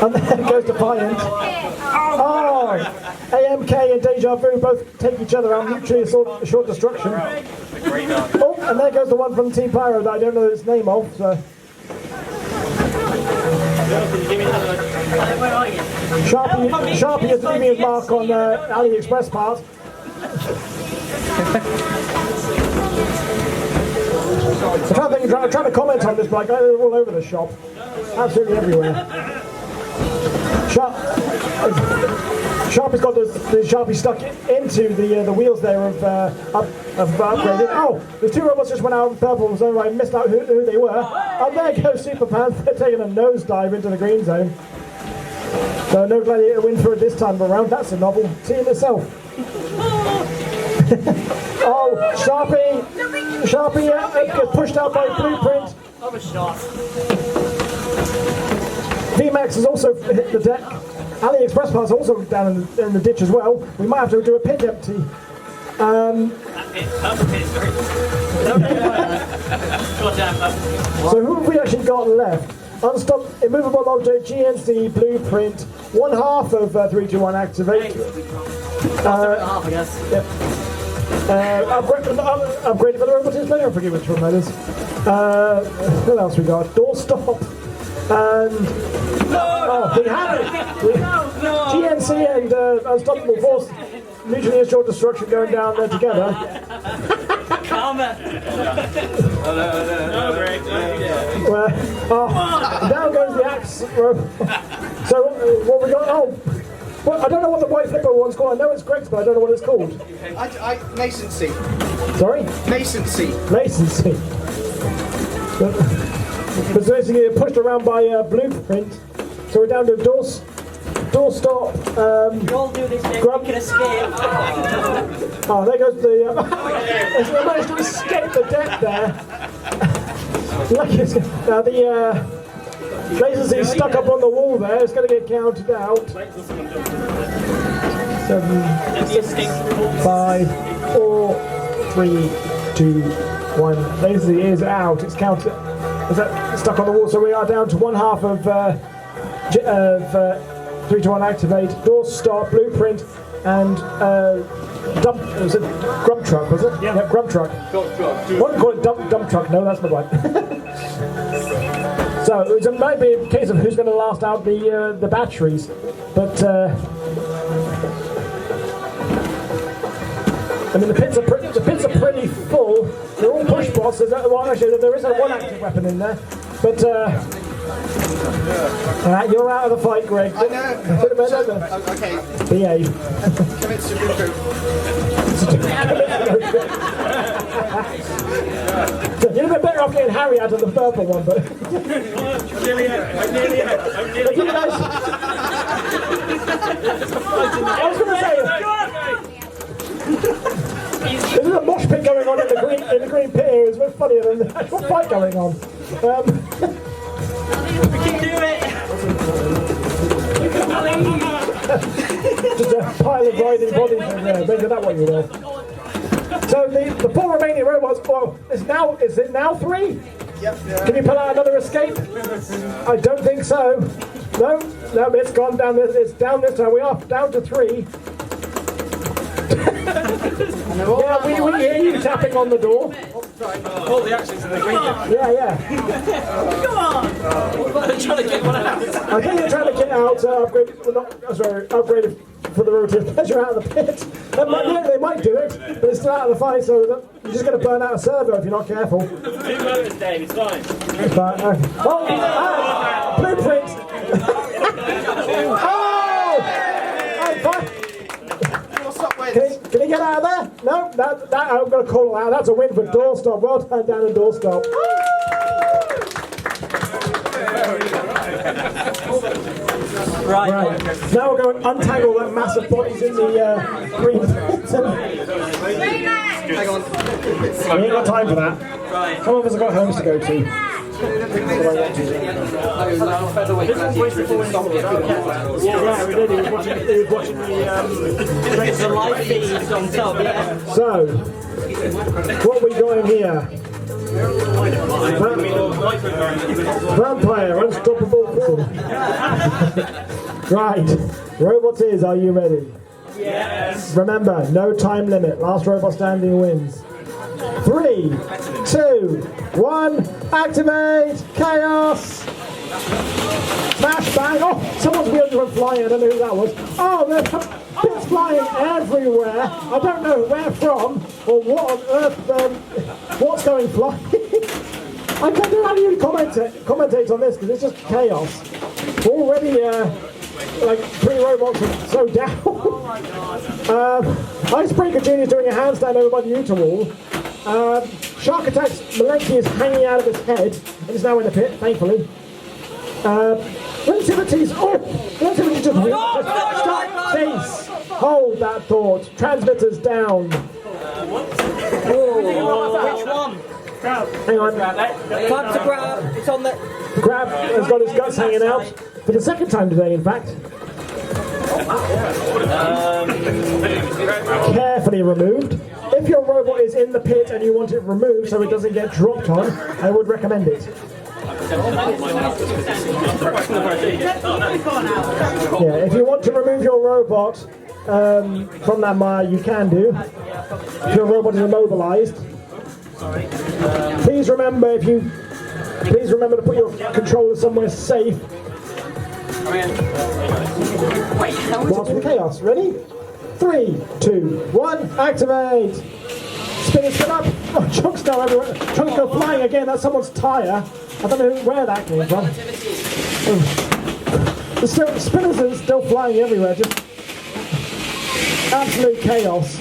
Speaker 5: And there goes Defiant. Oh! AMK and Deja Vu both take each other out, mutually short destruction. Oh, and there goes the one from Team Pyro that I don't know its name of, so. Sharpie is leaving his mark on AliExpress part. I'm trying to comment on this, but they're all over the shop. Absolutely everywhere. Sharpie's got the Sharpie stuck into the wheels there of upgrading. Oh, the two robots just went out in purple, so I missed out who they were. And there goes Super Panther taking a nosedive into the green zone. So no gladiator win for it this time around. That's a novelty in itself. Oh, Sharpie gets pushed out by Blueprint.
Speaker 8: Other shot.
Speaker 5: VMAX has also hit the deck. AliExpress parts also down in the ditch as well. We might have to do a pit empty. So who have we actually got left? Unstoppable immovable object, GNC, Blueprint, 1/2 of 3, 2, 1 activate.
Speaker 8: Half, I guess.
Speaker 5: Yep. Upgrade for the robot is later, I forget which one that is. What else we got? Doorstop. And we have it! GNC and Unstoppable Force mutually assured destruction going down there together.
Speaker 8: Karma!
Speaker 5: Down goes the axe. So what we got? Oh, well, I don't know what the white flipper one's called. I know it's Greg's, but I don't know what it's called.
Speaker 10: Nascency.
Speaker 5: Sorry?
Speaker 10: Nascency.
Speaker 5: Nascency. But basically pushed around by Blueprint. So we're down to doorstop.
Speaker 8: You all do this, then you can escape.
Speaker 5: Oh, there goes the. They managed to escape the deck there. Lucky now the Nascency stuck up on the wall there. It's going to get counted out. 7, 6, 5, 4. 3, 2, 1. Lazy is out. It's counted. Is that stuck on the wall? So we are down to one half of 3, 2, 1 activate. Door stop, blueprint, and dump. Was it grub truck? Was it? Yeah, grub truck. What call it? Dump truck? No, that's not right. So it might be a case of who's going to last out the batteries, but I mean the pits are pretty full. They're all push bots. Well, actually, there is a one active weapon in there, but you're out of the fight, Greg.
Speaker 11: I know. Okay.
Speaker 5: Behave.
Speaker 11: Commit to regroup.
Speaker 5: You'd have been better off getting Harry out of the purple one, but. I was going to say. There's a mosh pit going on in the green pit here. It's much funnier than the actual fight going on.
Speaker 8: We can do it!
Speaker 5: Just a pile of riding bodies in there. Make that what you will. So the 4 remaining robots. Well, is it now 3?
Speaker 11: Yep.
Speaker 5: Can you pull out another escape? I don't think so. No, it's gone down this. It's down this time. We are down to 3. Yeah, we hear you tapping on the door.
Speaker 6: All the actions in the green.
Speaker 5: Yeah.
Speaker 8: Come on!
Speaker 6: They're trying to get one out.
Speaker 5: I think they're trying to get out. Upgraded for the rotative pleasure out of the pit. They might do it, but it's still out of the fight, so you're just going to burn out a servo if you're not careful.
Speaker 8: 2 moments, Dave, it's fine.
Speaker 5: But, blueprint! Can he get out of there? No, that I'm going to call it out. That's a win for Doorstop. Well done down in Doorstop. Right. Now we're going to untangle that massive bodies in the green.
Speaker 11: Hang on.
Speaker 5: We ain't got time for that. Some of us have got homes to go to.
Speaker 10: Yeah, we did. He was watching the live feed on top. Yeah.
Speaker 5: So, what we got in here? Vampire, unstoppable. Right, robots are you ready?
Speaker 8: Yes.
Speaker 5: Remember, no time limit. Last robot standing wins. 3, 2, 1, activate! Chaos! Smash bang! Oh, someone's wheels went flying. I don't know who that was. Oh, there's bits flying everywhere. I don't know where from or what on earth. What's going flying? I don't know how you commentate on this because it's just chaos. Already, like 3 robots are so down. Icebreaker Jr. is doing a handstand over by the Utah wall. Shark Attack's Malenki is hanging out of his head and is now in the pit, thankfully. Relativity's just stop chase. Hold that thought. Transmitters down.
Speaker 8: Which one?
Speaker 5: Hang on.
Speaker 8: Time to grab. It's on the...
Speaker 5: Grab has got his guts hanging out for the second time today, in fact. Carefully removed. If your robot is in the pit and you want it removed so it doesn't get dropped on, I would recommend it. Yeah, if you want to remove your robot from that mire, you can do. If your robot is immobilized. Please remember to put your controller somewhere safe. Whilst with chaos. Ready? 3, 2, 1, activate! Spin up! Oh, chunks go everywhere. Chunks go flying again. That's someone's tyre. I don't know where that came from. The spinners are still flying everywhere. Just absolute chaos.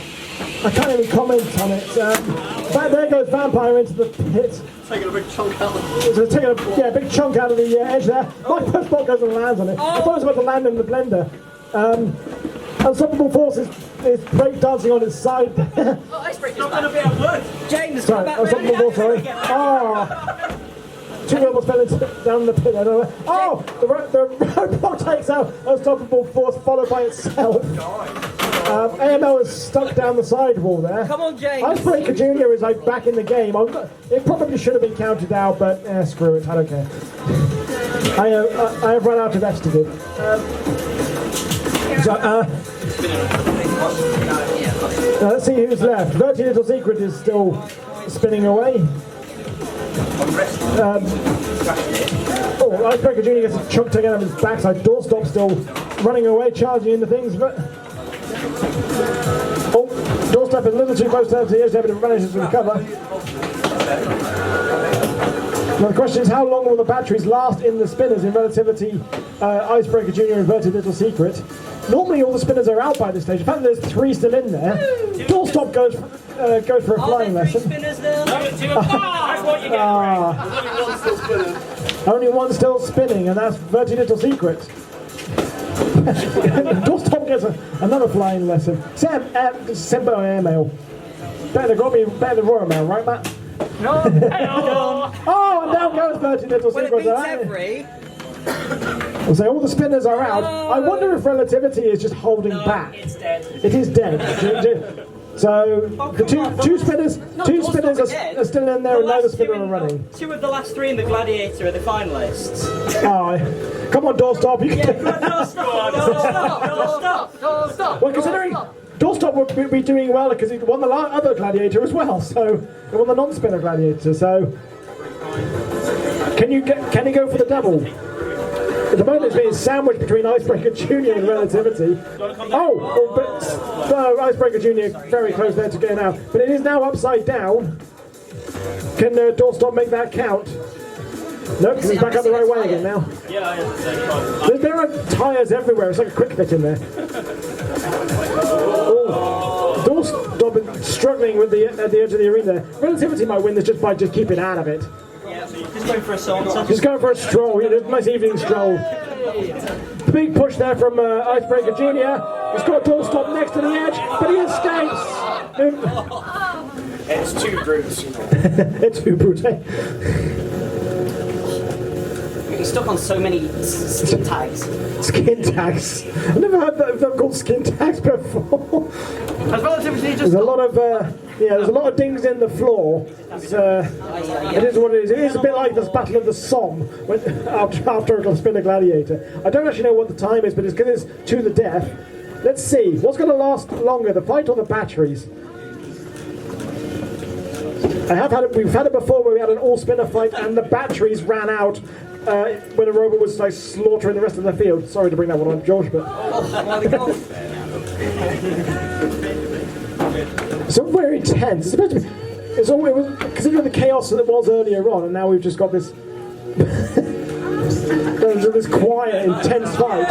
Speaker 5: I can't even comment on it. There goes Vampire into the pit.
Speaker 6: Taking a big chunk out of
Speaker 5: Taking a big chunk out of the edge there. My first ball goes and lands on it. I thought it was about to land in the blender. Unstoppable Force is breakdancing on his side there.
Speaker 8: Icebreaker's not going to be able to work. James,
Speaker 5: sorry, Unstoppable Force, sorry. Oh! 2 robots fell down the pit. I don't know. Oh! The robot takes out Unstoppable Force followed by itself. AML is stuck down the side wall there.
Speaker 8: Come on, James.
Speaker 5: Icebreaker Jr. is like back in the game. It probably should have been counted out, but screw it, I don't care. I have run out of F's to give. Let's see who's left. Dirty Little Secret is still spinning away. Icebreaker Jr. gets a chunk taken out of his backside. Doorstop still running away, charging into things, but... Doorstep is a little too close to the edge there, but it manages to recover. Now the question is, how long will the batteries last in the spinners in relativity Icebreaker Jr. and Dirty Little Secret? Normally all the spinners are out by this stage. In fact, there's 3 still in there. Doorstop goes for a flying lesson.
Speaker 8: Spinners there? That's what you get.
Speaker 5: Only one still spinning, and that's Dirty Little Secret. Doorstop gets another flying lesson. Sembo Airmail. Better than Royal Mail, right, Matt?
Speaker 8: No.
Speaker 5: And down goes Dirty Little Secret.
Speaker 8: Well, it beats every.
Speaker 5: So all the spinners are out. I wonder if relativity is just holding back.
Speaker 8: It's dead.
Speaker 5: It is dead. So the two spinners are still in there, and neither spinner are running.
Speaker 8: 2 of the last 3 in the Gladiator are the finalists.
Speaker 5: Come on, Doorstop. You can.
Speaker 8: Stop.
Speaker 5: Well, considering Doorstop would be doing well because he won the other Gladiator as well. So he won the non-spinner Gladiator. So can he go for the double? At the moment, it's being sandwiched between Icebreaker Jr. and Relativity. But Icebreaker Jr. very close there to getting out. But it is now upside down. Can Doorstop make that count? No, because he's back up the right way again now. There are tyres everywhere. It's like a quick fit in there. Doorstop is struggling with at the edge of the arena there. Relativity might win this just by keeping out of it.
Speaker 8: Just going for a saunter.
Speaker 5: Just going for a stroll, a nice evening stroll. Big push there from Icebreaker Jr. He's got Doorstop next to the edge, but he escapes.
Speaker 6: It's too brute.
Speaker 5: It's too brute.
Speaker 7: He's stuck on so many skin tags.
Speaker 5: Skin tags. I've never heard them called skin tags before. There's a lot of there's a lot of dings in the floor. It is what it is. It is a bit like this Battle of the Somme after a spinner Gladiator. I don't actually know what the time is, but it's because it's to the death. Let's see. What's going to last longer, the fight or the batteries? We've had it before where we had an all-spinner fight and the batteries ran out when a robot was like slaughtering the rest of the field. Sorry to bring that one on, George, but it's all very tense. It's supposed to be. It was considering the chaos that it was earlier on, and now we've just got this this quiet, intense fight.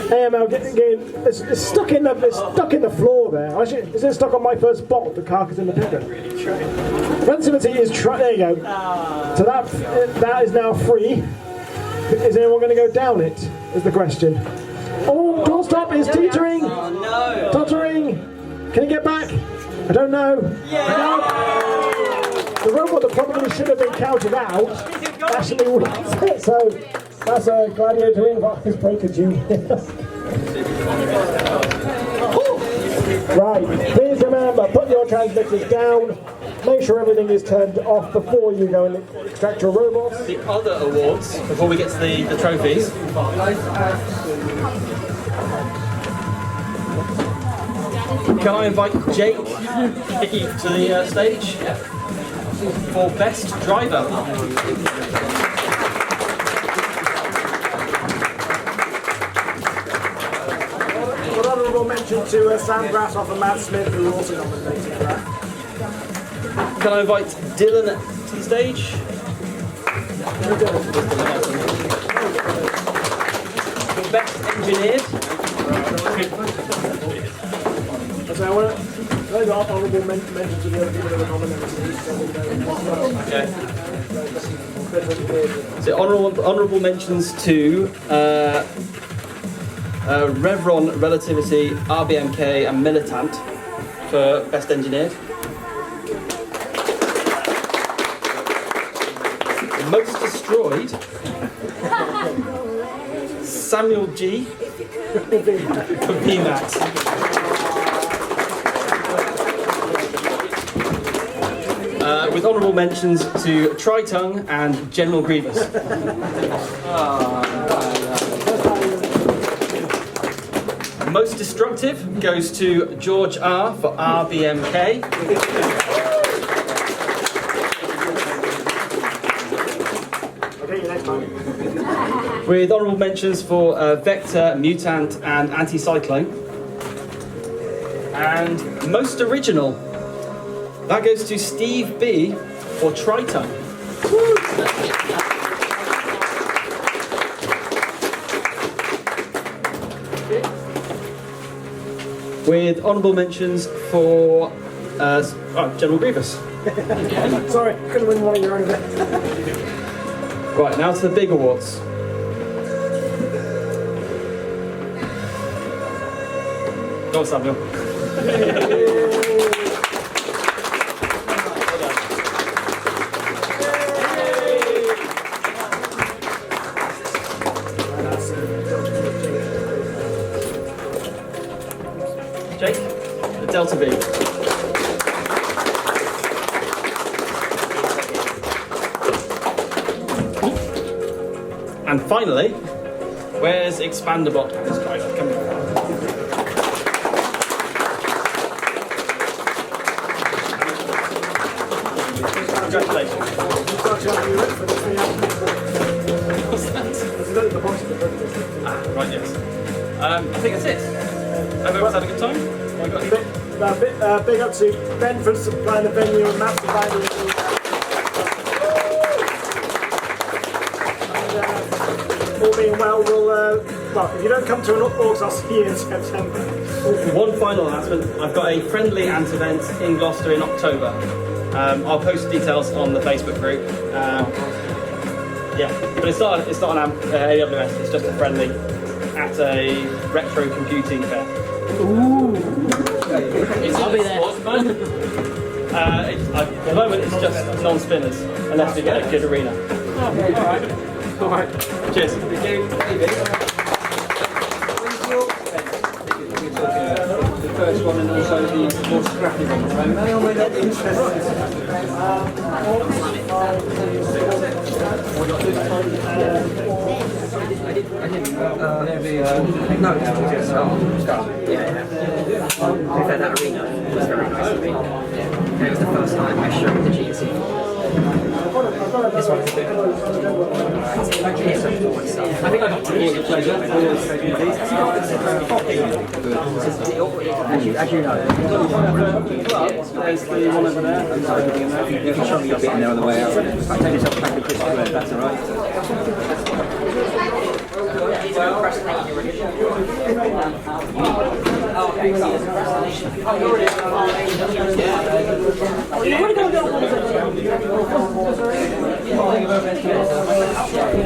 Speaker 5: AML it's stuck in the floor there. Actually, is it stuck on my first bot? The carcass in the picture. Relativity is there you go. So that is now free. Is anyone going to go down it? Is the question. Oh, Doorstop is teetering.
Speaker 8: Oh, no.
Speaker 5: Tottering. Can he get back? I don't know.
Speaker 8: Yeah.
Speaker 5: No. The robot that probably should have been counted out actually wins it. So that's a Gladiator win for Icebreaker Jr. Right, please remember, put your transmitters down, make sure everything is turned off before you go and extract your robots.
Speaker 1: The other awards, before we get to the trophies. Can I invite Jake to the stage for Best Driver?
Speaker 5: Honourable mention to Sam Grassoff and Matt Smith, who are also nominated for that.
Speaker 1: Can I invite Dylan to the stage? For Best Engineered.
Speaker 5: So I want to those are honourable mentions to the other people that were nominated.
Speaker 1: So honourable mentions to Revron, Relativity, RBMK and Militant for Best Engineered. Most Destroyed, Samuel G for VMAT.
Speaker 6: with honourable mentions to Tritongue and General Grievous. Most destructive goes to George R for RBMK. With honourable mentions for Vector, Mutant and Anti-Cyclone. And most original, that goes to Steve B for Tritongue. With honourable mentions for General Grievous.
Speaker 5: Sorry, couldn't win one of your own event.
Speaker 6: Right, now to the big awards. Go on, Samuel. Jake, the Delta V. And finally, where's Expandabot? Let's try that. Come on. Congratulations. What's that? Right, yes. I think that's it. Everyone's had a good time?
Speaker 5: Big up to Ben for supplying the venue and Matt for finding it. All being well, well, if you don't come to an Orcs, I'll see you in September.
Speaker 6: One final announcement. I've got a friendly ant event in Gloucester in October. I'll post details on the Facebook group. Yeah, but it's not an AWS, it's just a friendly at a retro computing fair.
Speaker 2: Ooh. I'll be there.
Speaker 6: At the moment it's just non-spinners, unless we get a good arena. Alright. Cheers.
Speaker 1: The first one and also the more scrappy one.
Speaker 12: That arena was very nice to me. It was the first time I showed the GC. This one's a bit I think I got to use a pleasure. As you know.
Speaker 1: There's the one over there.
Speaker 12: You can show me your bit in there on the way out. I take yourself back to Christmas Road, that's alright.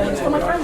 Speaker 4: It's for my friend.